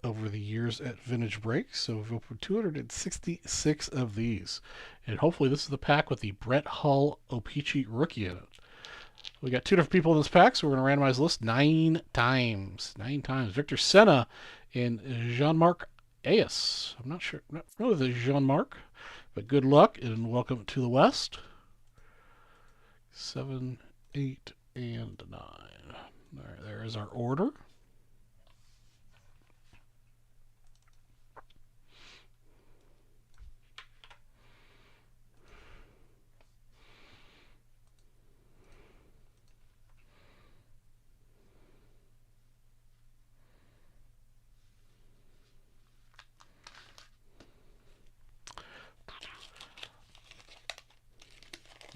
over the years at Vintage Breaks. So we've opened 266 of these. And hopefully this is the pack with the Brett Hull O-Pee-Chee rookie in it. We got two different people in this pack, so we're going to randomize the list 9 times. 9 times. Victor Senna and Jean-Marc Ayas. I'm not sure. Not really the Jean-Marc, but good luck and welcome to the West. 7, 8, and 9. All right, there is our order.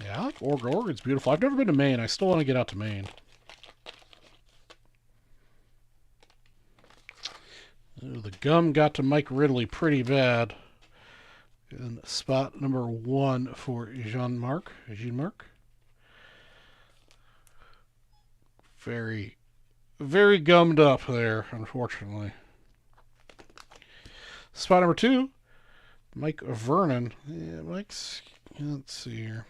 Yeah, I like Oregon. Oregon's beautiful. I've never been to Maine. I still want to get out to Maine. Oh, the gum got to Mike Ridley pretty bad. And spot number 1 for Jean-Marc. Jean-Marc. Very, very gummed up there, unfortunately. Spot number 2, Mike Vernon. Yeah, Mike's, let's see here.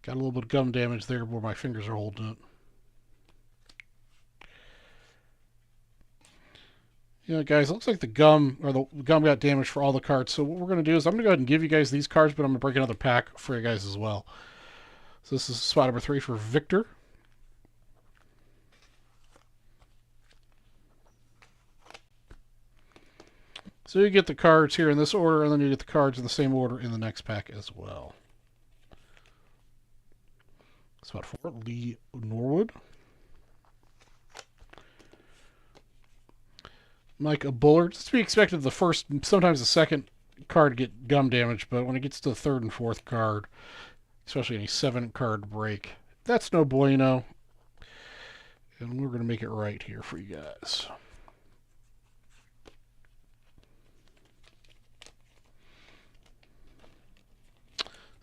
Got a little bit of gum damage there where my fingers are holding it. You know, guys, it looks like the gum got damaged for all the cards. So what we're going to do is I'm going to go ahead and give you guys these cards, but I'm going to break another pack for you guys as well. So this is spot number 3 for Victor. So you get the cards here in this order, and then you get the cards in the same order in the next pack as well. Spot 4, Lee Norwood. Mike Bullard. It's to be expected the first, sometimes the second card get gum damage, but when it gets to the third and fourth card, especially any 7-card break, that's no bueno. And we're going to make it right here for you guys.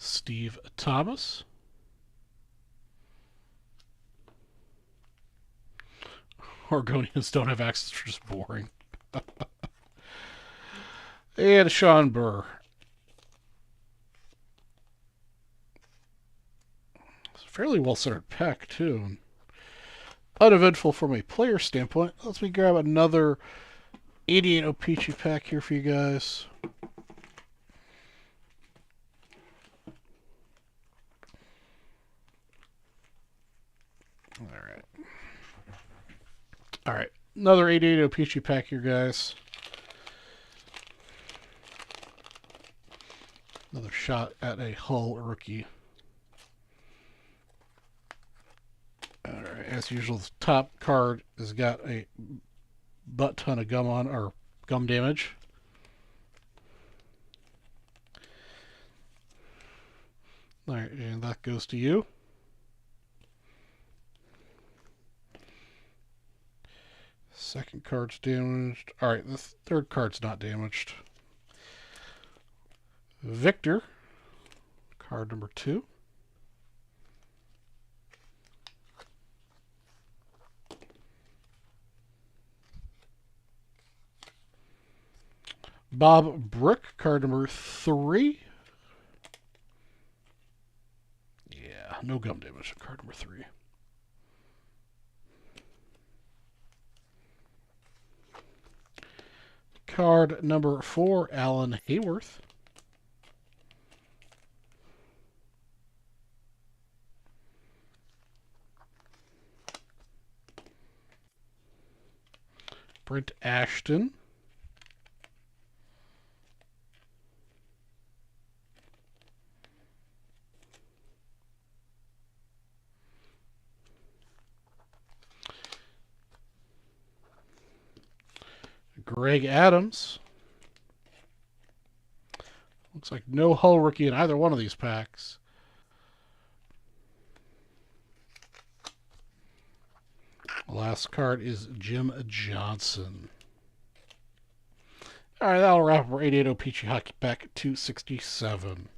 Steve Thomas. Oregonians don't have access, for just boring. And Sean Burr. It's a fairly well-centered pack, too. Uneventful from a player standpoint. Let's me grab another 88 O-Pee-Chee pack here for you guys. All right. Another 88 O-Pee-Chee pack here, guys. Another shot at a Hull rookie. All right. As usual, the top card has got a butt ton of gum on, or gum damage. All right, and that goes to you. Second card's damaged. All right, the third card's not damaged. Victor, card number 2. Bob Brook, card number 3. Yeah, no gum damage on card number 3. Card number 4, Alan Hayworth. Brent Ashton. Greg Adams. Looks like no Hull rookie in either one of these packs. The last card is Jim Johnson. All right, that'll wrap up our 88 O-Pee-Chee Hockey Pack 267.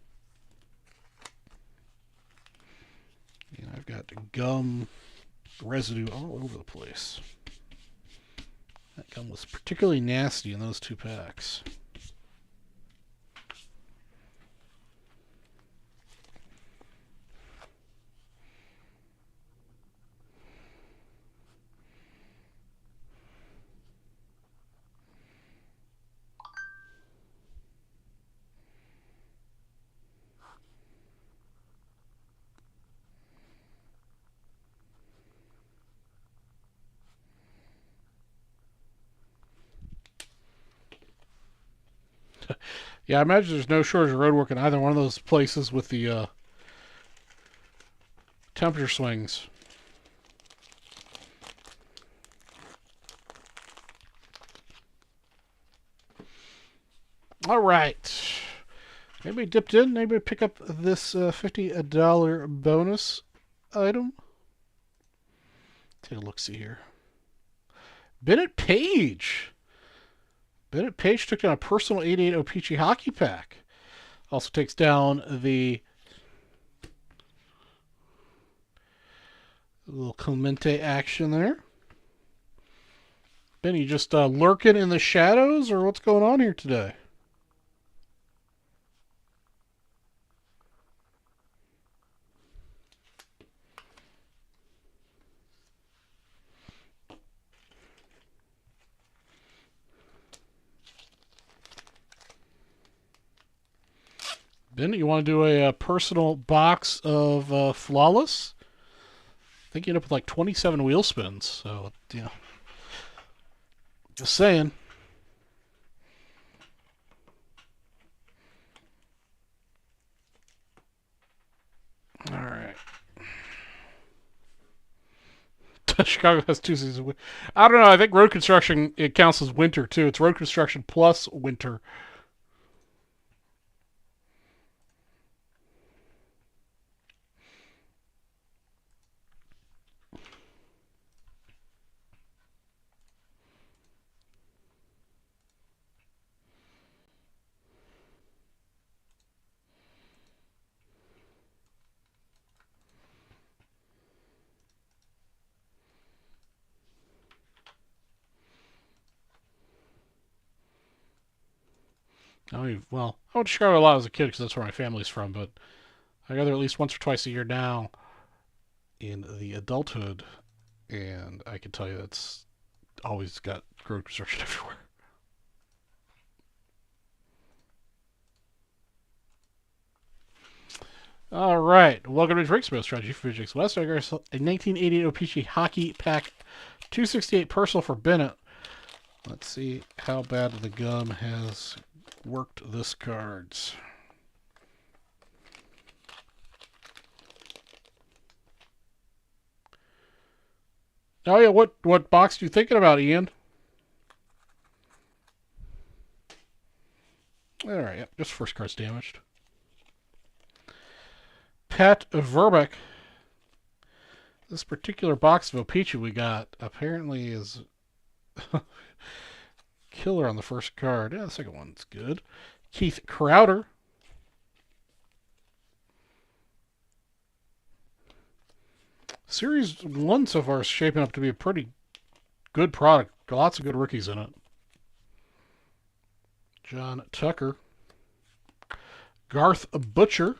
And I've got gum residue all over the place. That gum was particularly nasty in those 2 packs. Yeah, I imagine there's no shortage of road work in either one of those places with the temperature swings. All right. Anybody dipped in? Anybody pick up this $50 bonus item? Take a look-see here. Bennett Page. Bennett Page took down a personal 88 O-Pee-Chee Hockey Pack. Also takes down the little Clemente action there. Ben, you just lurking in the shadows, or what's going on here today? Ben, you want to do a personal box of Flawless? I think you end up with like 27 wheel spins. So, yeah. Just saying. All right. Chicago has 2 seasons. I don't know. I think road construction, it counts as winter, too. It's road construction plus winter. Well, I went to Chicago a lot as a kid because that's where my family's from, but I go there at least once or twice a year now in the adulthood, and I can tell you that's always got road construction everywhere. All right, welcome to Drake's Most Strategy for Physics West. I got a 1988 O-Pee-Chee Hockey Pack 268 personal for Bennett. Let's see how bad the gum has worked this cards. Oh yeah, what box are you thinking about, Ian? All right, yep, just first card's damaged. Pat Verbeek. This particular box of O-Pee-Chee we got apparently is killer on the first card. Yeah, the second one's good. Keith Crowder. Series 1 so far is shaping up to be a pretty good product. Lots of good rookies in it. John Tucker. Garth Butcher.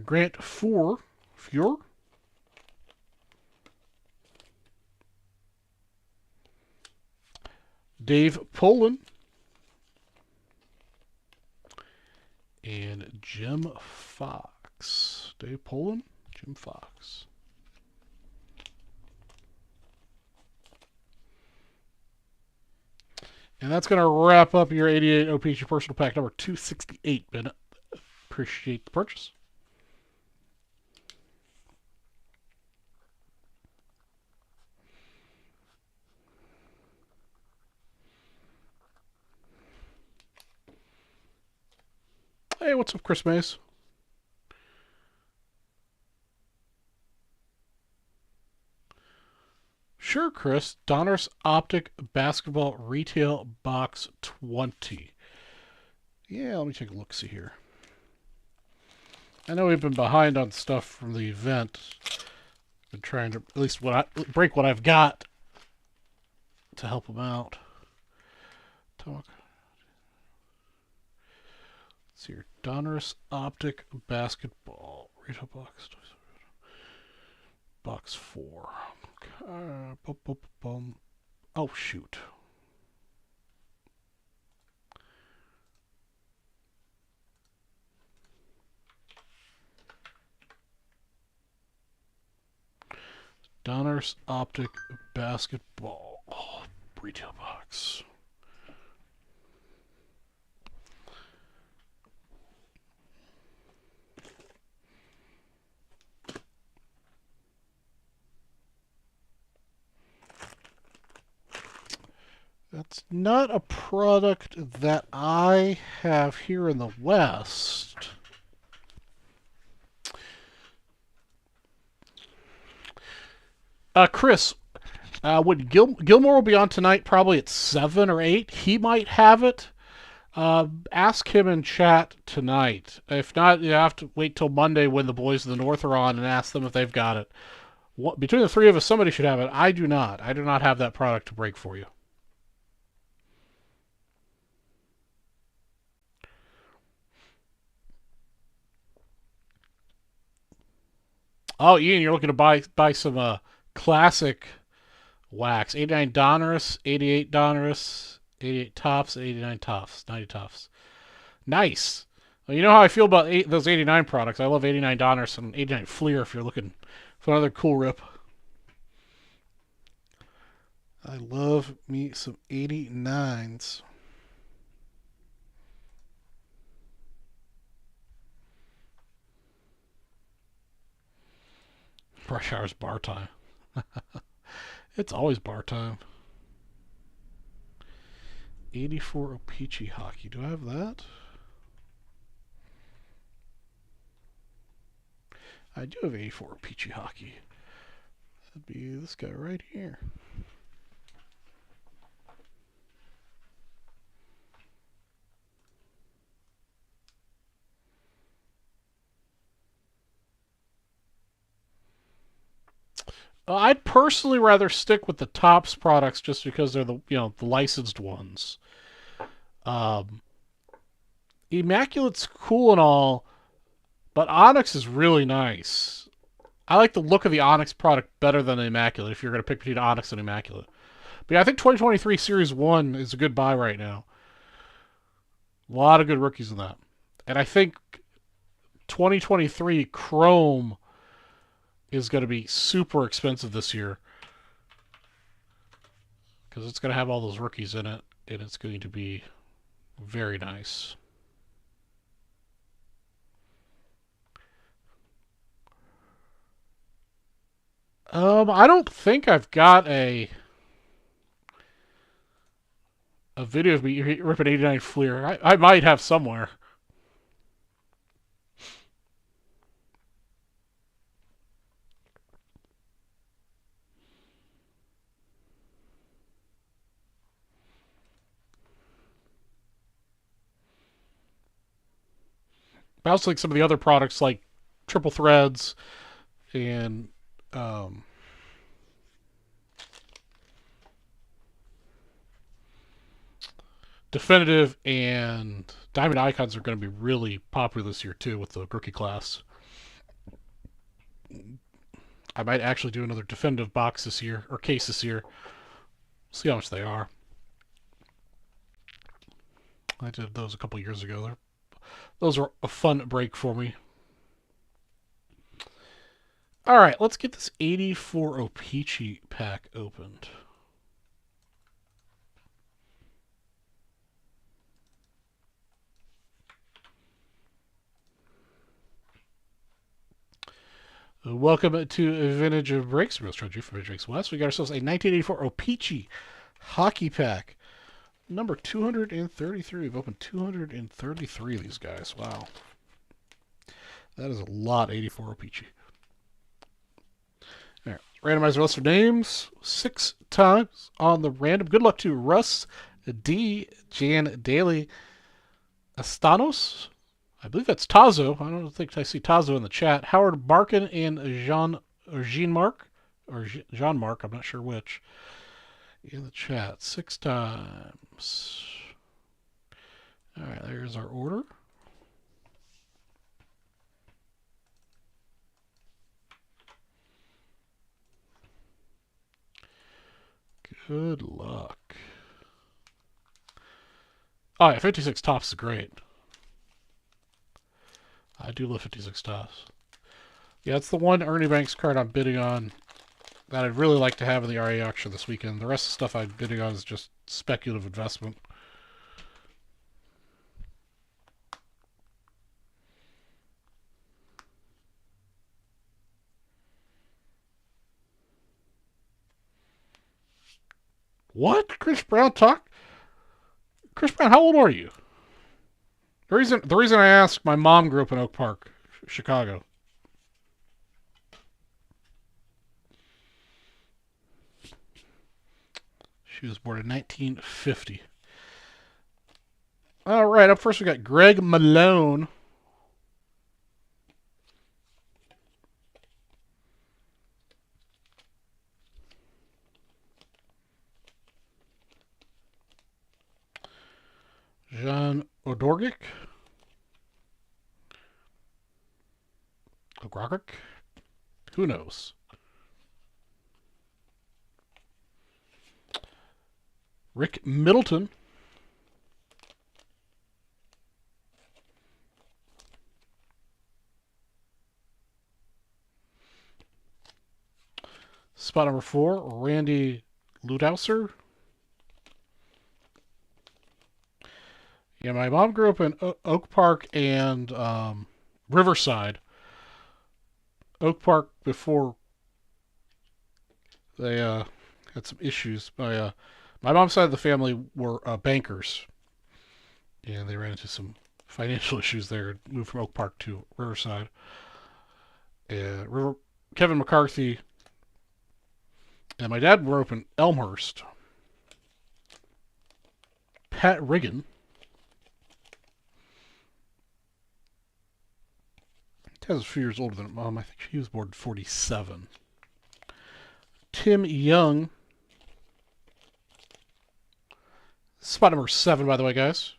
Grant Fuhr. Dave Poland. And Jim Fox. Dave Poland, Jim Fox. And that's going to wrap up your 88 O-Pee-Chee personal pack number 268, Bennett. Appreciate the purchase. Hey, what's up, Chris Mays? Sure, Chris. Donruss Optic Basketball Retail Box 20. Yeah, let me take a look, see here. I know we've been behind on stuff from the event. Been trying to at least break what I've got to help them out. Talk. Let's see here. Donruss Optic Basketball Retail Box. Box 4. Oh, shoot. Donruss Optic Basketball Retail Box. That's not a product that I have here in the West. Chris, Gilmore will be on tonight, probably at 7 or 8. He might have it. Ask him in chat tonight. If not, you have to wait till Monday when the boys of the North are on and ask them if they've got it. Between the three of us, somebody should have it. I do not. I do not have that product to break for you. Oh, Ian, you're looking to buy some classic wax. 89 Donruss, 88 Donruss, 88 Tops, 89 Tops, 90 Tops. Nice. Well, you know how I feel about those 89 products. I love 89 Donruss and 89 Fleer if you're looking for another cool rip. I love me some 89s. Rush hour's bar time. It's always bar time. 84 O-Pee-Chee Hockey. Do I have that? I do have 84 O-Pee-Chee Hockey. That'd be this guy right here. I'd personally rather stick with the Topps products just because they're the licensed ones. Um, Immaculate's cool and all, but Onyx is really nice. I like the look of the Onyx product better than the Immaculate if you're going to pick between Onyx and Immaculate. But yeah, I think 2023 Series 1 is a good buy right now. A lot of good rookies in that. And I think 2023 Chrome is going to be super expensive this year because it's going to have all those rookies in it, and it's going to be very nice. I don't think I've got a video of me ripping 89 Fleer. I might have somewhere. I also like some of the other products like Triple Threads and Definitive and Diamond Icons are going to be really popular this year too with the rookie class. I might actually do another Definitive box this year or case this year. See how much they are. I did those a couple years ago. Those were a fun break for me. All right, let's get this 84 O-Pee-Chee pack opened. Welcome to Vintage Breaks. Real Strategy from Vintage Breaks West. We got ourselves a 1984 O-Pee-Chee hockey pack. Number 233. We've opened 233 of these guys. Wow. That is a lot, 84 O-Pee-Chee. All right, randomize the list of names 6 times on the random. Good luck to Russ D. Jan Daly Astanos. I believe that's Tazo. I don't think I see Tazo in the chat. Howard Barkin and Jean-Marc. Or Jean-Marc, I'm not sure which. In the chat 6 times. All right, there's our order. Good luck. Oh, yeah, 56 Tops is great. I do love 56 Tops. Yeah, it's the one Ernie Banks card I'm bidding on that I'd really like to have in the RA auction this weekend. The rest of the stuff I'm bidding on is just speculative investment. What? Chris Brown talk? Chris Brown, how old are you? The reason I ask, my mom grew up in Oak Park, Chicago. She was born in 1950. All right, up first we got Greg Malone. Jean Odorgic. Ogrodric? Who knows? Rick Middleton. Spot number 4, Randy Ludauser. Yeah, my mom grew up in Oak Park and Riverside. Oak Park before they had some issues. My mom's side of the family were bankers, and they ran into some financial issues there. Moved from Oak Park to Riverside. Kevin McCarthy and my dad grew up in Elmhurst. Pat Riggin. Dad's a few years older than Mom. I think she was born in 47. Tim Young. Spot number 7, by the way, guys.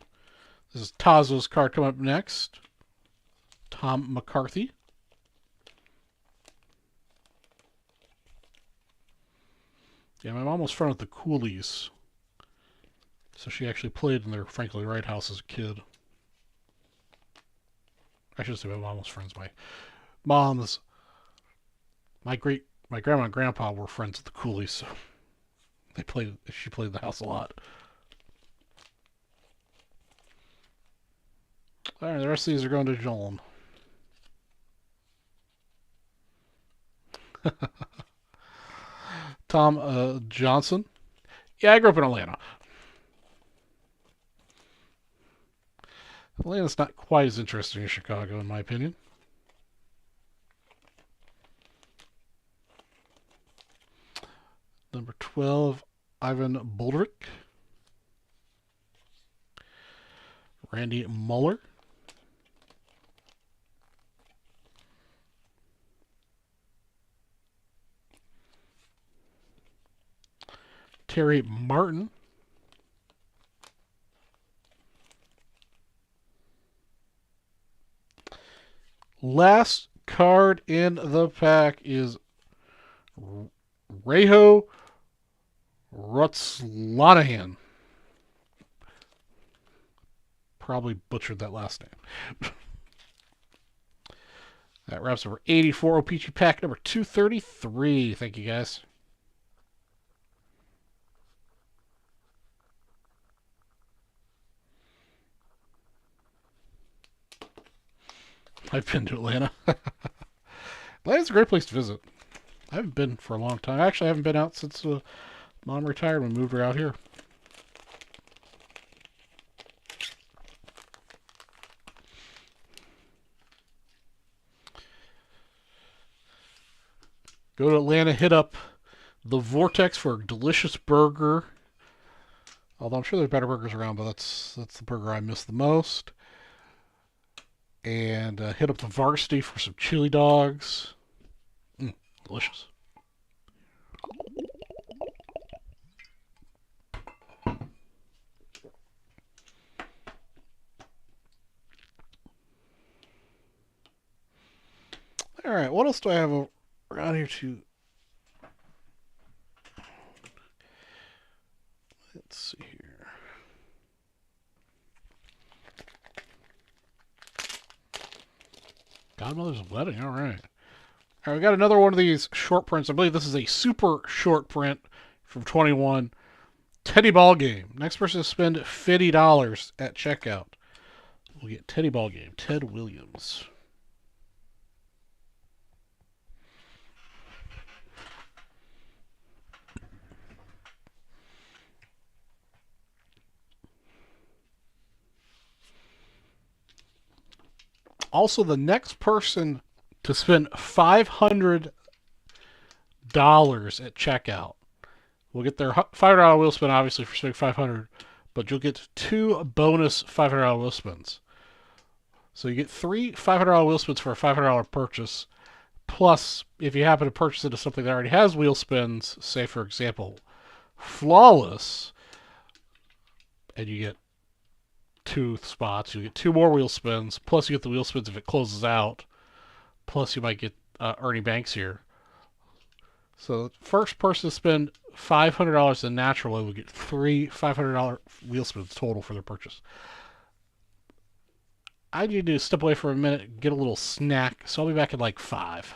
This is Tazo's card coming up next. Tom McCarthy. Yeah, my mom was friends with the Coolies. So she actually played in their Franklin Wright house as a kid. I should say my mom was friends. My grandma and grandpa were friends with the Coolies, so she played in the house a lot. Alright, the rest of these are going to John. Tom Johnson. Yeah, I grew up in Atlanta. Atlanta's not quite as interesting as Chicago, in my opinion. Number 12, Ivan Boldrick. Randy Muller. Terry Martin. Last card in the pack is Reho Rutslanahan. Probably butchered that last name. That wraps up our 84 OPG pack number 233. Thank you, guys. I've been to Atlanta. Atlanta's a great place to visit. I haven't been for a long time. Actually, I haven't been out since Mom retired and moved her out here. Go to Atlanta, hit up the Vortex for a delicious burger. Although I'm sure there's better burgers around, but that's the burger I miss the most. And hit up the Varsity for some chili dogs. Delicious. All right, what else do I have around here to... Let's see here. Godmother's Wedding, all right. All right, we got another one of these short prints. I believe this is a super short print from 21. Teddy Ball Game. Next person to spend $50 at checkout will get Teddy Ball Game. Ted Williams. Also, the next person to spend $500 at checkout will get their $500 wheel spin, obviously, for spending $500, but you'll get 2 bonus $500 wheel spins. So you get 3 $500 wheel spins for a $500 purchase. Plus, if you happen to purchase into something that already has wheel spins, say, for example, Flawless, and you get 2 spots, you get 2 more wheel spins, plus you get the wheel spins if it closes out, plus you might get Ernie Banks here. So the first person to spend $500 in natural way will get 3 $500 wheel spins total for their purchase. I need to step away for a minute and get a little snack, so I'll be back in like 5.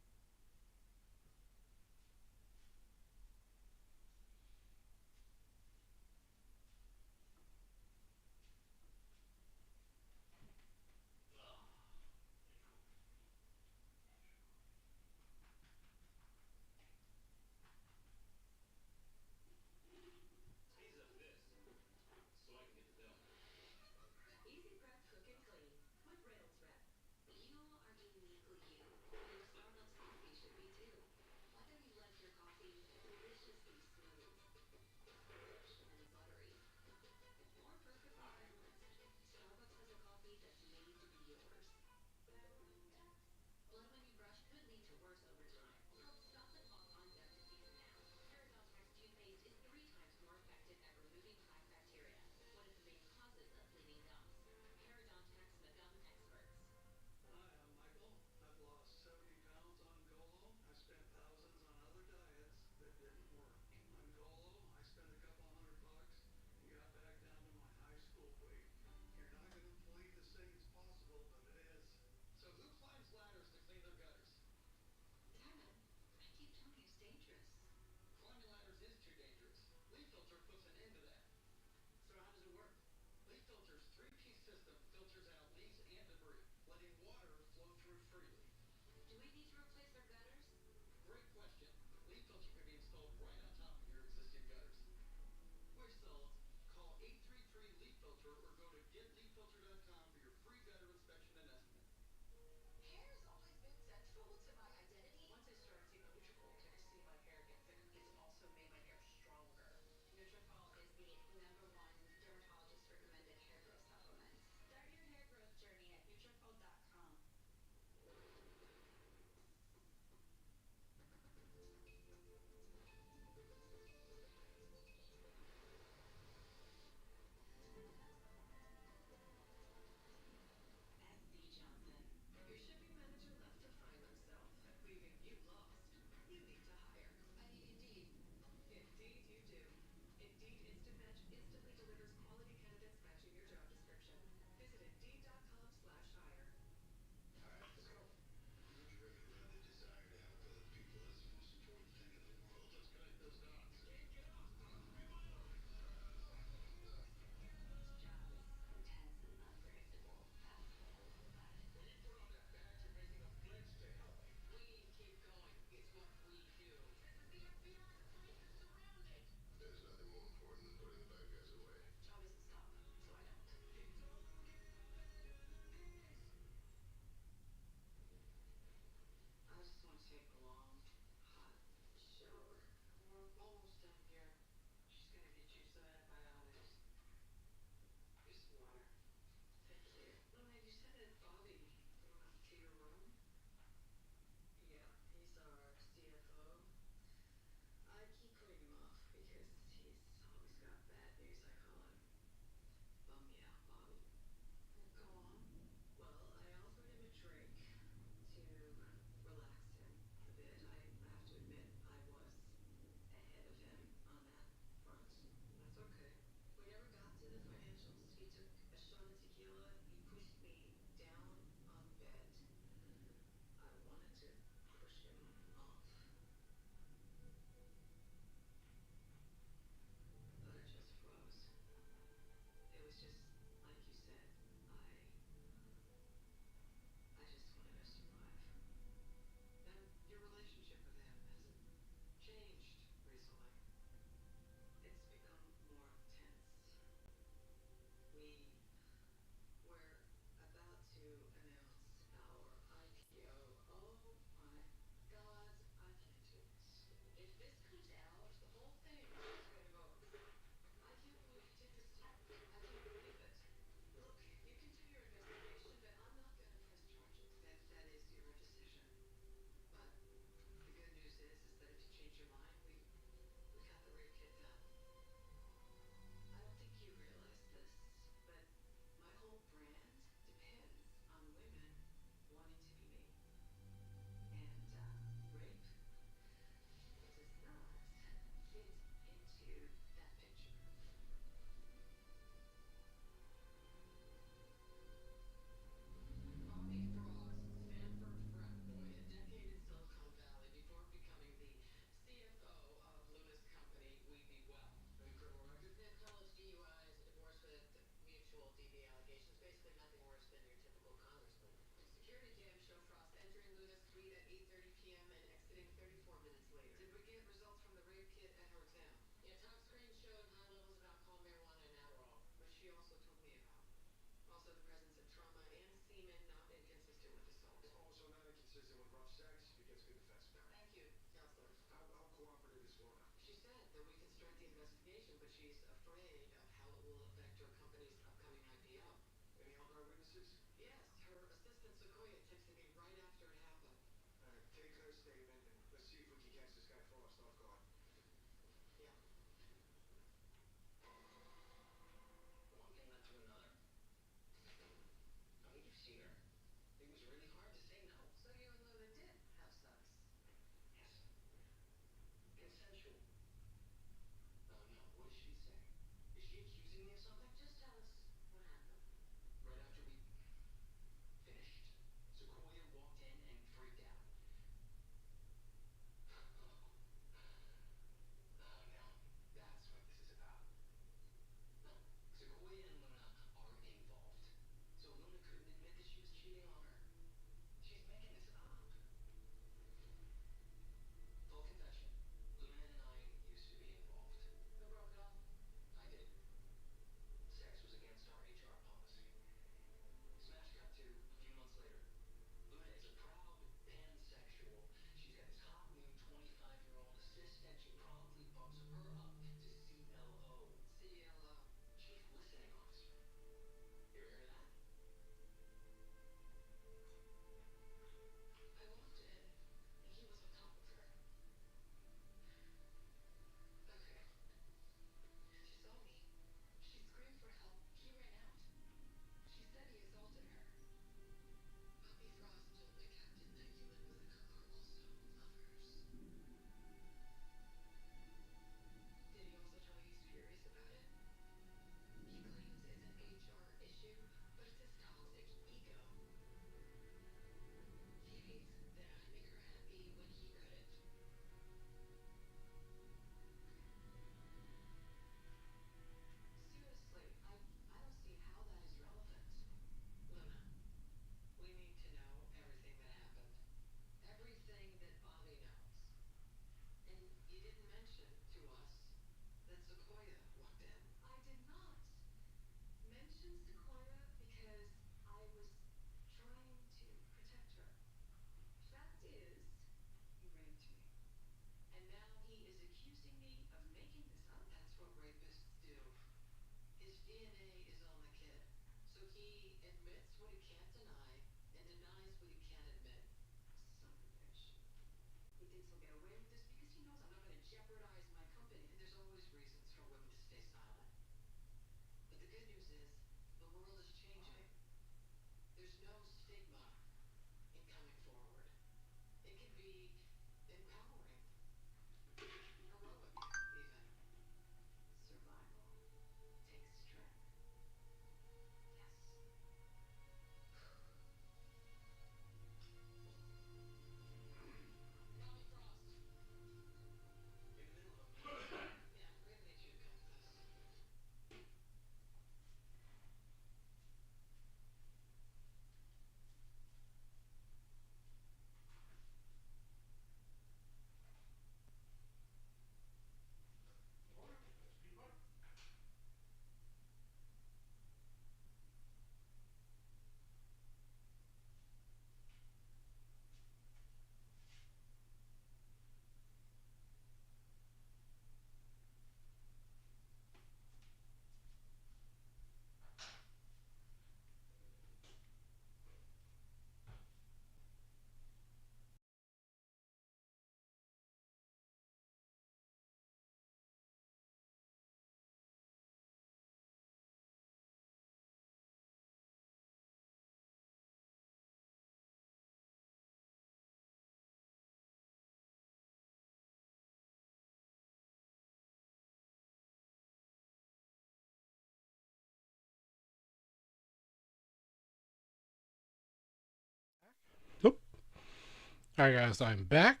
Alright guys, I'm back.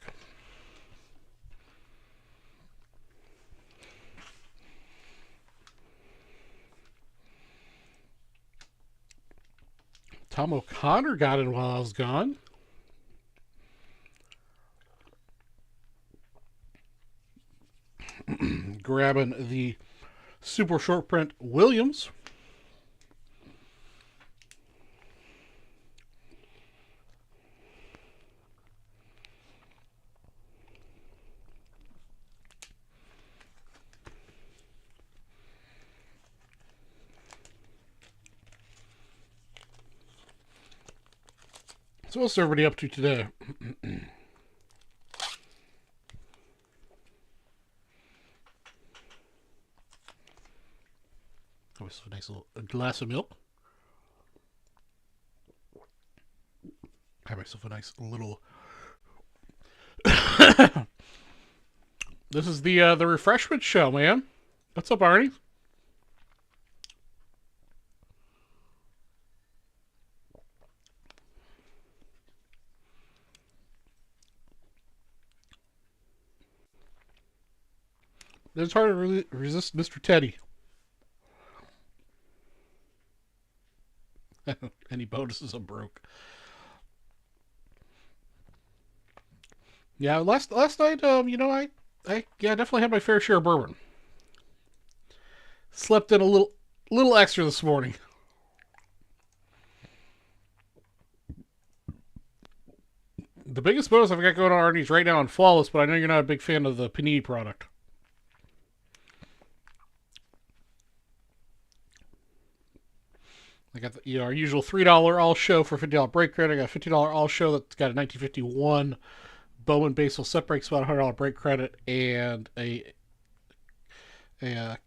Tom O'Connor got in while I was gone. Grabbing the super short print Williams. So what's everybody up to today? Oh, it's a nice little glass of milk. Have myself a nice little. This is the refreshment show, man. What's up, Arnie? It's hard to resist Mr. Teddy. Any bonuses I'm broke. Yeah, last night, I definitely had my fair share of bourbon. Slept in a little extra this morning. The biggest bonus I've got going on Arnie's right now on Flawless, but I know you're not a big fan of the Panini product. I got our usual $3 all show for $50 break credit. I got a $50 all show that's got a 1951 Bowman Basel set break spot, $100 break credit, and a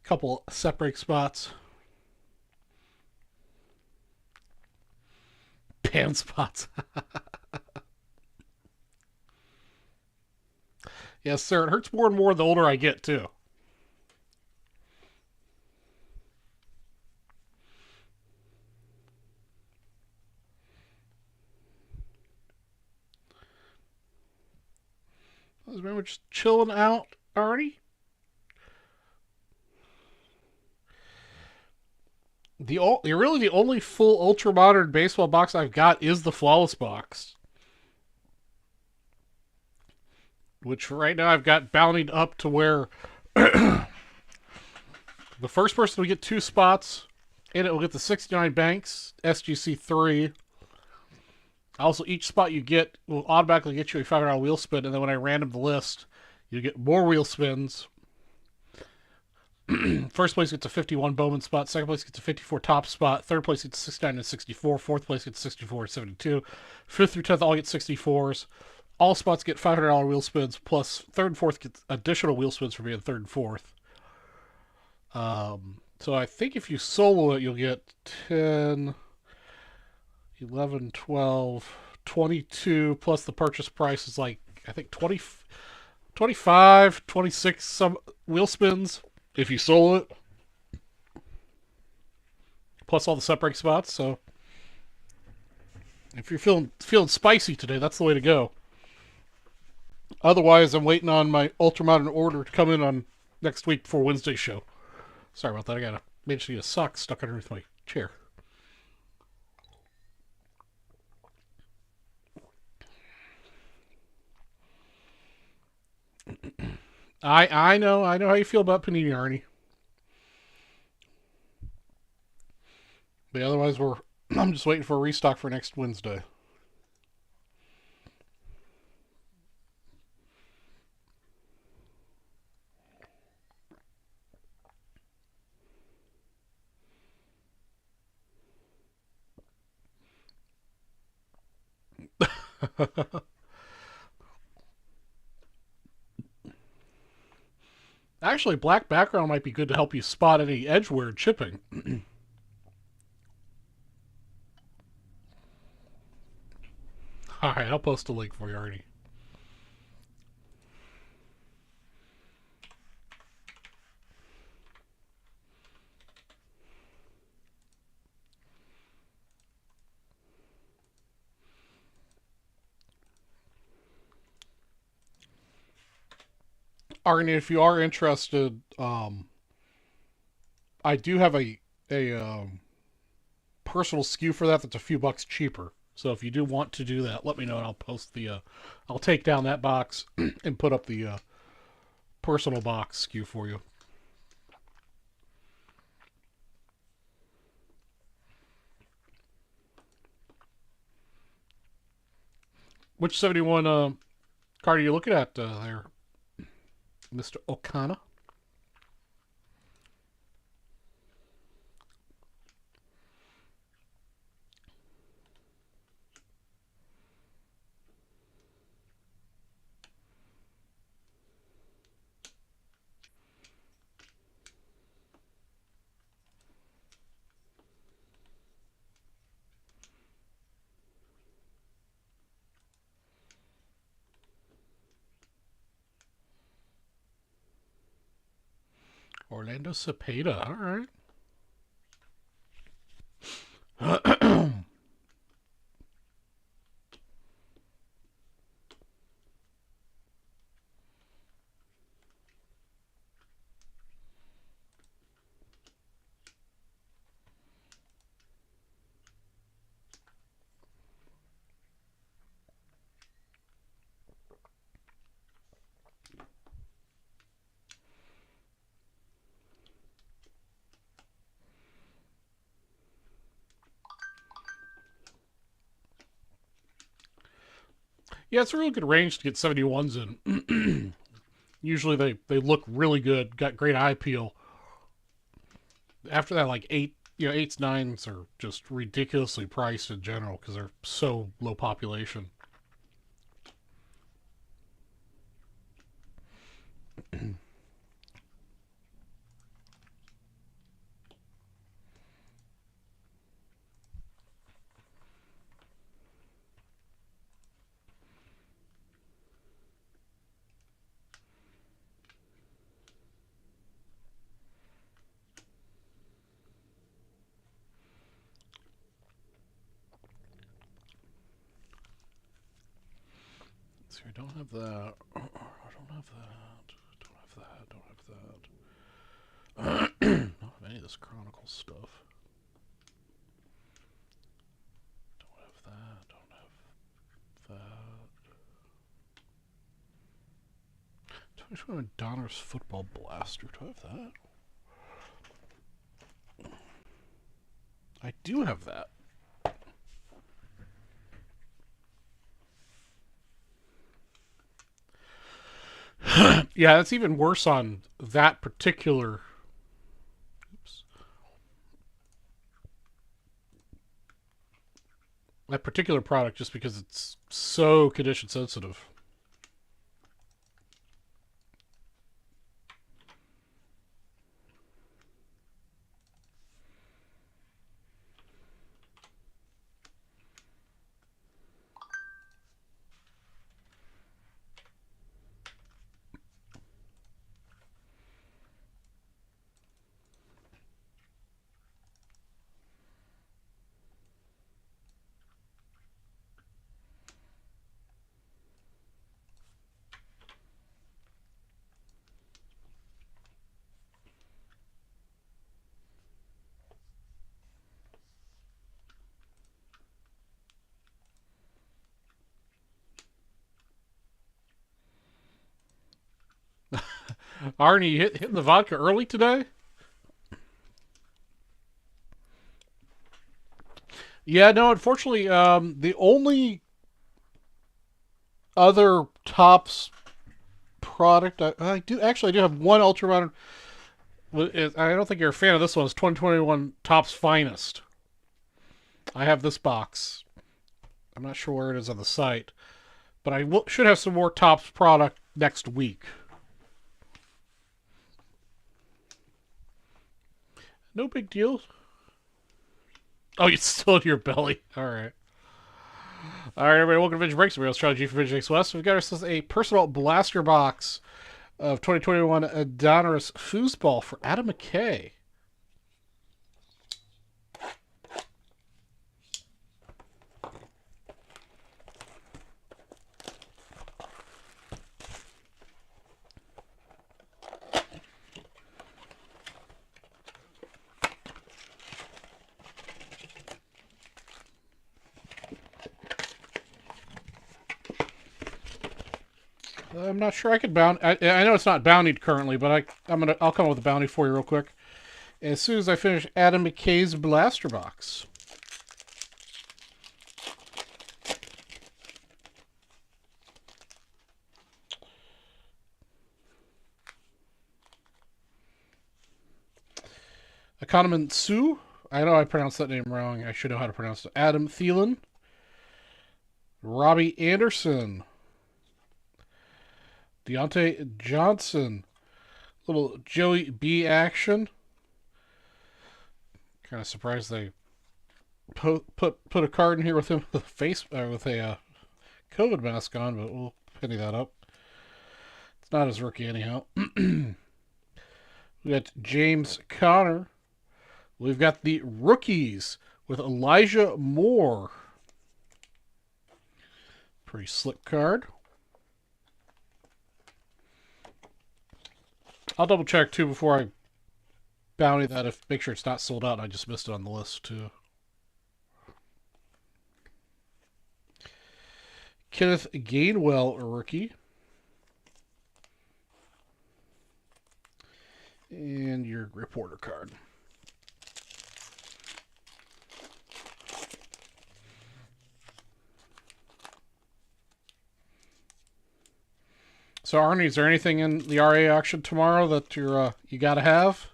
couple set break spots. Pan spots. Yes, sir. It hurts more and more the older I get, too. I was remember just chilling out already. The only full ultra modern baseball box I've got is the Flawless box, which right now I've got bounding up to where the first person to get 2 spots in it will get the 69 Banks SGC 3. Also, each spot you get will automatically get you a $5 wheel spin, and then when I random the list, you get more wheel spins. First place gets a 51 Bowman spot. Second place gets a 54 top spot. Third place gets 69 and 64. Fourth place gets 64 and 72. Fifth through 10th all get 64s. All spots get $500 wheel spins, plus third and fourth get additional wheel spins for being third and fourth. So I think if you solo it, you'll get 10, 11, 12, 22, plus the purchase price is like, I think 20, 25, 26 some wheel spins if you solo it. Plus all the set break spots, so if you're feeling spicy today, that's the way to go. Otherwise, I'm waiting on my ultramodern order to come in on next week before Wednesday's show. Sorry about that. I got a basically a sock stuck underneath my chair. I know how you feel about Panini, Arnie. But otherwise, I'm just waiting for a restock for next Wednesday. Actually, black background might be good to help you spot any edgeware chipping. Alright, I'll post a link for you, Arnie. Arnie, if you are interested, I do have a personal SKU for that that's a few bucks cheaper. So if you do want to do that, let me know and I'll post the. I'll take down that box and put up the personal box SKU for you. Which 71 card are you looking at there, Mr. Okana? Orlando Cepeda. All right. Yeah, it's a real good range to get 71s in. Usually they look really good, got great eye appeal. After that, like eights, nines are just ridiculously priced in general because they're so low population. So I don't have that. I don't have that. Don't have that. Don't have that. Don't have any of this Chronicle stuff. Don't have that. Don't have that. 2021 Donner's Football Blaster. Do I have that? I do have that. Yeah, it's even worse on that particular. Oops. That particular product, just because it's so condition sensitive. Arnie, hitting the vodka early today? Yeah, no, unfortunately, the only other Tops product I do have one ultra modern. I don't think you're a fan of this one. It's 2021 Tops Finest. I have this box. I'm not sure where it is on the site, but should have some more Tops product next week. No big deal. Oh, it's still in your belly. All right. All right, everybody. Welcome to Vintage Breaks. Real strategy for Vintage X West. We've got ourselves a personal blaster box of 2021 Adonis Foosball for Adam McKay. I'm not sure I could bound. I know it's not bountied currently, but I'll come up with a bounty for you real quick as soon as I finish Adam McKay's blaster box. Economan Sue. I know I pronounced that name wrong. I should know how to pronounce it. Adam Thielen. Robbie Anderson. Deontay Johnson. Little Joey B action. Kind of surprised they put a card in here with him with a COVID mask on, but we'll penny that up. It's not his rookie anyhow. We got James Conner. We've got the rookies with Elijah Moore. Pretty slick card. I'll double check too before I bounty that, make sure it's not sold out and I just missed it on the list too. Kenneth Gainwell, a rookie. And your reporter card. So Arnie, is there anything in the RA auction tomorrow that you gotta have?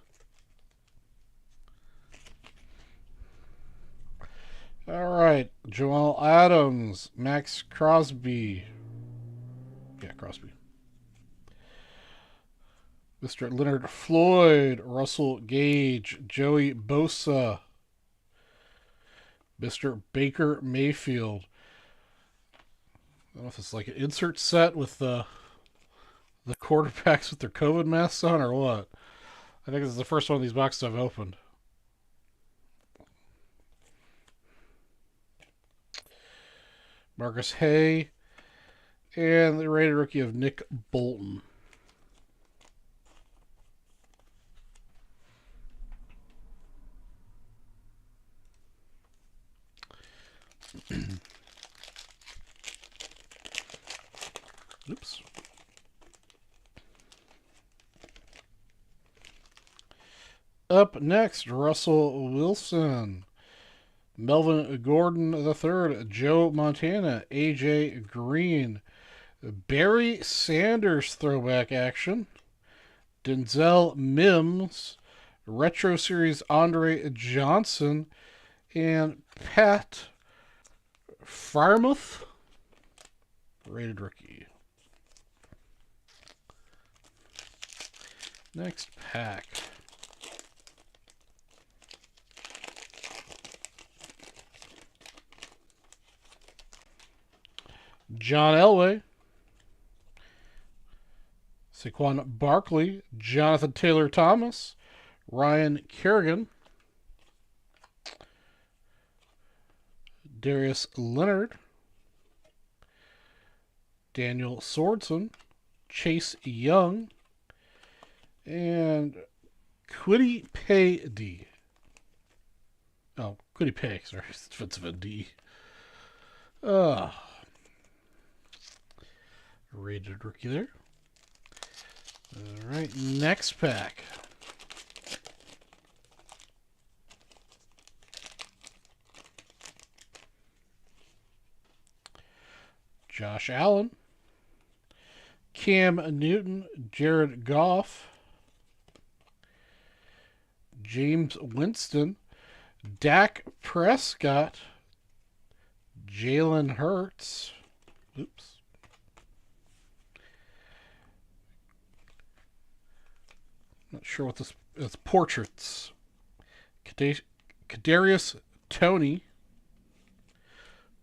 All right, Joel Adams, Max Crosby. Yeah, Crosby. Mr. Leonard Floyd, Russell Gage, Joey Bosa, Mr. Baker Mayfield. I don't know if it's like an insert set with the quarterbacks with their COVID masks on or what. I think this is the first one of these boxes I've opened. Marcus Hay, and the rated rookie of Nick Bolton. Oops. Up next, Russell Wilson, Melvin Gordon III, Joe Montana, AJ Green, Barry Sanders throwback action, Denzel Mims, Retro Series Andre Johnson, and Pat Freiermuth, rated rookie. Next pack. John Elway, Saquon Barkley, Jonathan Taylor Thomas, Ryan Kerrigan, Darius Leonard, Daniel Sorensen, Chase Young, and Kwity Paye. Oh, Kwity Paye, sorry, it's defensive D. Rated rookie there. All right, next pack. Josh Allen, Cam Newton, Jared Goff, James Winston, Dak Prescott, Jalen Hurts. Oops. Not sure what this is. Portraits. Kadarius Toney.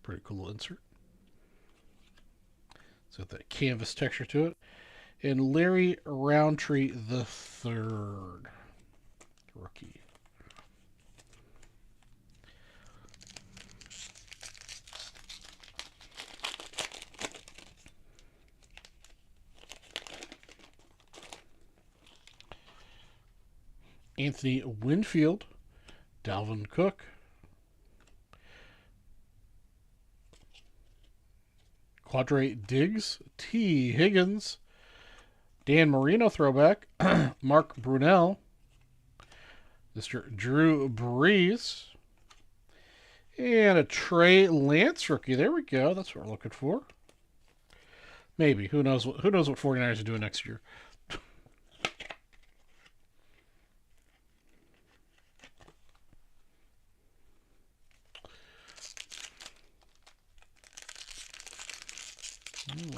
Pretty cool insert. It's got that canvas texture to it. And Larry Roundtree the third. Rookie. Anthony Winfield, Dalvin Cook, Quadre Diggs, T. Higgins, Dan Marino throwback, Mark Brunell, Mr. Drew Brees, and a Trey Lance rookie. There we go. That's what we're looking for. Maybe. Who knows what 49ers are doing next year.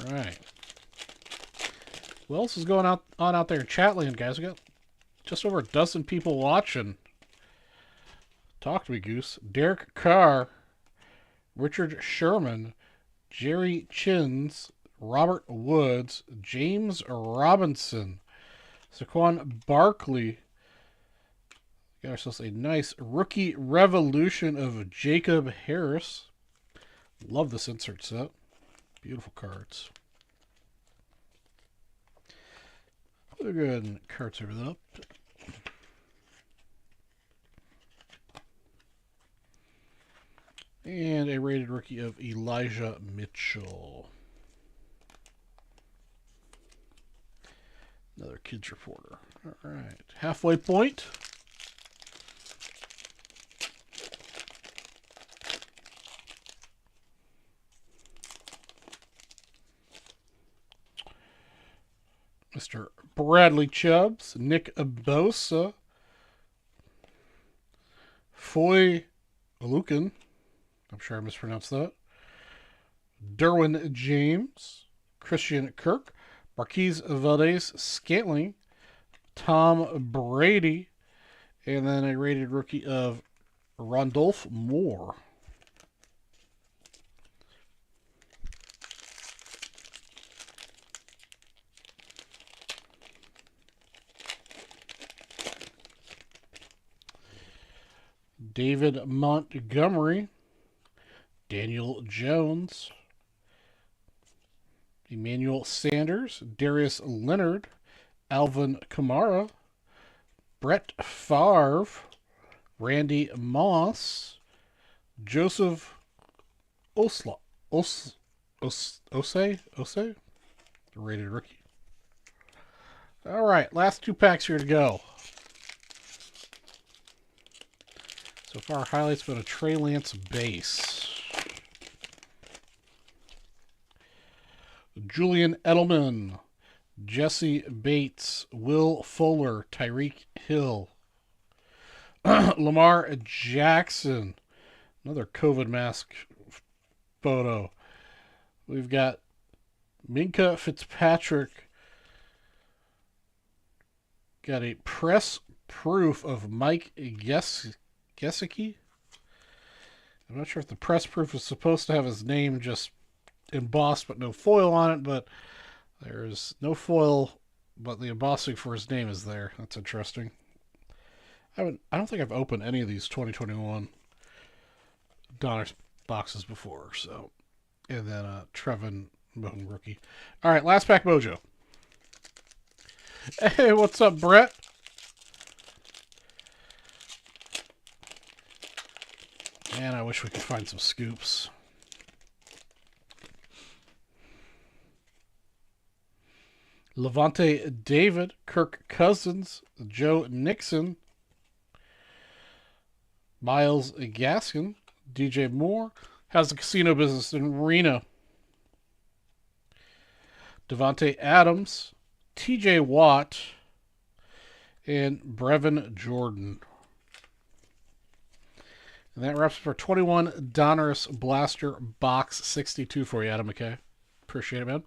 All right. What else is going on out there in Chatland, guys? We got just over a dozen people watching. Talk to me, Goose. Derek Carr, Richard Sherman, Jerry Chins, Robert Woods, James Robinson, Saquon Barkley. Got ourselves a nice rookie revolution of Jacob Harris. Love this insert set. Beautiful cards. We'll go ahead and cards over that up. And a rated rookie of Elijah Mitchell. Another kids reporter. All right. Halfway point. Mr. Bradley Chubbs, Nick Bosa, Foy Alukin, I'm sure I mispronounced that, Derwin James, Christian Kirk, Marquise Valdez-Scantling, Tom Brady, and then a rated rookie of Rondolph Moore. David Montgomery, Daniel Jones, Emmanuel Sanders, Darius Leonard, Alvin Kamara, Brett Favre, Randy Moss, Joseph Osla, Osei, rated rookie. All right, last two packs here to go. So far, highlights been a Trey Lance base. Julian Edelman, Jesse Bates, Will Fuller, Tyreek Hill, Lamar Jackson, another COVID mask photo. We've got Minka Fitzpatrick, got a press proof of Mike Gesicki. I'm not sure if the press proof is supposed to have his name just embossed but no foil on it, but there's no foil, but the embossing for his name is there. That's interesting. I don't think I've opened any of these 2021 Donruss boxes before, so. And then Trevin Moton rookie. All right, last pack mojo. Hey, what's up, Brett? Man, I wish we could find some scoops. Levante David, Kirk Cousins, Joe Nixon, Miles Gaskin, DJ Moore. How's the casino business in Reno? Devontae Adams, TJ Watt, and Brevin Jordan. And that wraps up our 21 Donruss Blaster Box 62 for you, Adam McKay. Appreciate it, man.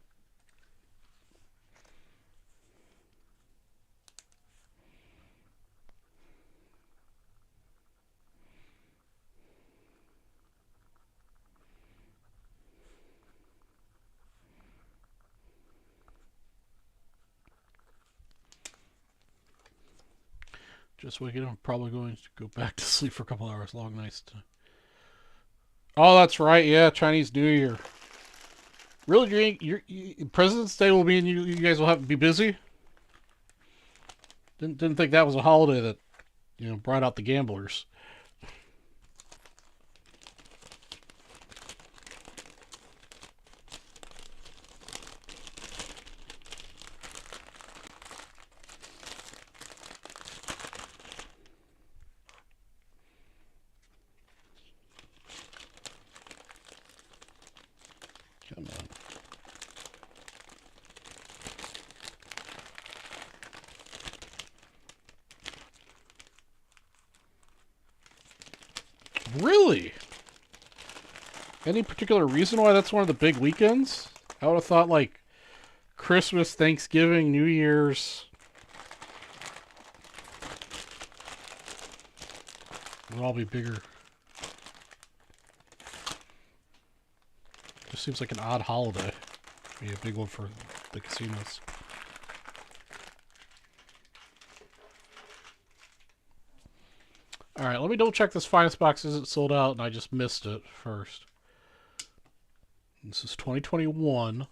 Just waking up. I'm probably going to go back to sleep for a couple hours. Long nights. Oh, that's right. Yeah, Chinese New Year. Really, President's Day will be, and you guys will have to be busy. Didn't think that was a holiday that brought out the gamblers. Really? Any particular reason why that's one of the big weekends? I would have thought like Christmas, Thanksgiving, New Year's would all be bigger. Just seems like an odd holiday. Be a big one for the casinos. Alright, let me double check this finest box isn't sold out and I just missed it first. This is 2021.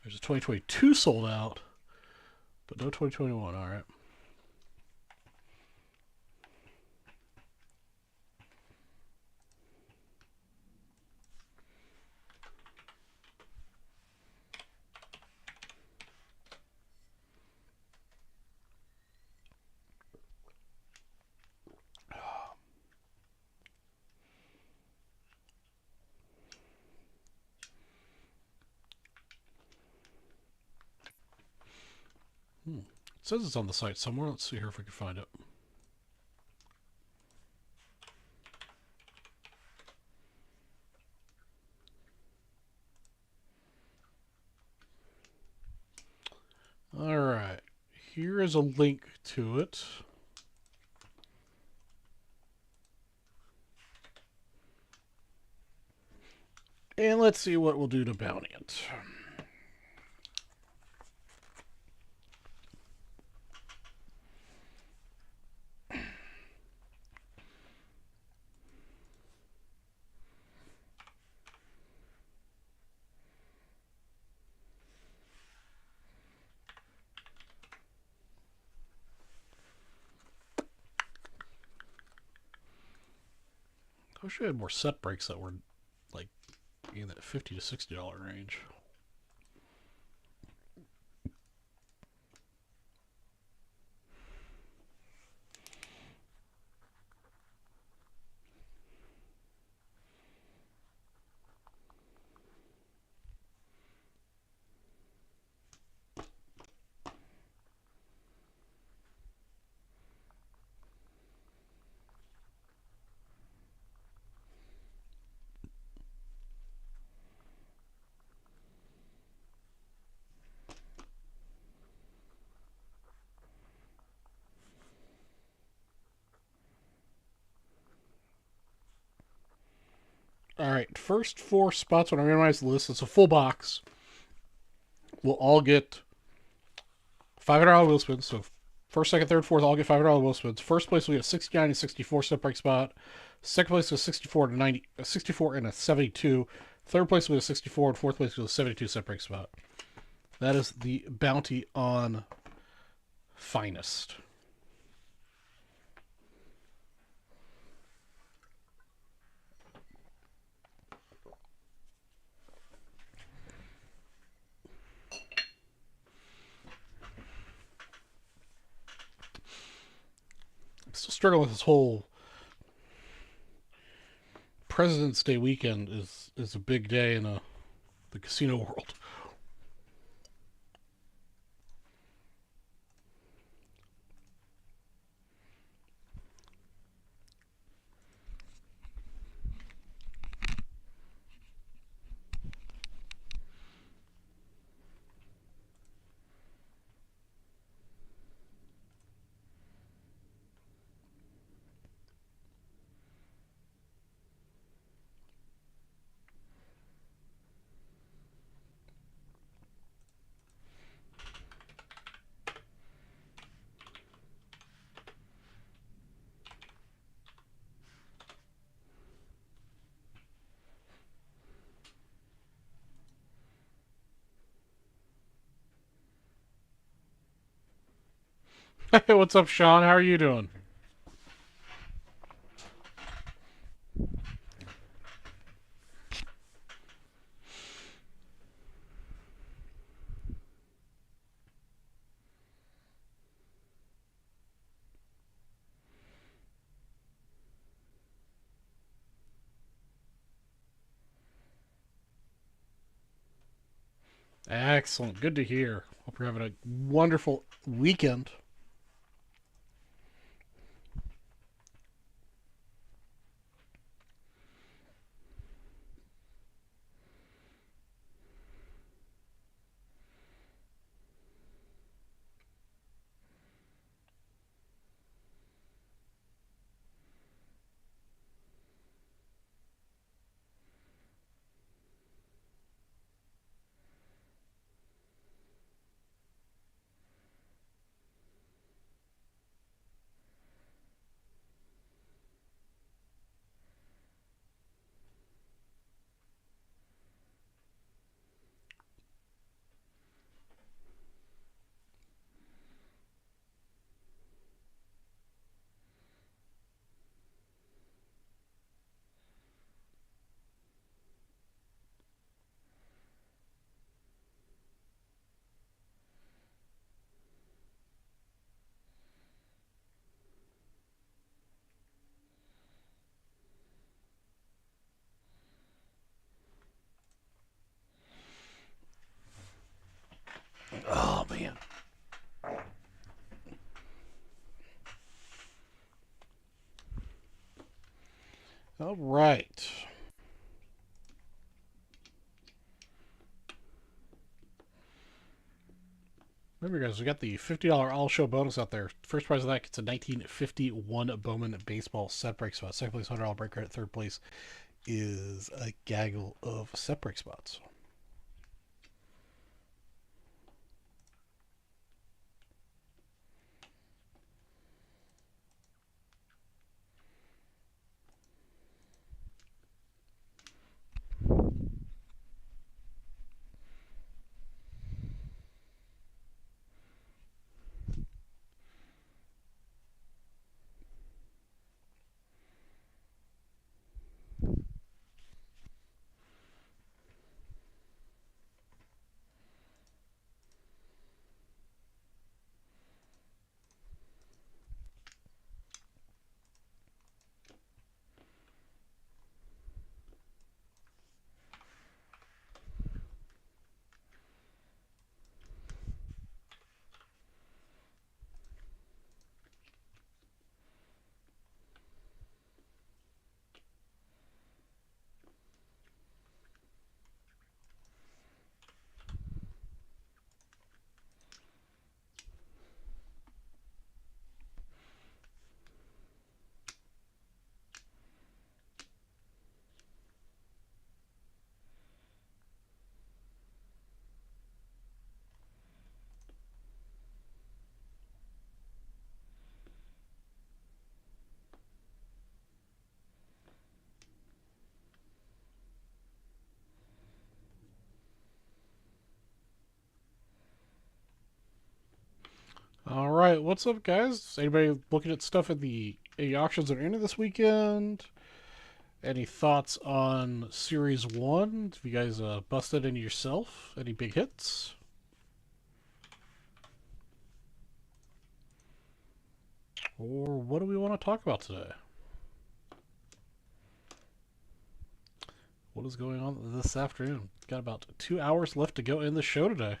There's a 2022 sold out, but no 2021. Alright. It says it's on the site somewhere. Let's see here if we can find it. Alright. Here is a link to it. And let's see what we'll do to bounty it. I wish we had more set breaks that were like in that $50 to $60 range. Alright, first 4 spots when I randomize the list, it's a full box. We'll all get $500 wheel spins. So first, second, third, fourth, all get $500 wheel spins. First place will get a 69 and 64 step break spot. Second place will 64 and 90, 64 and a 72. Third place will get a 64, and fourth place will get a 72 step break spot. That is the bounty on finest. I'm still struggling with this whole President's Day weekend is a big day in the casino world. Hey, what's up, Sean? How are you doing? Excellent. Good to hear. Hope you're having a wonderful weekend. All right. Remember, guys, we got the $50 all show bonus out there. First prize of that gets a 1951 Bowman baseball set break spot. Second place, $100 break credit. Third place is a gaggle of set break spots. All right, what's up, guys? Anybody looking at stuff at the auctions that are into this weekend? Any thoughts on Series 1? Have you guys busted any yourself? Any big hits? Or what do we want to talk about today? What is going on this afternoon? Got about 2 hours left to go in the show today.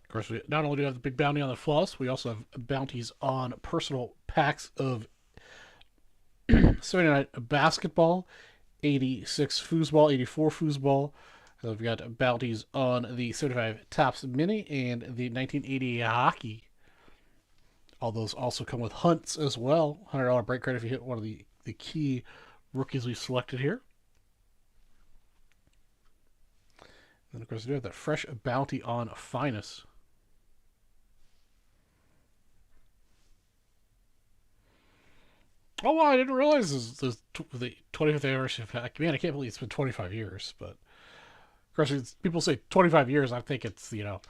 Of course, we not only do we have the big bounty on the floss, we also have bounties on personal packs of 79 basketball, 86 foosball, 84 foosball. We've got bounties on the 75 Tops Mini and the 1980 hockey. All those also come with hunts as well. $100 break credit if you hit one of the key rookies we selected here. And of course, we do have that fresh bounty on Finest. Oh, wow, I didn't realize this the 25th anniversary of Hack. Man, I can't believe it's been 25 years. But, of course, people say 25 years. I think it's, the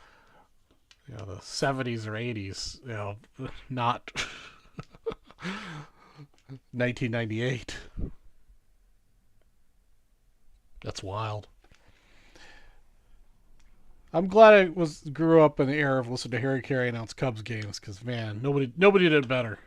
70s or 80s, not 1998. That's wild. I'm glad I grew up in the era of listening to Harry Carey announce Cubs games because, man, nobody did better.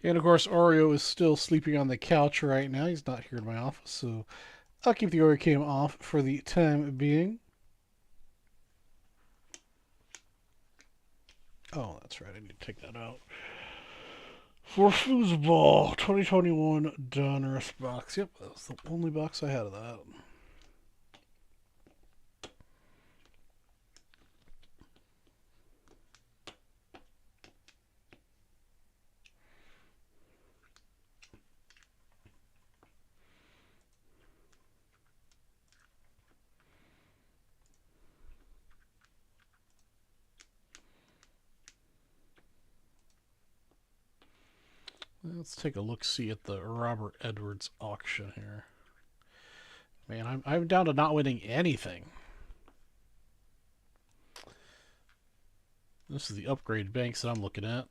And of course, Oreo is still sleeping on the couch right now. He's not here in my office, so I'll keep the Oreo cam off for the time being. Oh, that's right. I need to take that out. For Foosball 2021 Donruss box. Yep, that was the only box I had of that. Let's take a look-see at the Robert Edwards auction here. Man, I'm down to not winning anything. This is the upgrade banks that I'm looking at.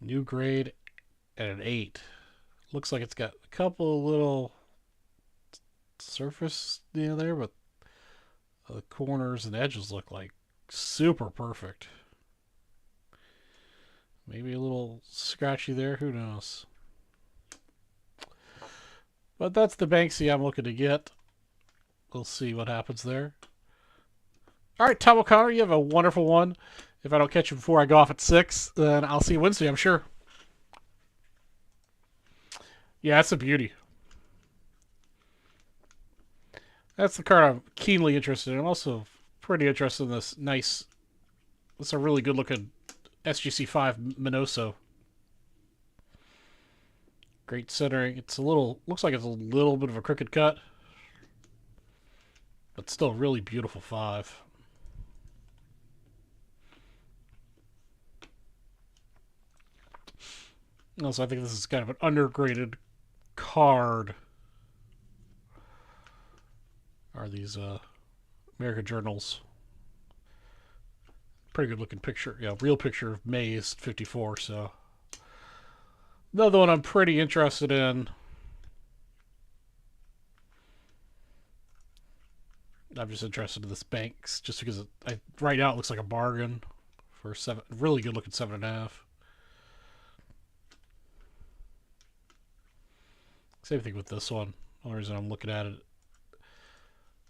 New grade at an 8. Looks like it's got a couple little surface there, but the corners and edges look like super perfect. Maybe a little scratchy there, who knows. But that's the Banksy I'm looking to get. We'll see what happens there. All right, Tom O'Connor, you have a wonderful one. If I don't catch you before I go off at 6, then I'll see you Wednesday, I'm sure. Yeah, that's a beauty. That's the card I'm keenly interested in. I'm also pretty interested in this nice... This is a really good-looking SGC5 Minoso. Great centering. It's a little... Looks like it's a little bit of a crooked cut. But still a really beautiful 5. Also, I think this is kind of an undergraded card. Are these American Journals? Pretty good looking picture. Yeah, real picture of Mays 54. So another one I'm pretty interested in. I'm just interested in this Banks just because right now it looks like a bargain for 7. Really good looking 7.5. Same thing with this one. The only reason I'm looking at it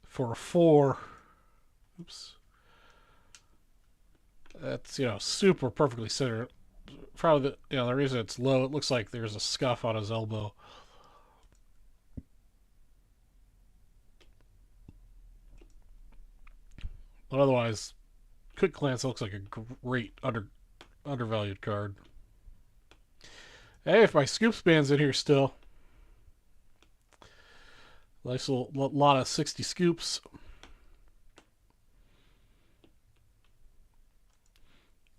for a 4. Oops. That's, super perfectly centered. Probably the reason it's low, it looks like there's a scuff on his elbow. But otherwise, quick glance, it looks like a great undervalued card. Hey, if my Scoops band's in here still. Nice little lot of 60 scoops.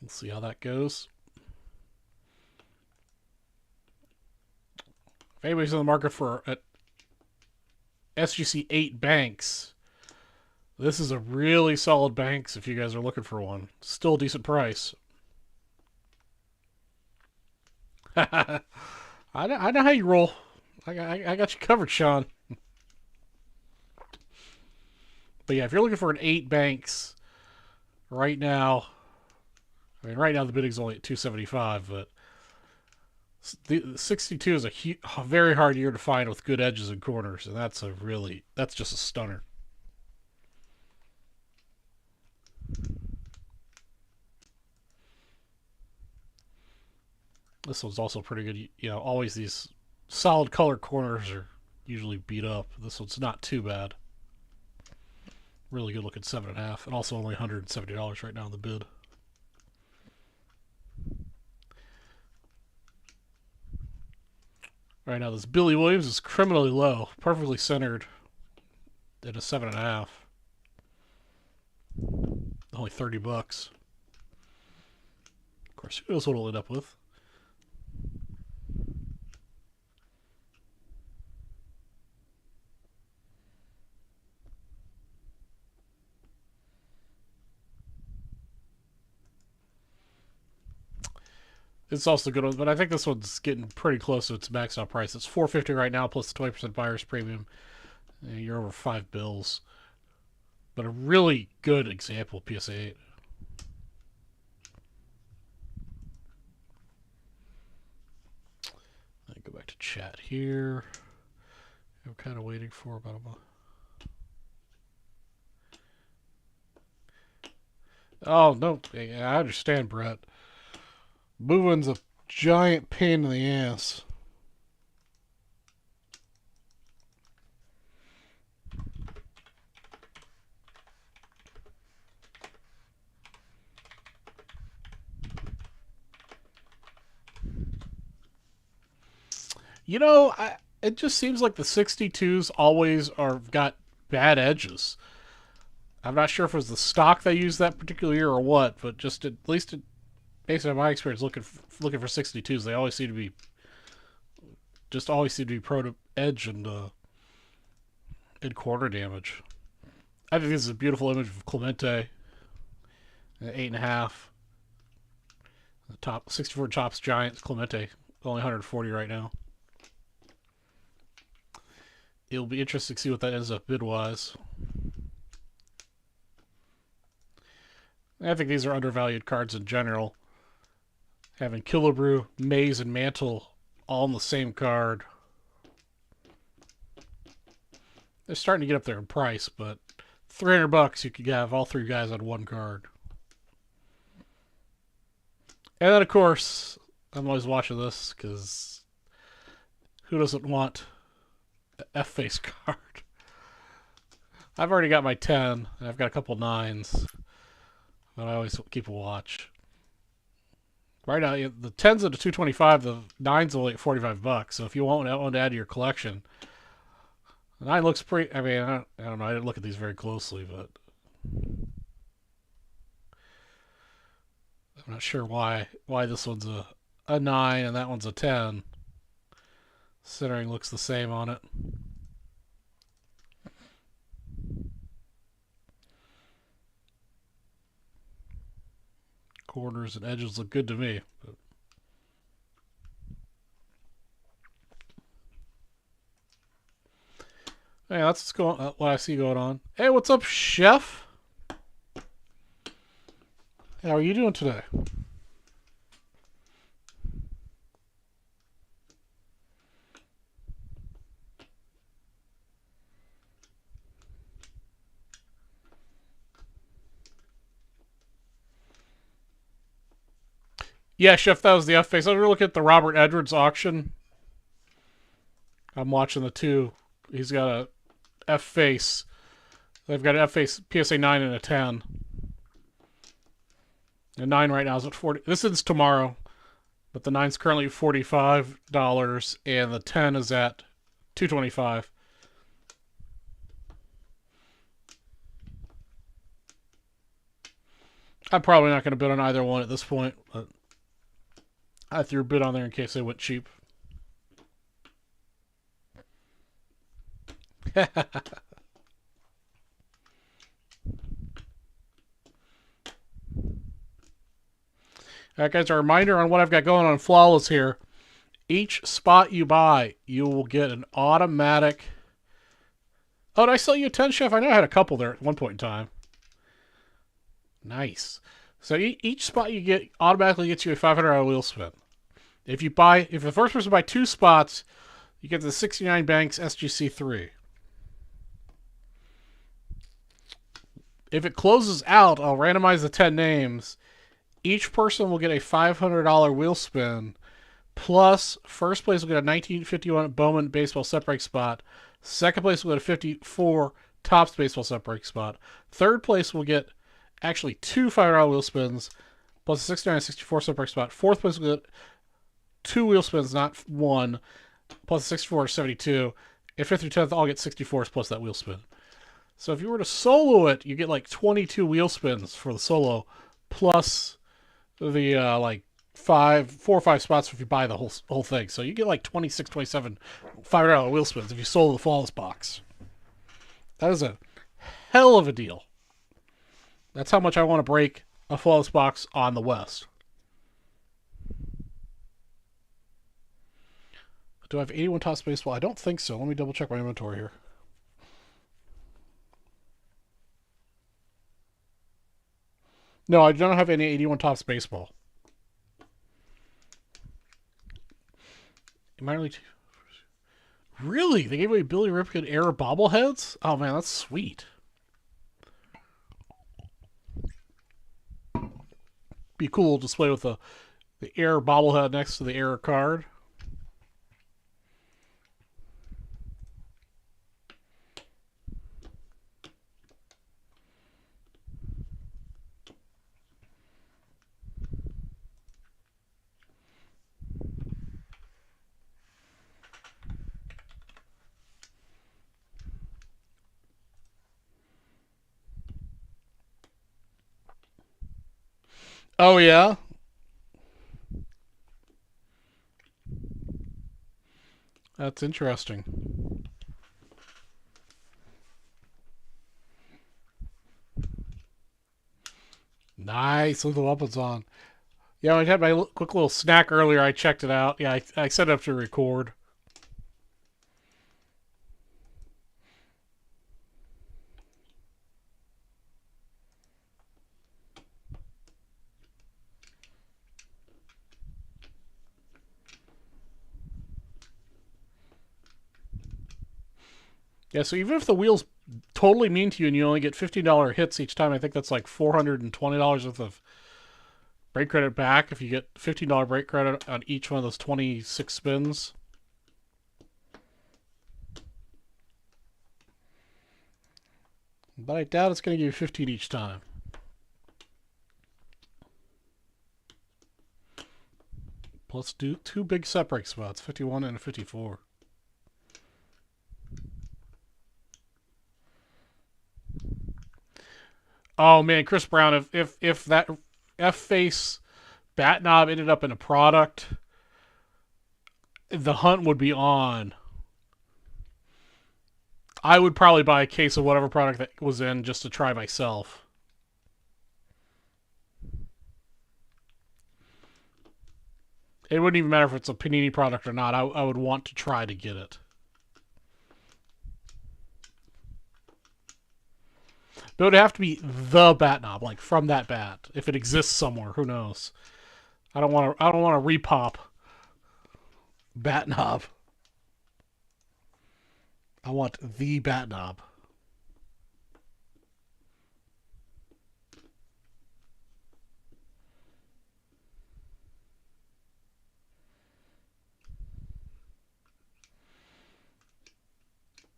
Let's see how that goes. If anybody's in the market for an SGC 8 Banks, this is a really solid Banks if you guys are looking for one. Still a decent price. I know how you roll. I got you covered, Sean. But yeah, if you're looking for an 8 Banks right now, right now the bidding's only at $275, but the 62 is a very hard year to find with good edges and corners, and that's just a stunner. This one's also pretty good. Always these solid color corners are usually beat up. This one's not too bad. Really good looking 7.5, and also only $170 right now in the bid. Right now, this Billy Williams is criminally low, perfectly centered at a 7.5. Only $30. Of course, who knows what it'll end up with? It's also a good one, but I think this one's getting pretty close to its max out price. It's $450 right now plus the 20% buyer's premium. You're over $5 bills. but a really good example of PSA 8. Let me go back to chat here. I'm kind of waiting for about a month. Oh, no. I understand, Brett. Moving's a giant pain in the ass. You know, it just seems like the 62s always got bad edges. I'm not sure if it was the stock they used that particular year or what, but just at least based on my experience looking for 62s, they always seem to be prone to edge and corner damage. I think this is a beautiful image of Clemente, 8.5. The top 64 Chops Giants Clemente, only 140 right now. It'll be interesting to see what that ends up bid-wise. I think these are undervalued cards in general. Having Killebrew, Maze, and Mantle all in the same card. They're starting to get up there in price, but $300 you could have all three guys on one card. And then, of course, I'm always watching this because who doesn't want an F-face card? I've already got my 10, and I've got a couple 9s, but I always keep a watch. Right now, the 10's at a 225, the 9's only at $45. So if you want one to add to your collection, the 9 looks pretty. I mean, I don't know. I didn't look at these very closely, but I'm not sure why this one's a 9 and that one's a 10. Centering looks the same on it. Corners and edges look good to me. But hey, that's what's going. What I see going on. Hey, what's up, Chef? How are you doing today? Yeah, Chef, that was the F-face. I was looking at the Robert Edwards auction. I'm watching the two. He's got a F-face. They've got an F-face PSA 9 and a 10. The 9 right now is at 40. This is tomorrow, but the 9's currently $45, and the 10 is at $225. I'm probably not going to bid on either one at this point, but I threw a bid on there in case they went cheap. Alright, guys, a reminder on what I've got going on Flawless here. Each spot you buy, you will get an automatic... Oh, did I sell you a 10, Chef? I know I had a couple there at one point in time. Nice. So each spot you get automatically gets you a $500 wheel spin. If the first person to buy 2 spots, you get the 69 Banks SGC3. If it closes out, I'll randomize the 10 names. Each person will get a $500 wheel spin. Plus, first place will get a 1951 Bowman baseball set break spot. Second place will get a 54 Topps baseball set break spot. Third place will get actually 2 $500 wheel spins plus a 69 and 64 set break spot. Fourth place will get 2 wheel spins, not 1, plus a 64 or 72. And 5th through 10th all get 64s plus that wheel spin. So if you were to solo it, you get like 22 wheel spins for the solo, plus the like 4 or 5 spots if you buy the whole thing. So you get like 26, 27 $500 wheel spins if you solo the Flawless box. That is a hell of a deal. That's how much I want to break a Flawless box on the West. Do I have 81 Topps baseball? I don't think so. Let me double check my inventory here. No, I don't have any 81 Topps baseball. Minor League. Really? They gave away Billy Ripken era bobbleheads? Oh man, that's sweet. Be cool display with the air bobblehead next to the air card. Oh yeah, that's interesting. Nice with the weapons on. Yeah, I had my quick little snack earlier. I checked it out. Yeah, I set it up to record. Yeah, so even if the wheel's totally mean to you and you only get $15 hits each time, I think that's like $420 worth of break credit back if you get $15 break credit on each one of those 26 spins. But I doubt it's going to give you 15 each time. Plus two big set break spots, 51 and a 54. Oh man, Chris Brown, if that F face bat knob ended up in a product, the hunt would be on. I would probably buy a case of whatever product that was in just to try myself. It wouldn't even matter if it's a Panini product or not. I would want to try to get it. But it would have to be the bat knob, like from that bat. If it exists somewhere, who knows? I don't want to repop bat knob. I want the bat knob.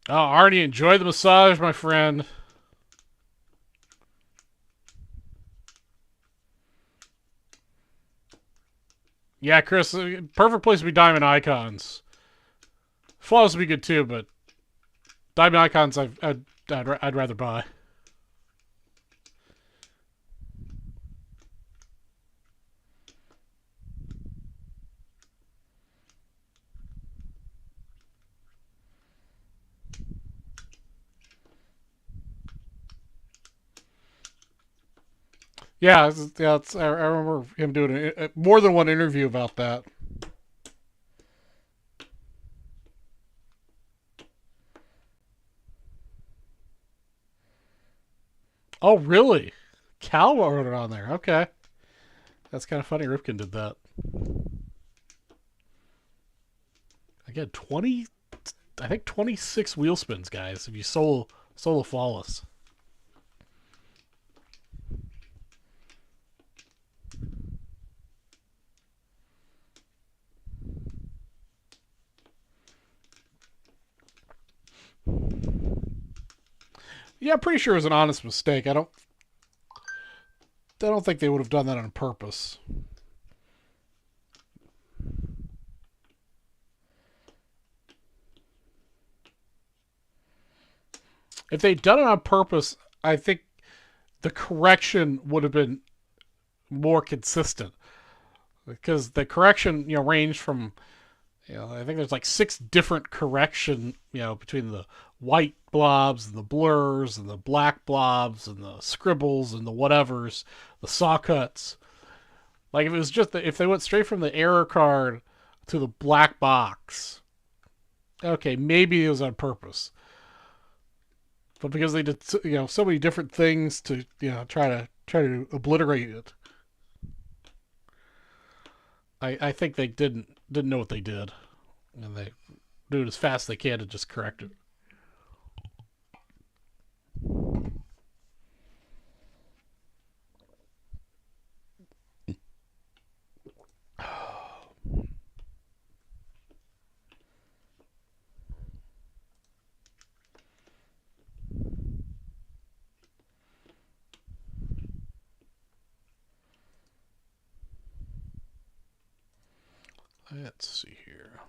Oh, already enjoy the massage, my friend. Yeah, Chris, perfect place to be Diamond Icons. Flawless would be good too, but Diamond Icons I'd rather buy. Yeah, I remember him doing more than one interview about that. Oh, really? Cal wrote it on there. Okay. That's kind of funny. Ripken did that. Again, 20, I think 26 wheel spins, guys, if you solo flawless. Yeah, I'm pretty sure it was an honest mistake. I don't think they would have done that on purpose. If they'd done it on purpose, I think the correction would have been more consistent because the correction, ranged from, I think there's like 6 different correction, between the white blobs and the blurs and the black blobs and the scribbles and the whatevers, the saw cuts. Like if it was just if they went straight from the error card to the black box, okay, maybe it was on purpose. But because they did so many different things to try to try to obliterate it. I think they didn't know what they did, and they do it as fast as they can to just correct it. Let's see here.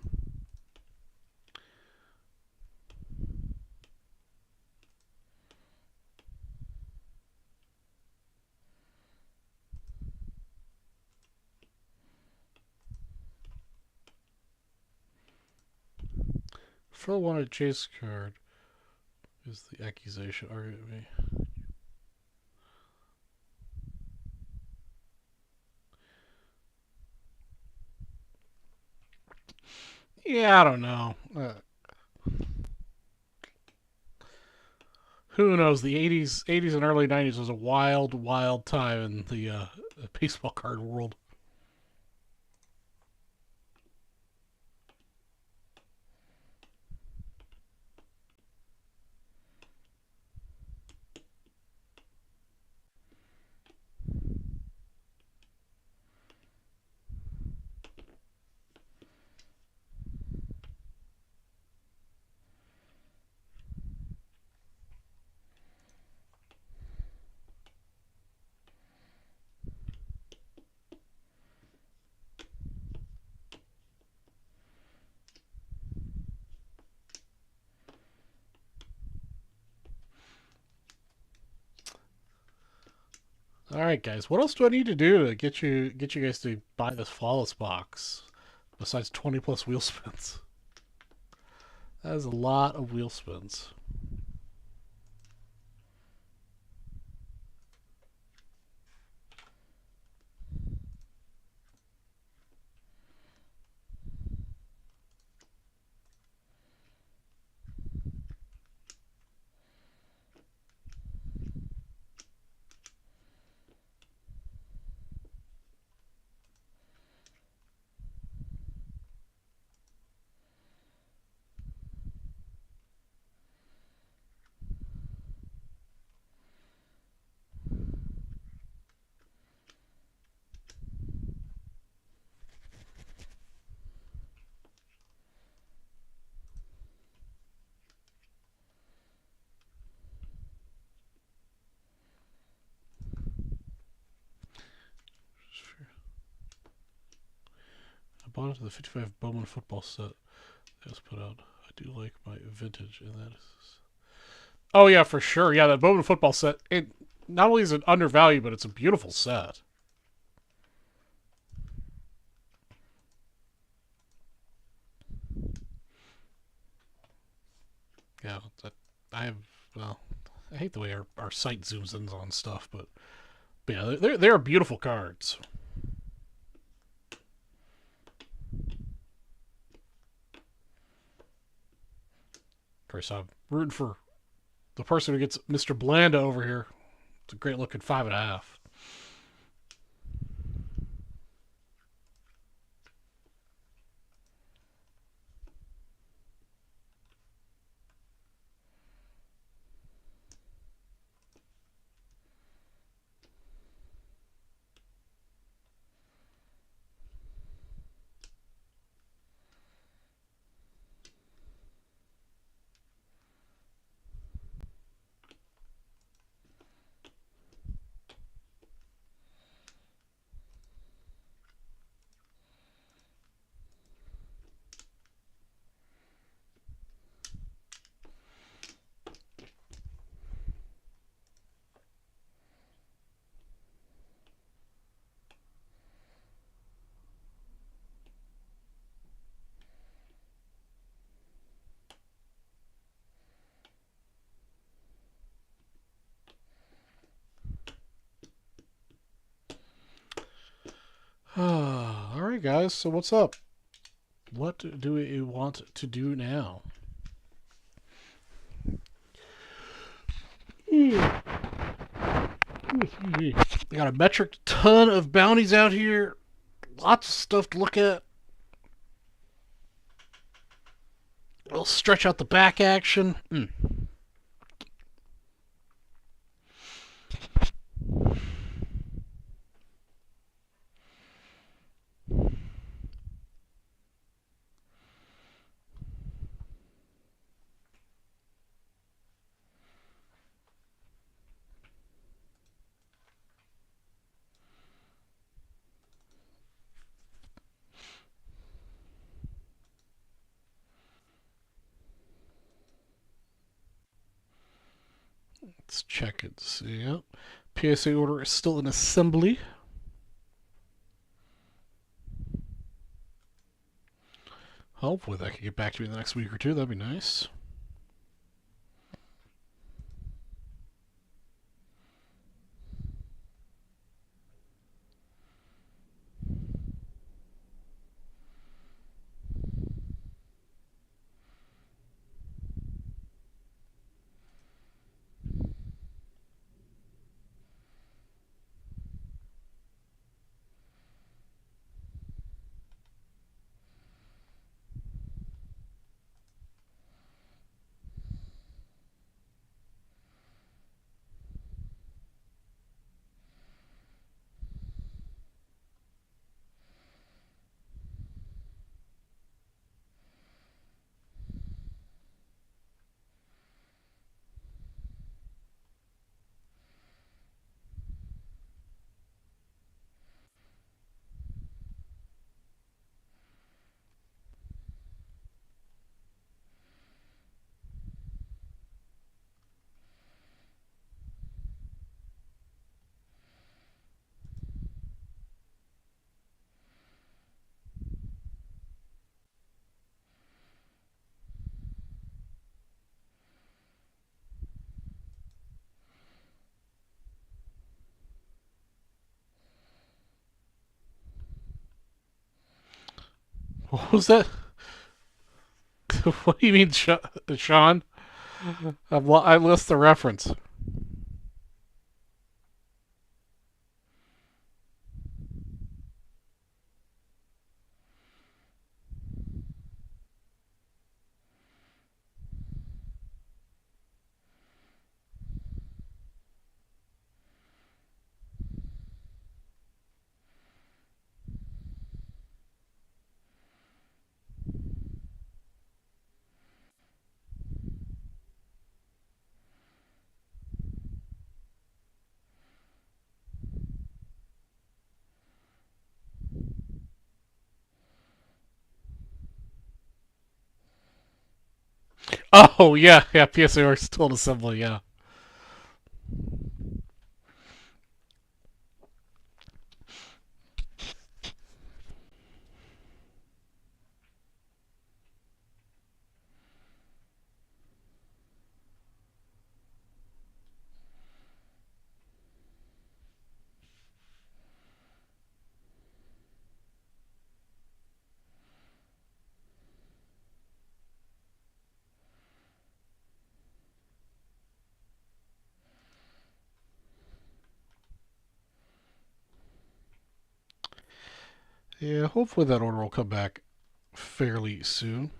Phil wanted chase card is the accusation. Arguably. Yeah, I don't know. Who knows? The 80s and early 90s was a wild, wild time in the baseball card world. All right, guys. What else do I need to do to get you guys to buy this flawless box? Besides 20 plus wheel spins, that is a lot of wheel spins. I bought into the 55 Bowman football set that was put out. I do like my vintage, and that is. Oh yeah, for sure. Yeah, that Bowman football set. It not only is it undervalued, but it's a beautiful set. Yeah, I have. Well, I hate the way our site zooms in on stuff, but yeah, they're beautiful cards. Of course, I'm rooting for the person who gets Mr. Blanda over here. It's a great looking 5.5. All right, guys. So what's up? What do we want to do now? We got a metric ton of bounties out here. Lots of stuff to look at. We'll stretch out the back action. Let's check it. See, yep. PSA order is still in assembly. Hopefully that can get back to me in the next week or two. That'd be nice. What was that? What do you mean, Sean? I lost the reference. Oh, yeah. PSA order is still in assembly, yeah. Yeah, hopefully that order will come back fairly soon.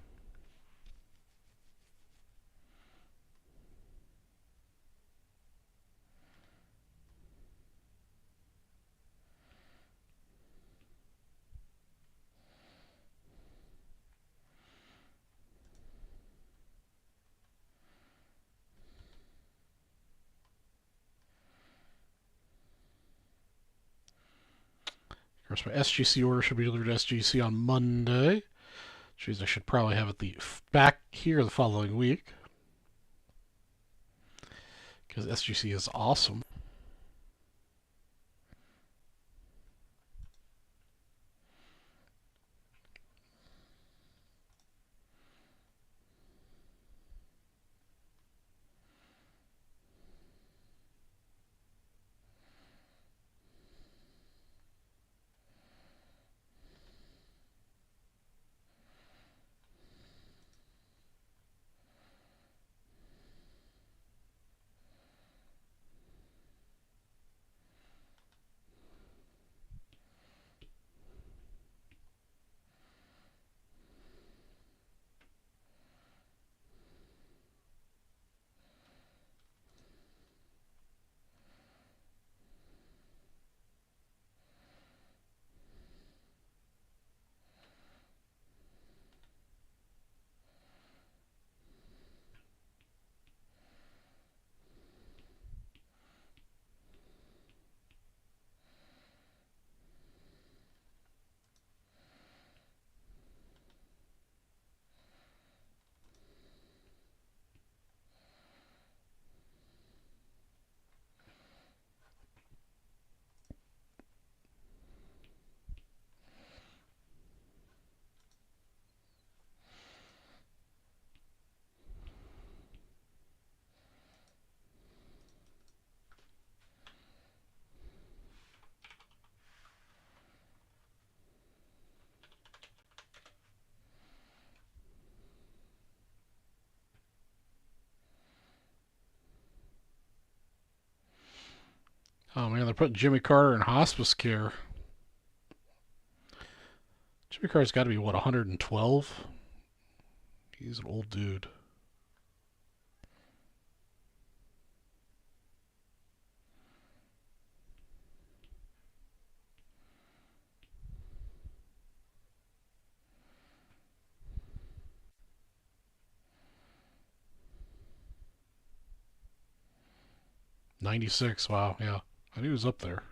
Of course, my SGC order should be delivered to SGC on Monday. Which means I should probably have it back here the following week. Because SGC is awesome. Oh man, they're putting Jimmy Carter in hospice care. Jimmy Carter's got to be, what, 112? He's an old dude. '96. Wow, yeah. I knew he was up there.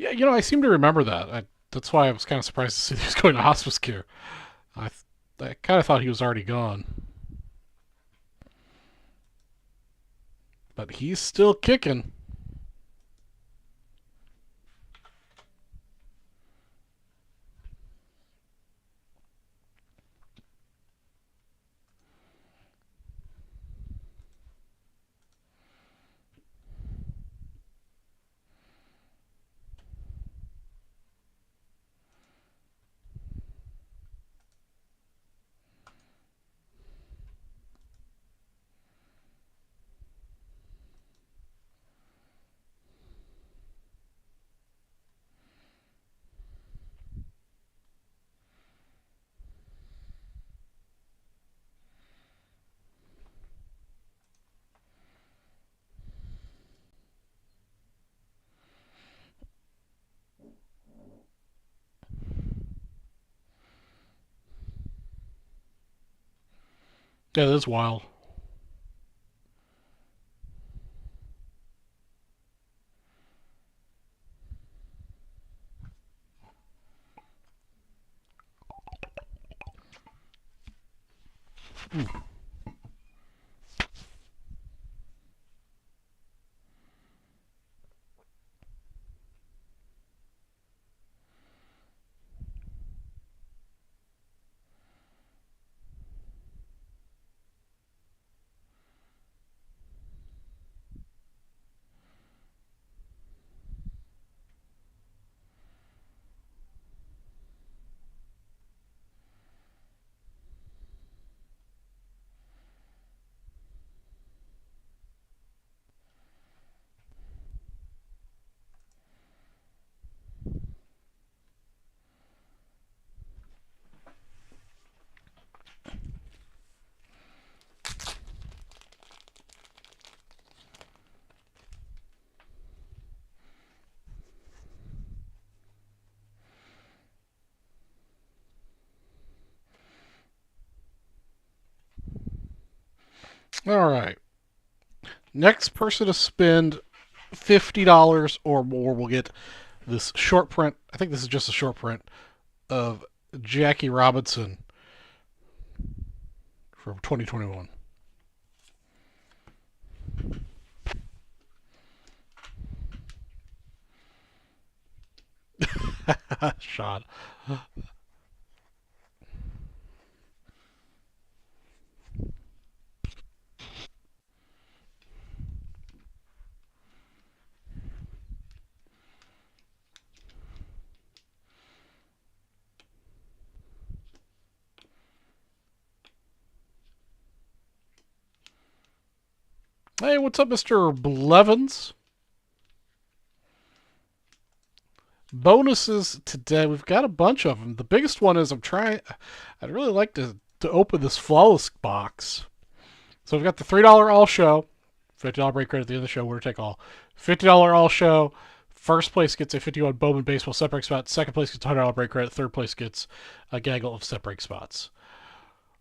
Yeah, I seem to remember that. That's why I was kind of surprised to see that he was going to hospice care. I, I kind of thought he was already gone. But he's still kicking. Yeah, that's wild. All right. Next person to spend $50 or more will get this short print. I think this is just a short print of Jackie Robinson from 2021. Shot. Hey, what's up, Mr. Blevins? Bonuses today. We've got a bunch of them. The biggest one is I'd really like to open this Flawless box. So we've got the $3 all show, $50 break credit at the end of the show. We're take all. $50 all show. First place gets a 51 Bowman baseball set break spot. Second place gets $100 break credit. Third place gets a gaggle of set break spots.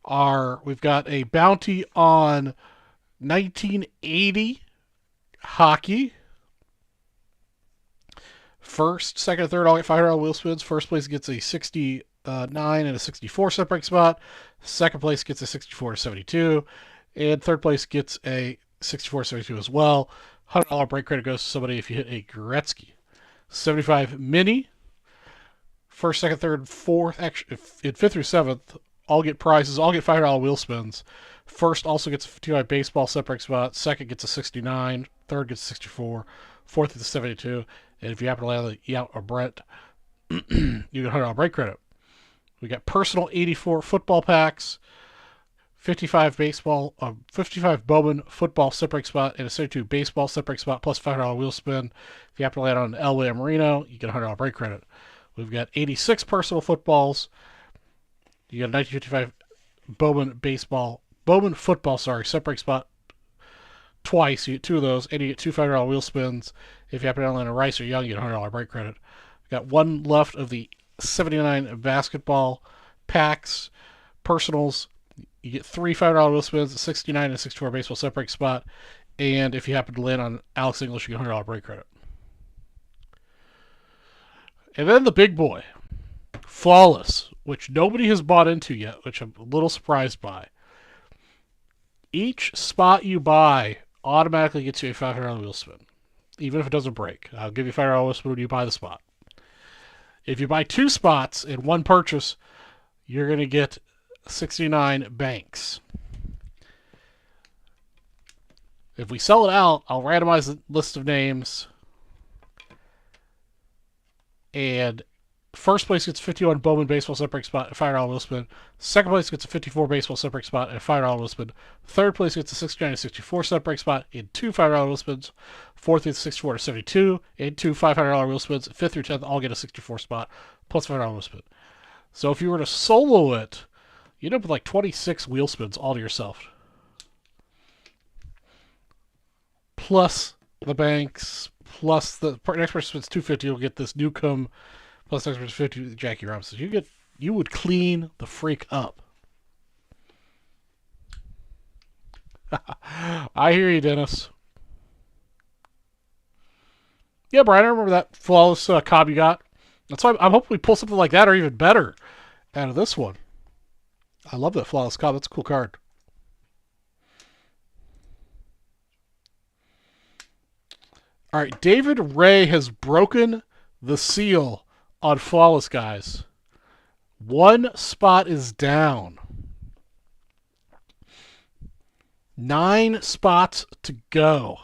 We've got a bounty on 1980 hockey. First, second, and third all get $500 wheel spins. First place gets a 69 and a 64 set break spot. Second place gets a 64 to 72. And third place gets a 64 to 72 as well. $100 break credit goes to somebody if you hit a Gretzky. 75 mini. First, second, third, fourth, actually, in fifth through seventh, all get prizes, all get $500 wheel spins. First also gets a 55 baseball set break spot. Second gets a 69. Third gets a 64. Fourth gets a 72. And if you happen to land the Yount or Brent, you get $100 break credit. We got personal 84 football packs, 55 Bowman football set break spot, and a 72 baseball set break spot plus $500 wheel spin. If you happen to land on Elway Marino, you get $100 break credit. We've got 86 personal footballs. You got a 1955 Bowman football, set break spot twice. You get two of those, and you get two $500 wheel spins. If you happen to land a Rice or Young, you get $100 break credit. We've got one left of the 79 basketball packs, personals. You get three $5 wheel spins, a 69 and a 64 baseball set break spot. And if you happen to land on Alex English, you get $100 break credit. And then the big boy, Flawless, which nobody has bought into yet, which I'm a little surprised by. Each spot you buy automatically gets you a $500 wheel spin, even if it doesn't break. I'll give you a $500 wheel spin when you buy the spot. If you buy two spots in one purchase, you're going to get 69 banks. If we sell it out, I'll randomize the list of names. And first place gets 51 Bowman baseball set break spot and a $500 wheel spin. Second place gets a 54 baseball set break spot and a $500 wheel spin. Third place gets a 69 and 64 set break spot and two $500 wheel spins. Fourth gets a 64 to 72 and two $500 wheel spins. Fifth through 10th all get a 64 spot plus $500 wheel spin. So if you were to solo it, you'd end up with like 26 wheel spins all to yourself. Plus the banks, plus the next person spends 250, you'll get this Newcomb, plus next person 50 Jackie Robinson. You would clean the freak up. I hear you, Dennis. Yeah, Brian, I remember that Flawless Cobb you got. That's why I'm hoping we pull something like that or even better out of this one. I love that Flawless Cobb. That's a cool card. All right, David Ray has broken the seal on Flawless, guys. One spot is down. 9 spots to go.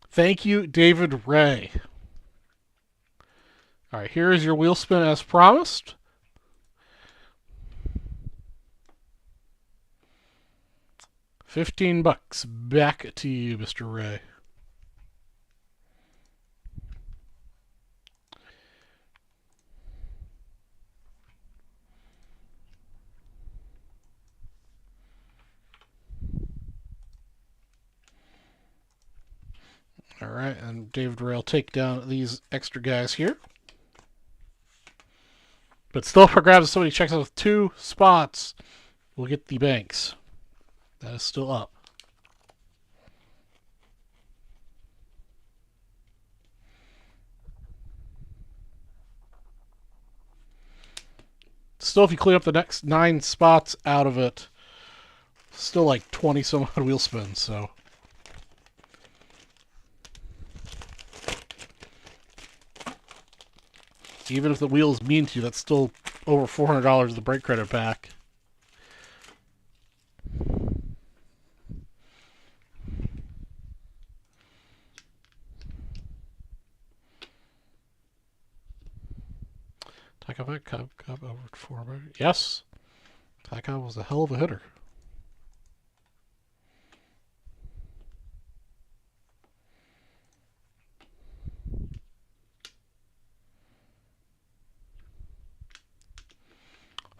Thank you, David Ray. All right, here is your wheel spin as promised. $15 back to you, Mr. Ray. All right, and David Ray will take down these extra guys here. But still for grabs, if somebody checks out with 2 spots, we'll get the banks. That is still up. Still, if you clean up the next 9 spots out of it, still like 20 some odd wheel spins, so. Even if the wheel is mean to you, that's still over $400 of the break credit back. Cobb over 400. Yes. Taka was a hell of a hitter.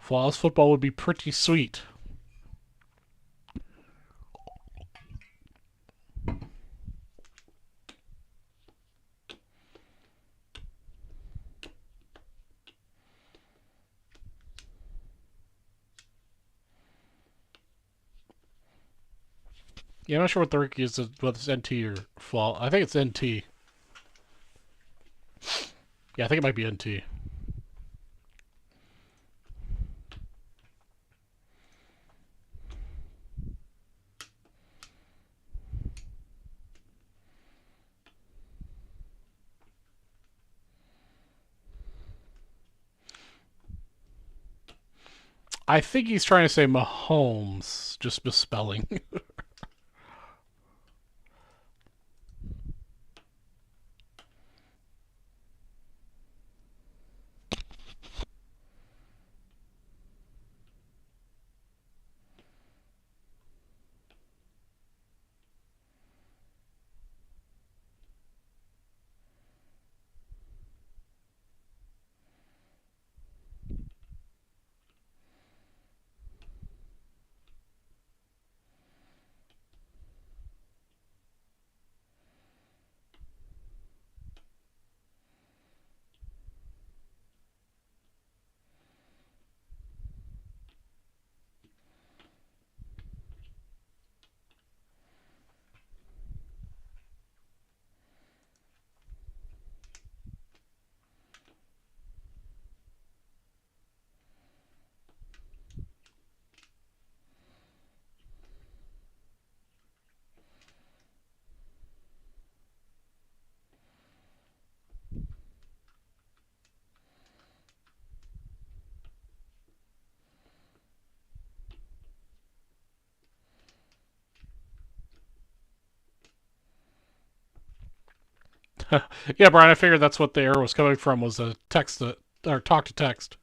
Flawless football would be pretty sweet. Yeah, I'm not sure what the rookie is, whether it's NT or Flaw. I think it's NT. Yeah, I think it might be NT. I think he's trying to say Mahomes, just misspelling. Yeah, Brian, I figured that's what the error was coming from, was a text to, or talk to text.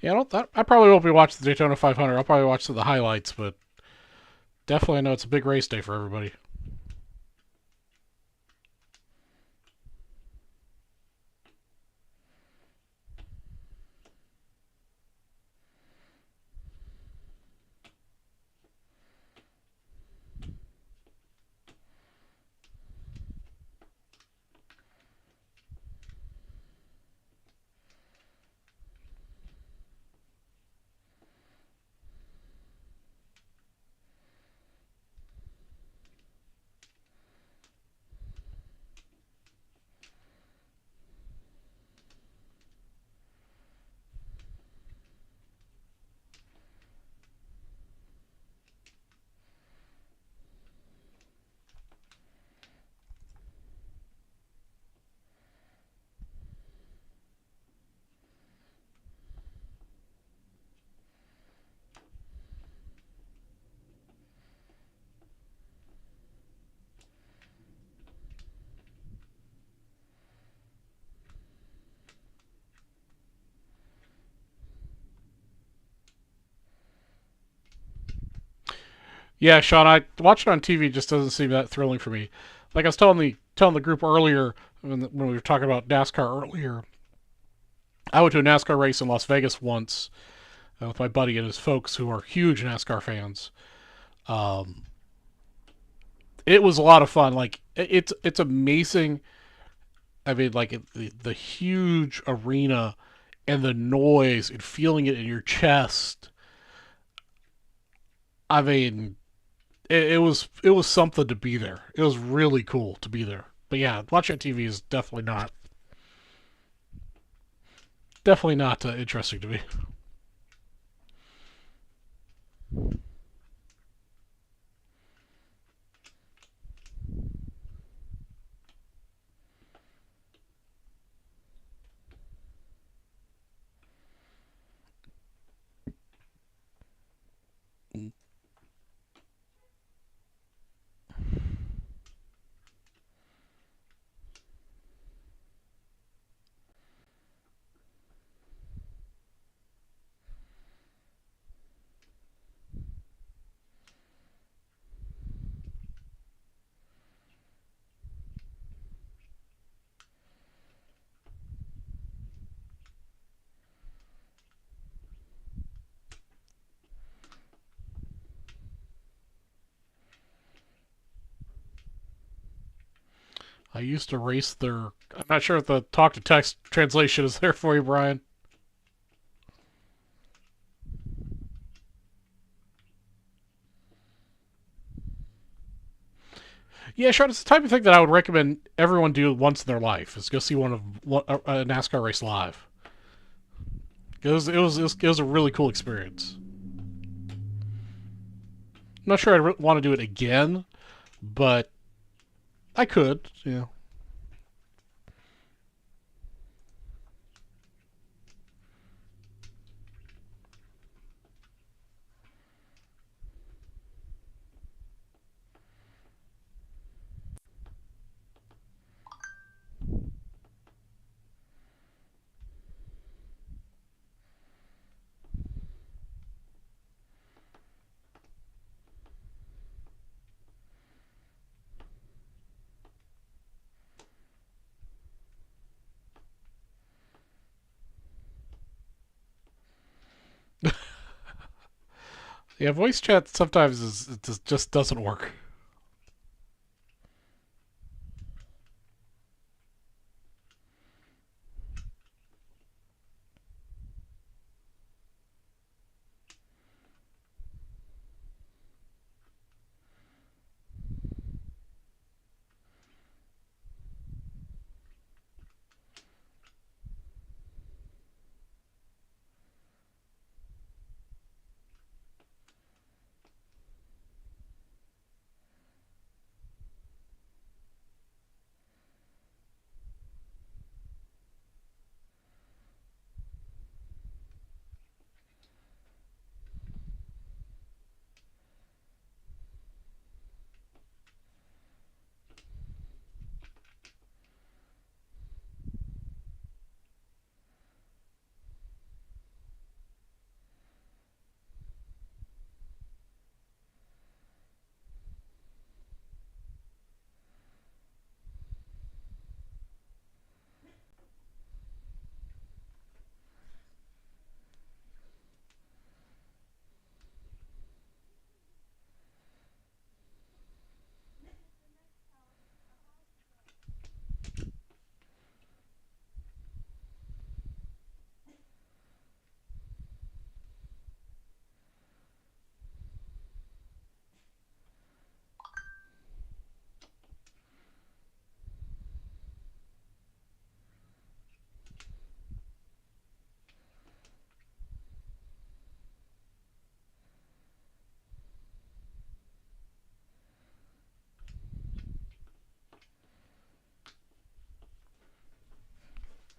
Yeah, I probably won't be watching the Daytona 500. I'll probably watch the highlights, but definitely I know it's a big race day for everybody. Yeah, Sean, I watching on TV just doesn't seem that thrilling for me. Like I was telling the group earlier when we were talking about NASCAR earlier, I went to a NASCAR race in Las Vegas once with my buddy and his folks who are huge NASCAR fans. Um, it was a lot of fun. Like it's amazing. I mean, like the huge arena and the noise and feeling it in your chest. I mean, it was something to be there. It was really cool to be there. But yeah, watching TV is definitely not interesting to me. I used to race their. I'm not sure if the talk to text translation is there for you, Brian. Yeah, sure. It's the type of thing that I would recommend everyone do once in their life is go see a NASCAR race live. It was a really cool experience. I'm not sure I'd want to do it again, but I could. Yeah. Yeah, voice chat sometimes just doesn't work.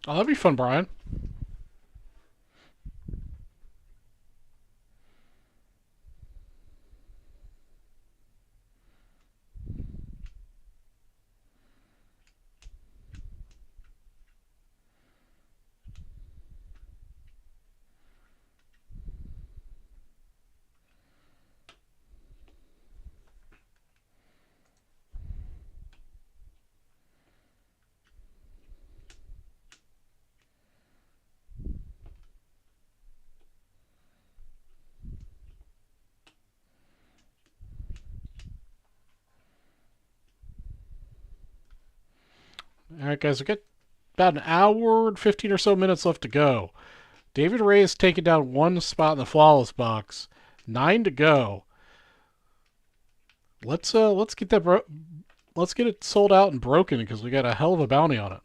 Oh, that'd be fun, Brian. All right, guys, we got about an hour and 15 or so minutes left to go. David Ray has taken down one spot in the flawless box. 9 to go. Let's get that let's get it sold out and broken because we got a hell of a bounty on it.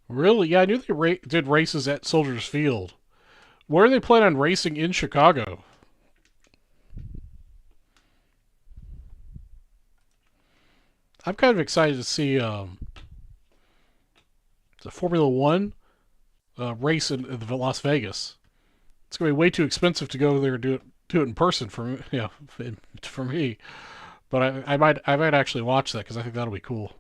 Really? Yeah, I knew they did races at Soldiers Field. Where are they planning on racing in Chicago? I'm kind of excited to see the Formula One race in Las Vegas. It's gonna be way too expensive to go there and do it in person for me, for me. But I might actually watch that because I think that'll be cool.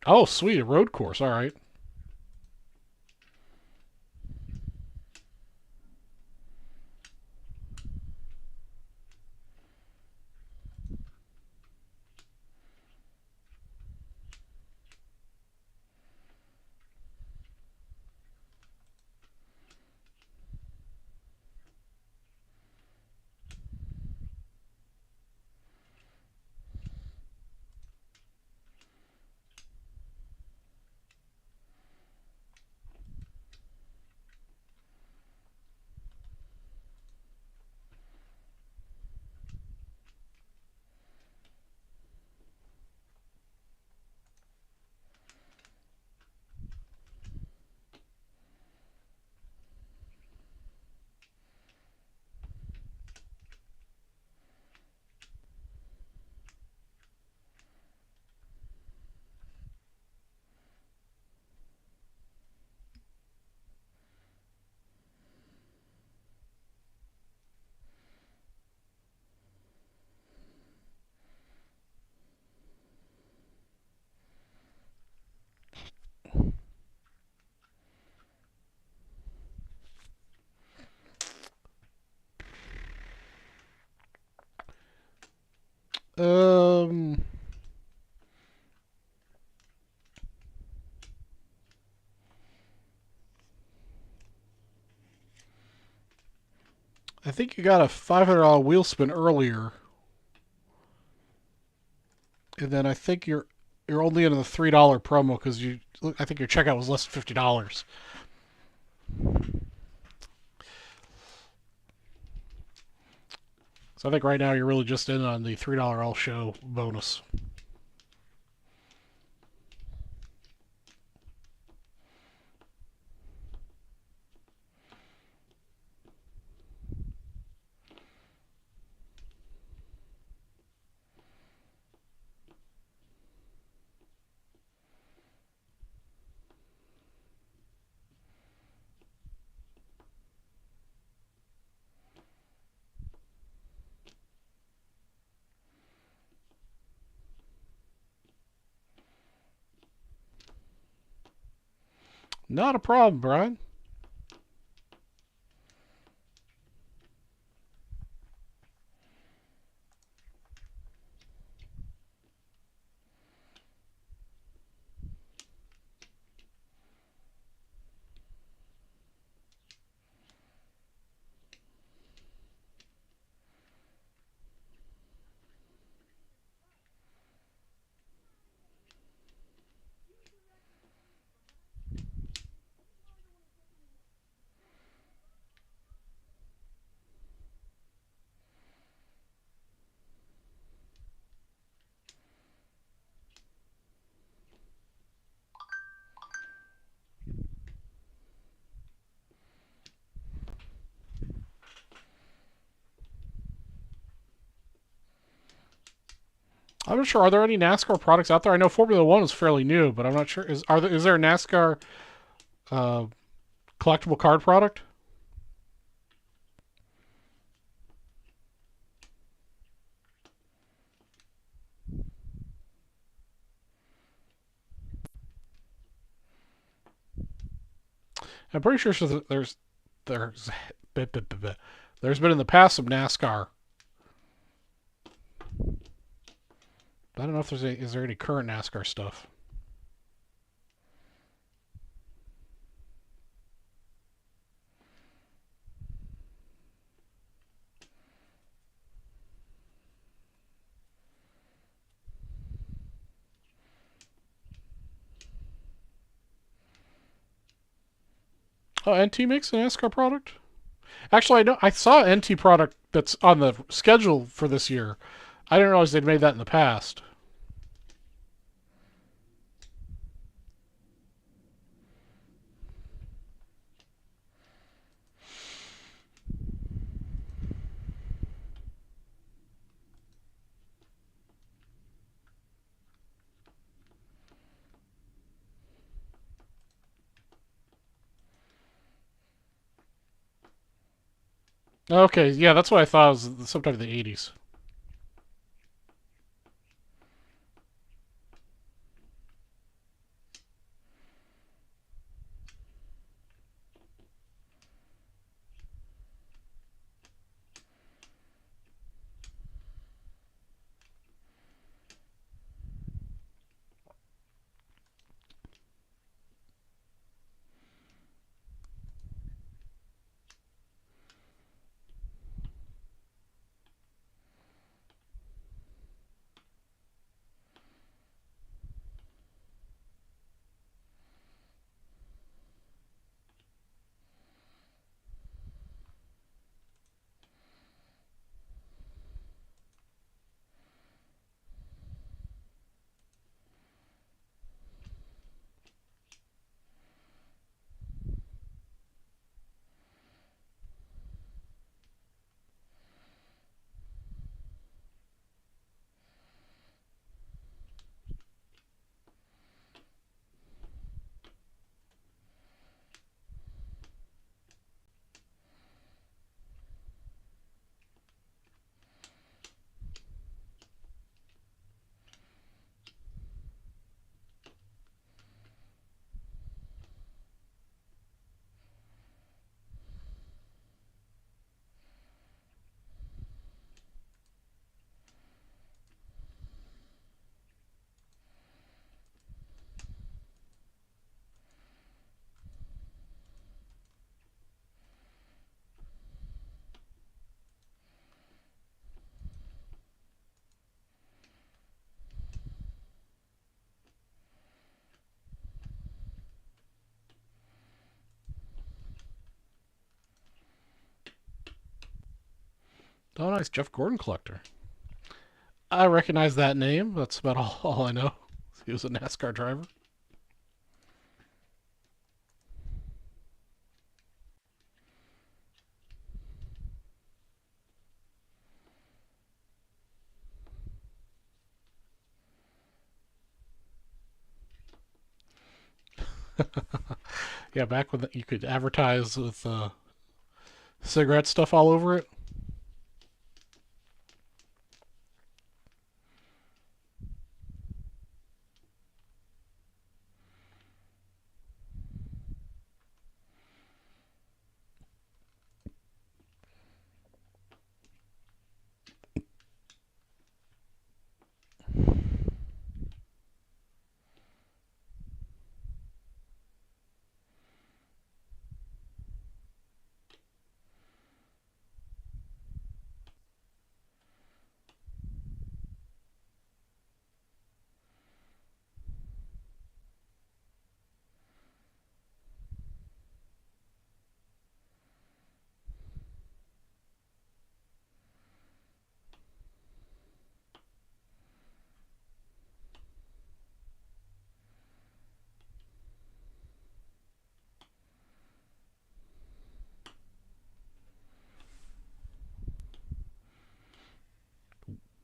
Oh, sweet, a road course. All right. Um, I think you got a $500 wheel spin earlier, and then I think you're only in the $3 promo because I think your checkout was less than $50. So I think right now you're really just in on the $3 all show bonus. Not a problem, Brian. I'm not sure. Are there any NASCAR products out there? I know Formula One is fairly new, but I'm not sure. Is there a NASCAR uh, collectible card product? I'm pretty sure there's there's been in the past some NASCAR. I don't know if is there any current NASCAR stuff. Oh, NT makes a NASCAR product. Actually, I know I saw an NT product that's on the schedule for this year. I didn't realize they'd made that in the past. Okay, yeah, that's what I thought was sometime in the 80s. Oh, nice, Jeff Gordon collector. I recognize that name. That's about all I know. He was a NASCAR driver. Yeah, back when you could advertise with cigarette stuff all over it.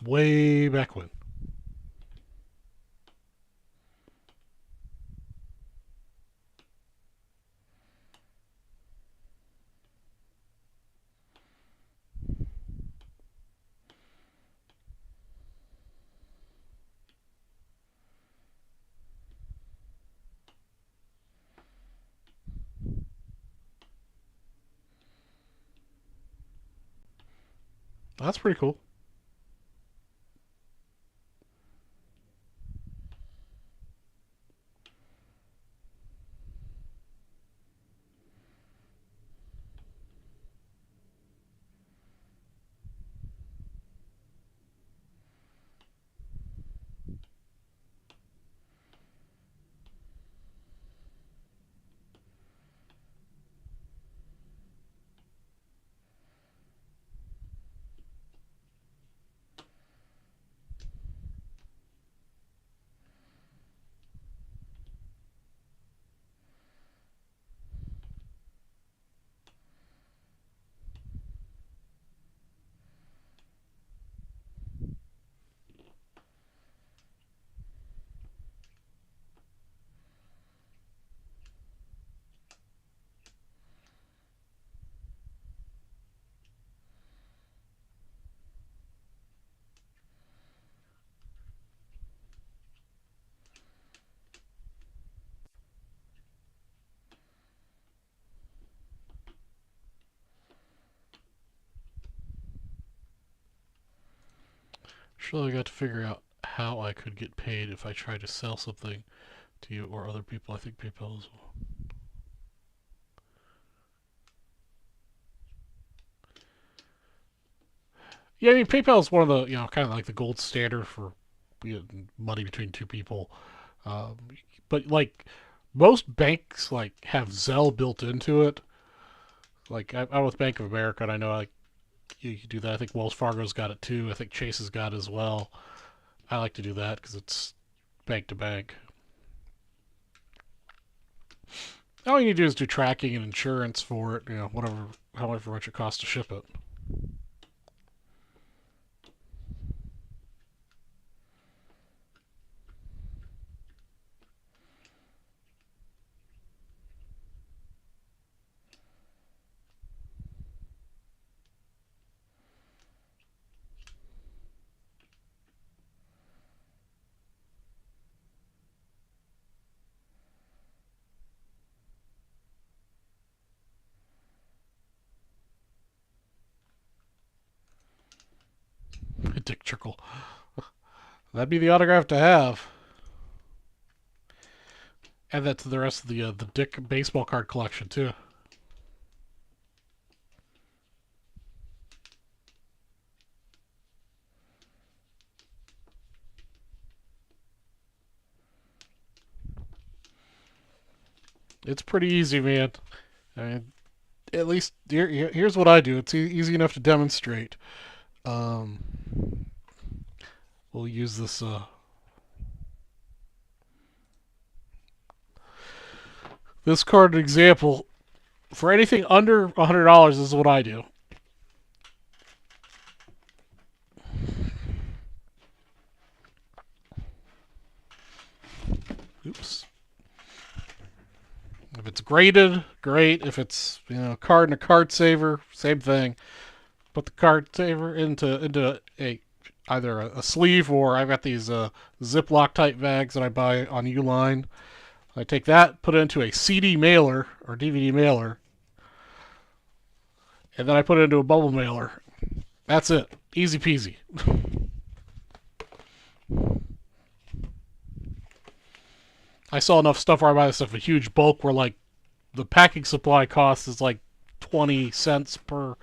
Way back when. That's pretty cool. Surely I got to figure out how I could get paid if I tried to sell something to you or other people. I think PayPal is. Yeah, I mean PayPal is one of the kind of like the gold standard for money between two people. Um, but like most banks like have Zelle built into it. Like I'm with Bank of America, and I know like you can do that. I think Wells Fargo's got it too. I think Chase has got it as well. I like to do that because it's bank to bank. All you need to do is do tracking and insurance for it. Whatever, however much it costs to ship it. Dick Trickle. That'd be the autograph to have. Add that to the rest of the Dick baseball card collection too. It's pretty easy, man. I mean, at least here's what I do. It's easy enough to demonstrate. Um, we'll use this card example. For anything under $100, this is what I do. Oops. If it's graded, great. If it's card and a card saver, same thing. Put the card saver into a either a sleeve, or I've got these Ziploc type bags that I buy on Uline. I take that, put it into a CD mailer or DVD mailer, and then I put it into a bubble mailer. That's it. Easy peasy. I saw enough stuff where I buy this stuff in huge bulk where like the packing supply cost is like 20 cents per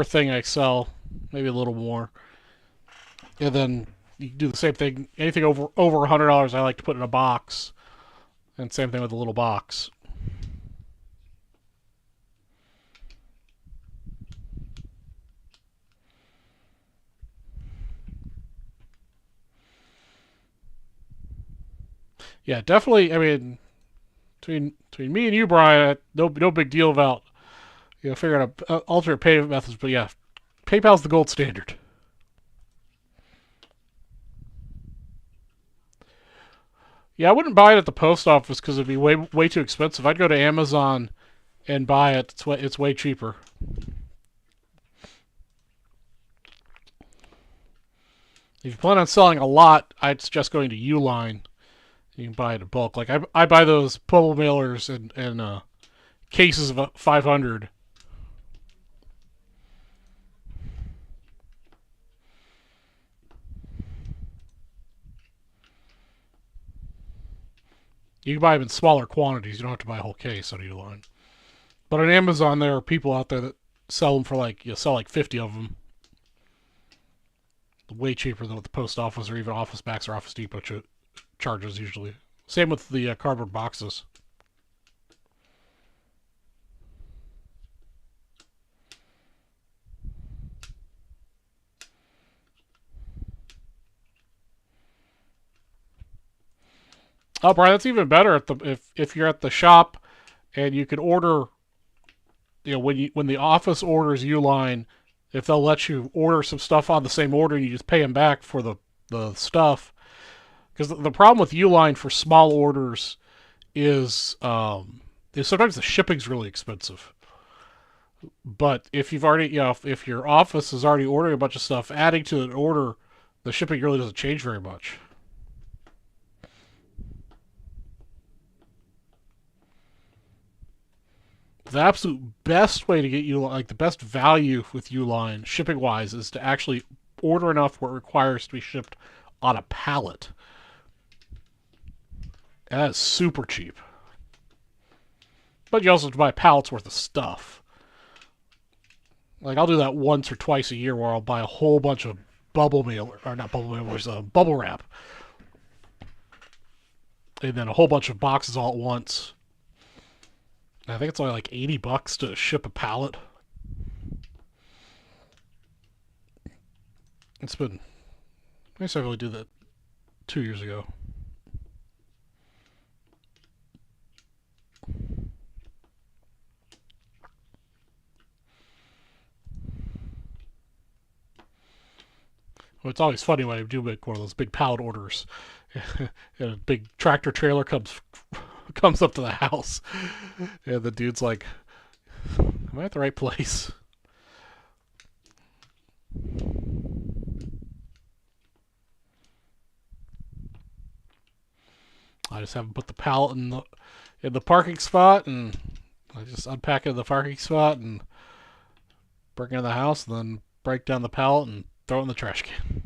thing I sell, maybe a little more. And then you can do the same thing. Anything over $100, I like to put in a box, and same thing with a little box. Yeah, definitely. I mean, between me and you, Brian, no big deal about figuring out alternate payment methods. But yeah, PayPal's the gold standard. Yeah, I wouldn't buy it at the post office because it'd be way too expensive. I'd go to Amazon and buy it. It's way cheaper. If you plan on selling a lot, I'd suggest going to Uline. You can buy it in bulk. Like I buy those bubble mailers and cases of 500. You can buy them in smaller quantities. You don't have to buy a whole case on Uline. But on Amazon, there are people out there that sell them for like, sell like 50 of them. Way cheaper than what the post office or even Office Max or Office Depot charges usually. Same with the cardboard boxes. Oh, Brian, that's even better if you're at the shop and you can order. When the office orders Uline, if they'll let you order some stuff on the same order, and you just pay them back for the stuff. Because the problem with Uline for small orders is sometimes the shipping's really expensive. But if you've already, if your office is already ordering a bunch of stuff, adding to an order, the shipping really doesn't change very much. The absolute best way to get you like the best value with Uline shipping wise is to actually order enough where it requires to be shipped on a pallet. And that is super cheap. But you also have to buy pallets worth of stuff. Like I'll do that once or twice a year where I'll buy a whole bunch of bubble mail or not bubble mail, there's bubble wrap, and then a whole bunch of boxes all at once. I think it's only like $80 to ship a pallet. It's been. I guess I really did that 2 years ago. Well, it's always funny when I do make one of those big pallet orders, and a big tractor trailer comes up to the house, and the dude's like, "Am I at the right place?" I just have him put the pallet in the parking spot, and I just unpack it in the parking spot and bring it in the house, and then break down the pallet and throw it in the trash can.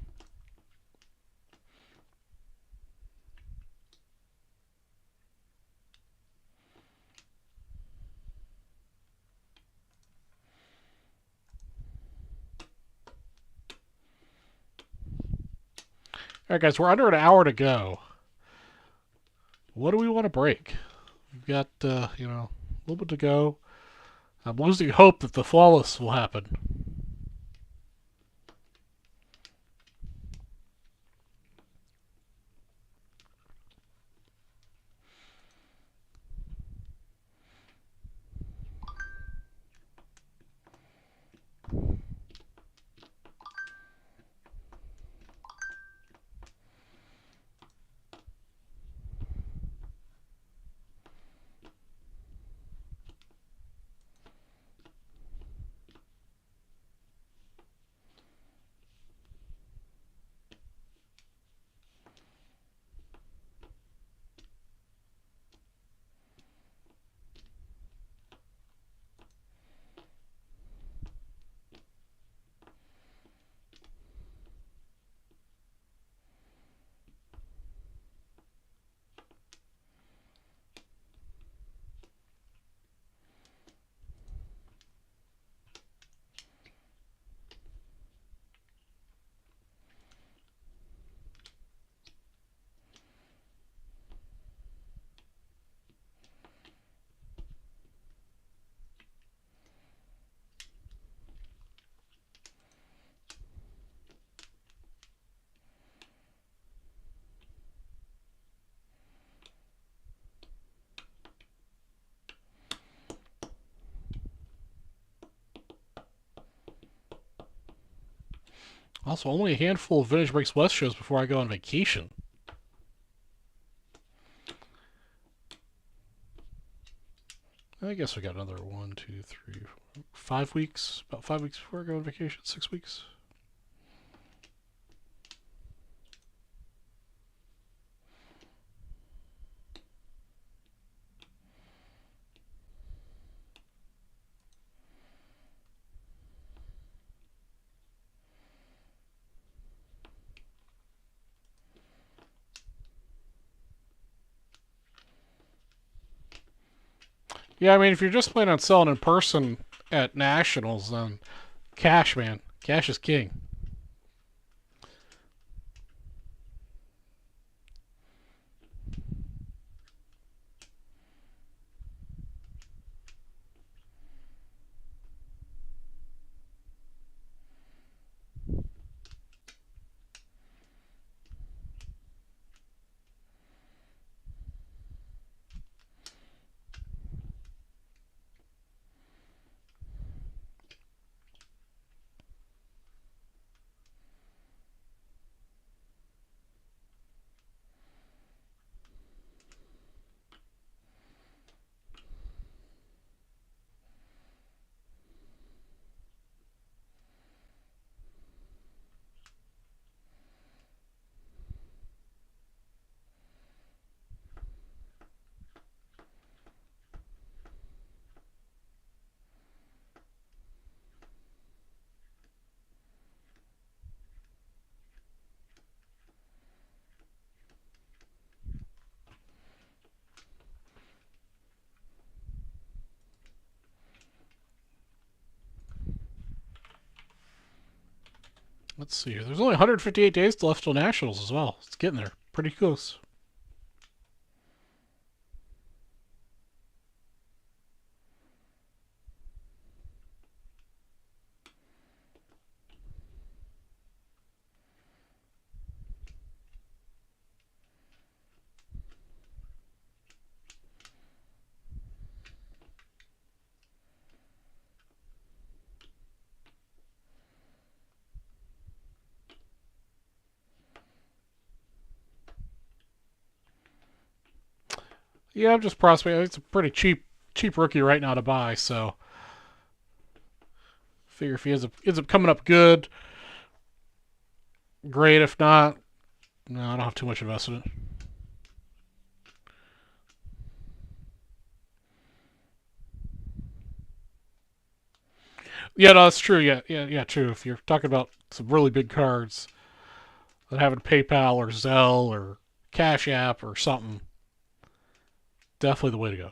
All right, guys, we're under an hour to go. What do we want to break? We've got, a little bit to go. I'm losing hope that the flawless will happen. Also, only a handful of Vintage Breaks West shows before I go on vacation. I guess we got another 1, 2, 3, 5 weeks. About 5 weeks before I go on vacation. 6 weeks. Yeah, I mean, if you're just planning on selling in person at Nationals, then cash, man. Cash is king. Let's see here. There's only 158 days left till Nationals as well. It's getting there. Pretty close. Yeah, I'm just prospecting. It's a pretty cheap rookie right now to buy. So figure if he ends up coming up good, great. If not, no, I don't have too much investment. Yeah, no, that's true. Yeah, true. If you're talking about some really big cards that having PayPal or Zelle or Cash App or something, definitely the way to go.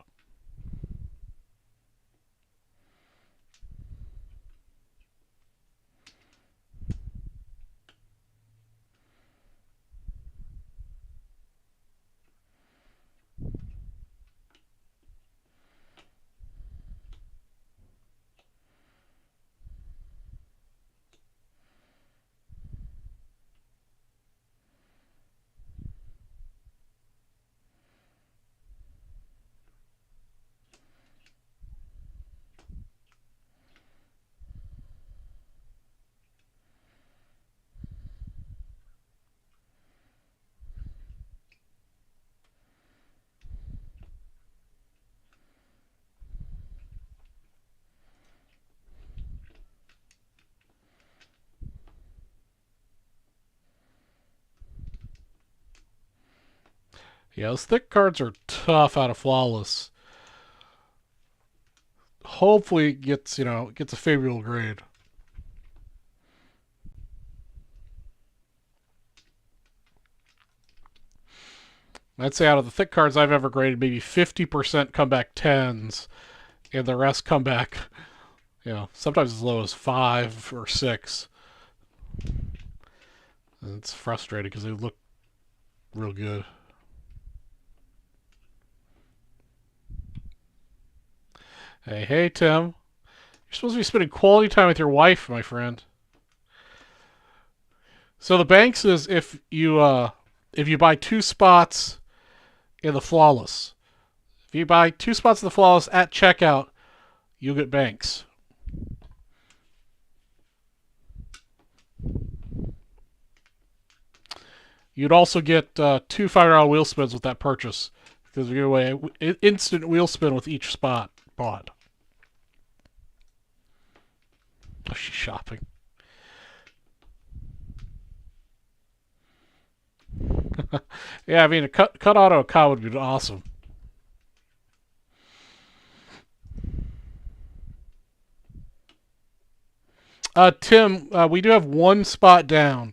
Yeah, those thick cards are tough out of flawless. Hopefully, it gets a favorable grade. I'd say out of the thick cards I've ever graded, maybe 50% come back tens, and the rest come back, sometimes as low as 5 or 6. And it's frustrating because they look real good. Hey, Tim. You're supposed to be spending quality time with your wife, my friend. So the banks is if you buy 2 spots in the flawless. If you buy 2 spots in the flawless at checkout, you'll get banks. You'd also get 2 $5 wheel spins with that purchase because we give away instant wheel spin with each spot bought. Oh, she's shopping. Yeah, I mean, a cut auto a cow would be awesome. Tim, we do have 1 spot down.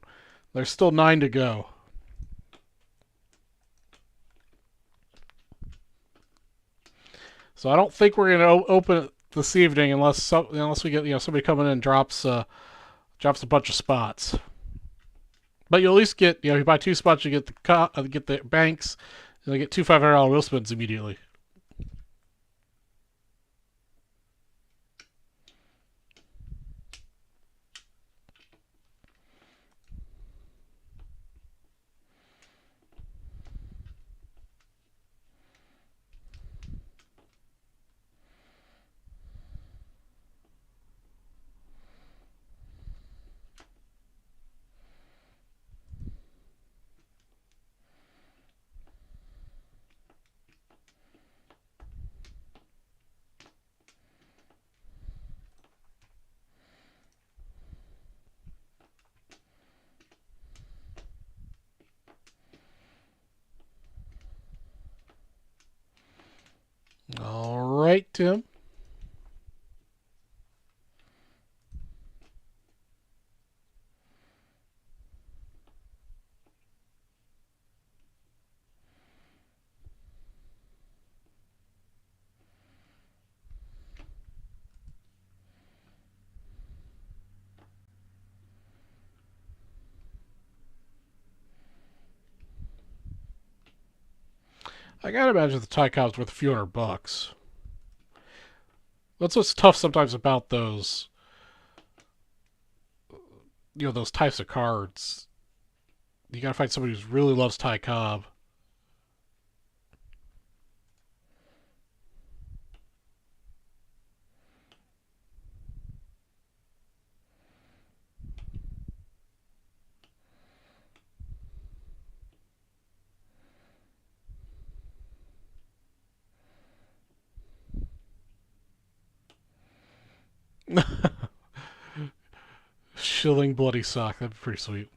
There's still 9 to go. So I don't think we're going to open it this evening unless we get somebody coming in and drops a bunch of spots. But you'll at least get if you buy 2 spots, you get the banks, and you get 2 $500 wheel spins immediately. All right, Tim. I gotta imagine the Ty Cobb's worth a few $100. That's what's tough sometimes about those types of cards. You gotta find somebody who really loves Ty Cobb. Shilling bloody sock. That'd be pretty sweet.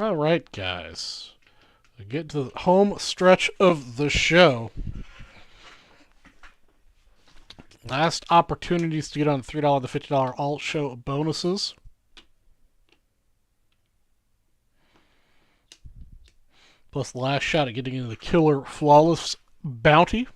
All right, guys. We get to the home stretch of the show. Last opportunities to get on the $3 to $50 alt show bonuses. Plus the last shot at getting into the Killer Flawless bounty.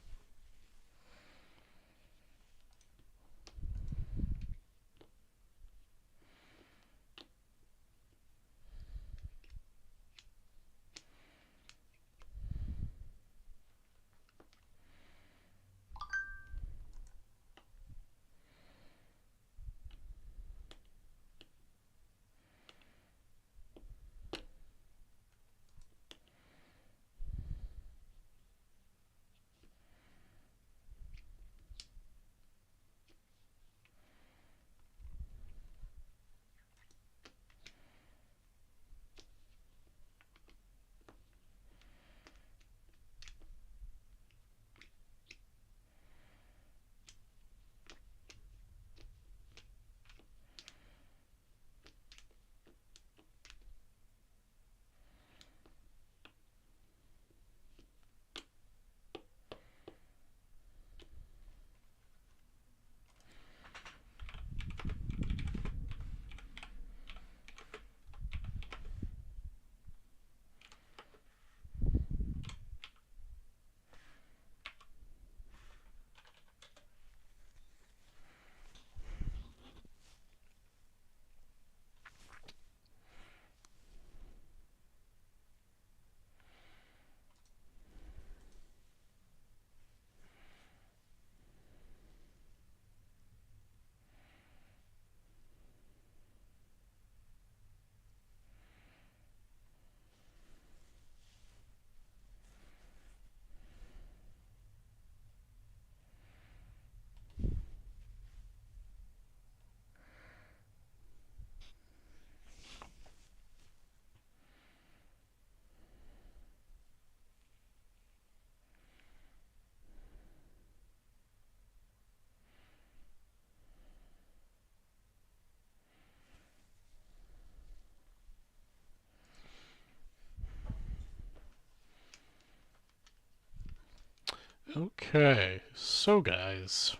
Okay, so guys.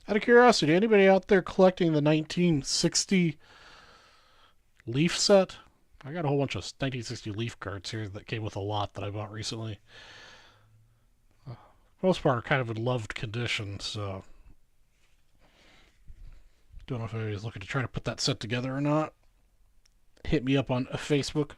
Out of curiosity, anybody out there collecting the 1960 Leaf set? I got a whole bunch of 1960 Leaf cards here that came with a lot that I bought recently. Most part are kind of in loved condition, so don't know if anybody's looking to try to put that set together or not. Hit me up on Facebook.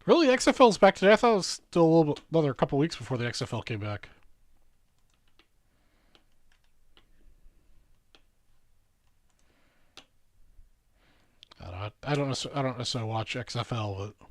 Really, XFL's back today? I thought it was still a little bit, another couple weeks before the XFL came back. I don't necessarily watch XFL, but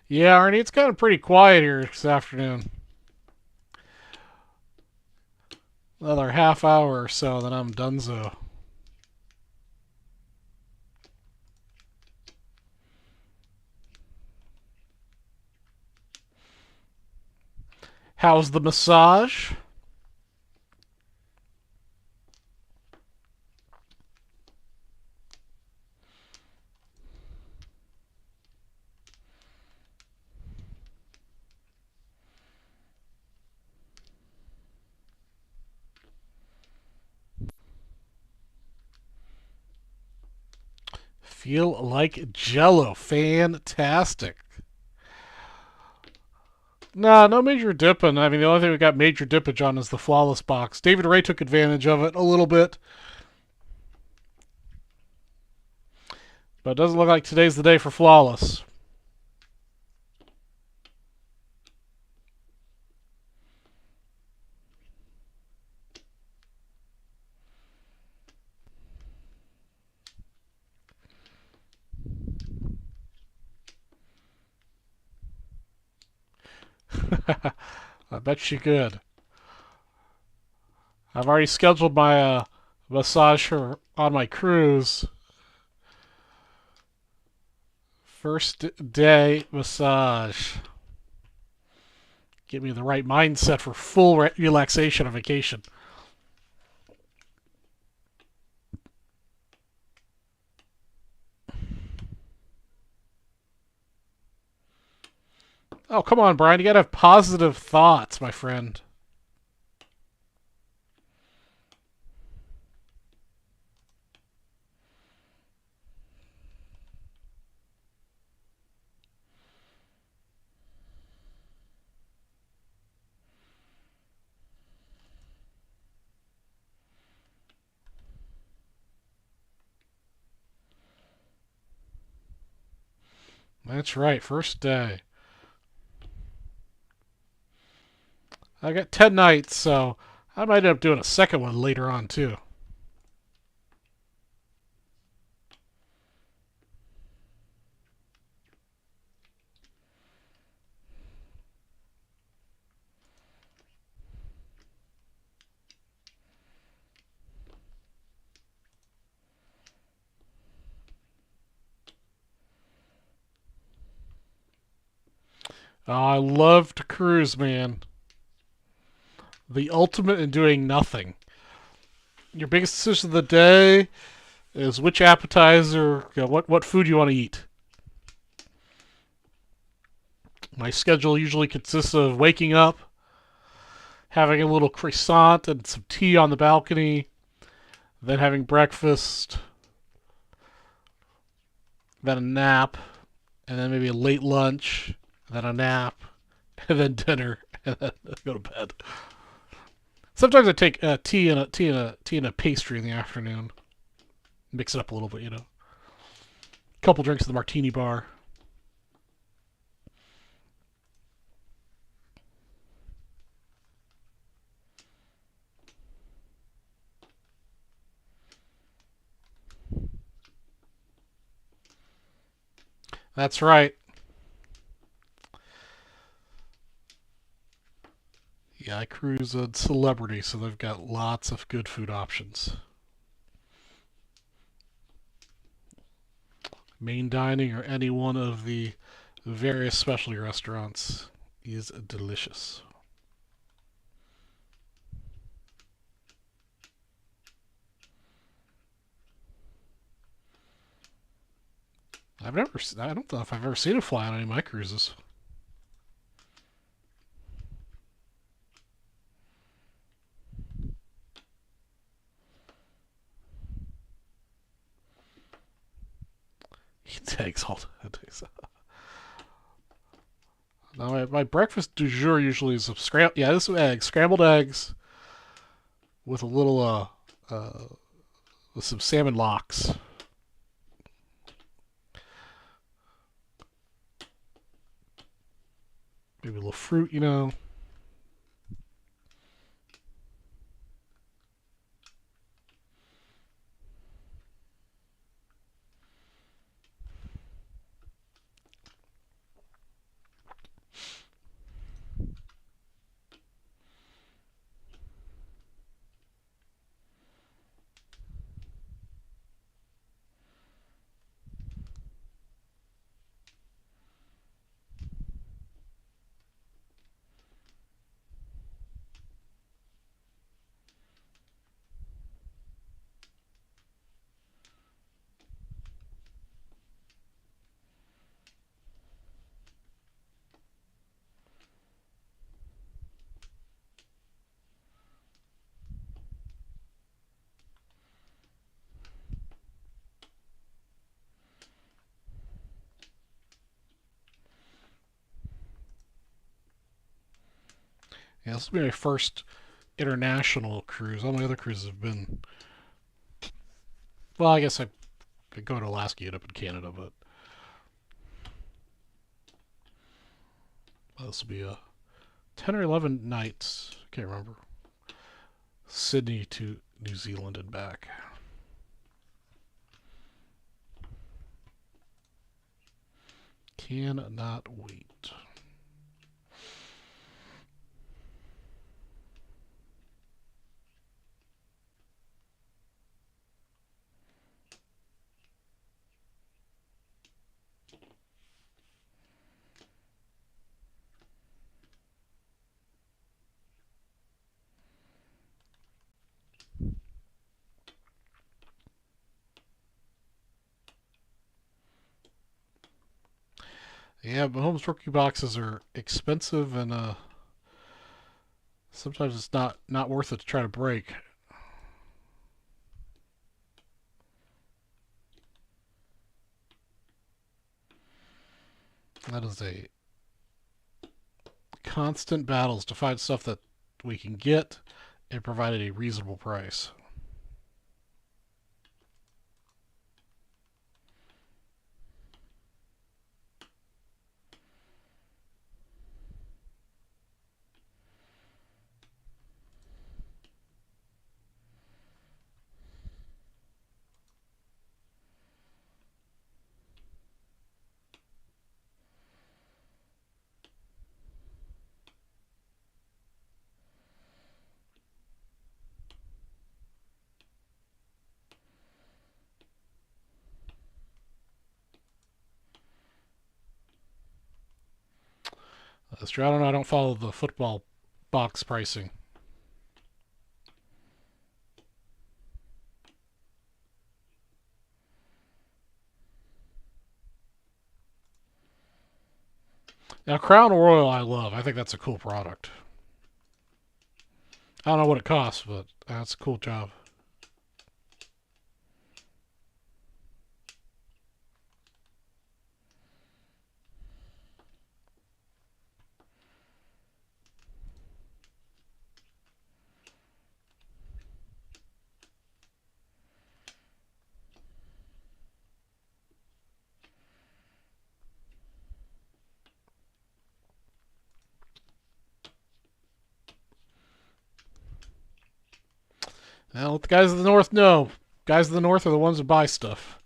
yeah, Arnie, it's kind of pretty quiet here this afternoon. Another half hour or so, then I'm donezo. How's the massage? Feel like Jello. Fantastic. Nah, no major dipping. I mean, the only thing we got major dippage on is the flawless box. David Ray took advantage of it a little bit, but it doesn't look like today's the day for flawless. I bet she could. I've already scheduled my massage on my cruise. First day massage. Get me in the right mindset for full relaxation on vacation. Oh, come on, Brian. You gotta have positive thoughts, my friend. That's right. First day. I got 10 nights, so I might end up doing a second one later on, too. Oh, I love to cruise, man. The ultimate in doing nothing. Your biggest decision of the day is which appetizer, what food you want to eat. My schedule usually consists of waking up, having a little croissant and some tea on the balcony, then having breakfast, then a nap, and then maybe a late lunch, then a nap, and then dinner, and then go to bed. Sometimes I take tea and a pastry in the afternoon. Mix it up a little bit, Couple drinks at the martini bar. That's right. Yeah, I cruise a Celebrity, so they've got lots of good food options. Main dining or any one of the various specialty restaurants is delicious. I don't know if I've ever seen a fly on any of my cruises. He takes all that. Now, my breakfast du jour usually is this is eggs, scrambled eggs with a little with some salmon lox. Maybe a little fruit. Yeah, this will be my first international cruise. All my other cruises have been. Well, I guess I could go to Alaska, end up in Canada, but this will be a 10 or 11 nights. Can't remember. Sydney to New Zealand and back. Cannot wait. Yeah, Mahomes rookie boxes are expensive, and sometimes it's not worth it to try to break. That is a constant battles to find stuff that we can get and provide at a reasonable price. That's true. I don't know. I don't follow the football box pricing. Now, Crown Royal, I love. I think that's a cool product. I don't know what it costs, but that's a cool job. Now, let the guys of the North know. Guys of the North are the ones that buy stuff.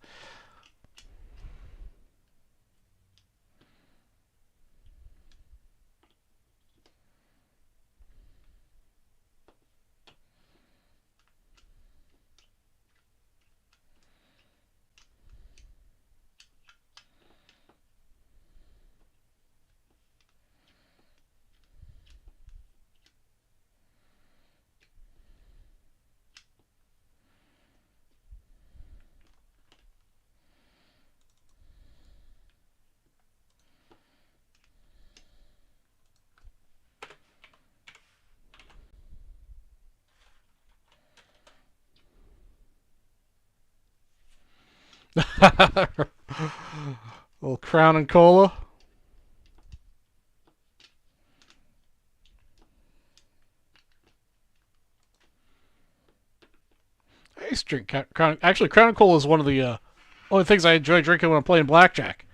Little Crown and Cola. I used to drink Crown. Actually, Crown and Cola is one of the only things I enjoy drinking when I'm playing blackjack.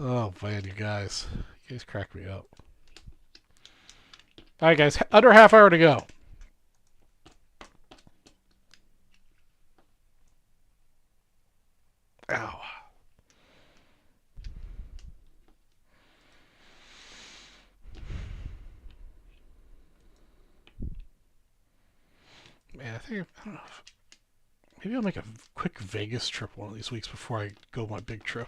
Oh man, you guys crack me up. All right, guys, under half hour to go. Ow. Man, I don't know. Maybe I'll make a quick Vegas trip one of these weeks before I go my big trip.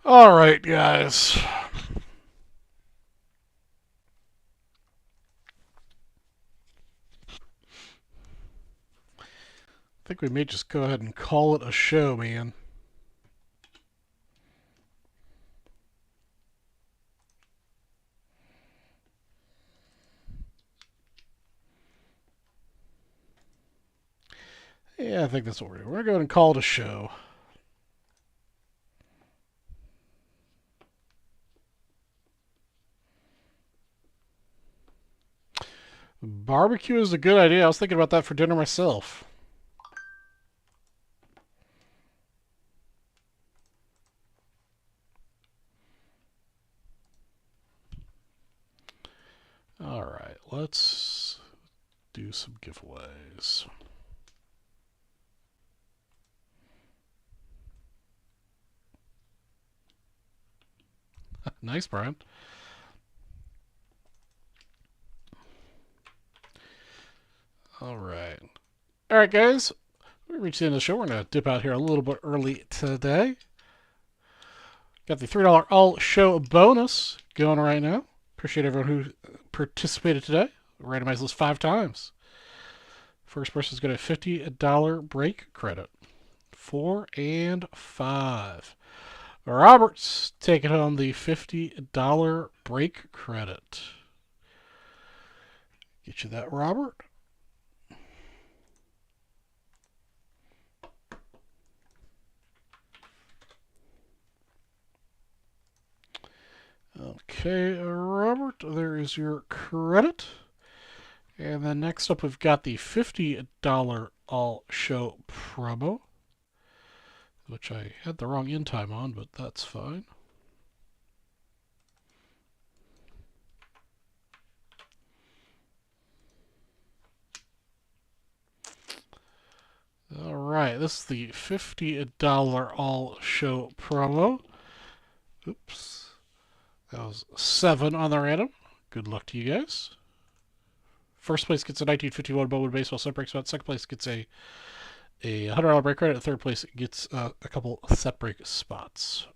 All right, guys. I think we may just go ahead and call it a show, man. Yeah, I think that's what we're doing. We're going to go ahead and call it a show. Barbecue is a good idea. I was thinking about that for dinner myself. All right, let's do some giveaways. Nice, Brian. All right. All right, guys. We reached the end of the show. We're going to dip out here a little bit early today. Got the $3 all show bonus going right now. Appreciate everyone who participated today. Randomized list 5 times. First person's got a $50 break credit. 4 and 5. Robert's taking home the $50 break credit. Get you that, Robert. Okay, Robert, there is your credit. And then next up, we've got the $50 all show promo, which I had the wrong end time on, but that's fine. All right, this is the $50 all show promo. Oops. That was 7 on the random. Good luck to you guys. First place gets a 1951 Bowman Baseball set break spot. Second place gets a $100 break credit. Third place gets a couple set break spots.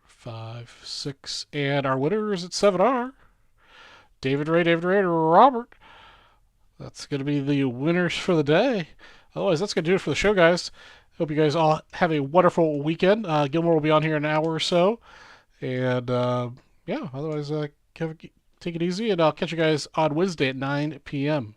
5, 6, and our winners at 7R. David Ray, Robert. That's going to be the winners for the day. Otherwise, that's going to do it for the show, guys. Hope you guys all have a wonderful weekend. Gilmore will be on here in an hour or so. And, yeah, otherwise, take it easy, and I'll catch you guys on Wednesday at 9 p.m.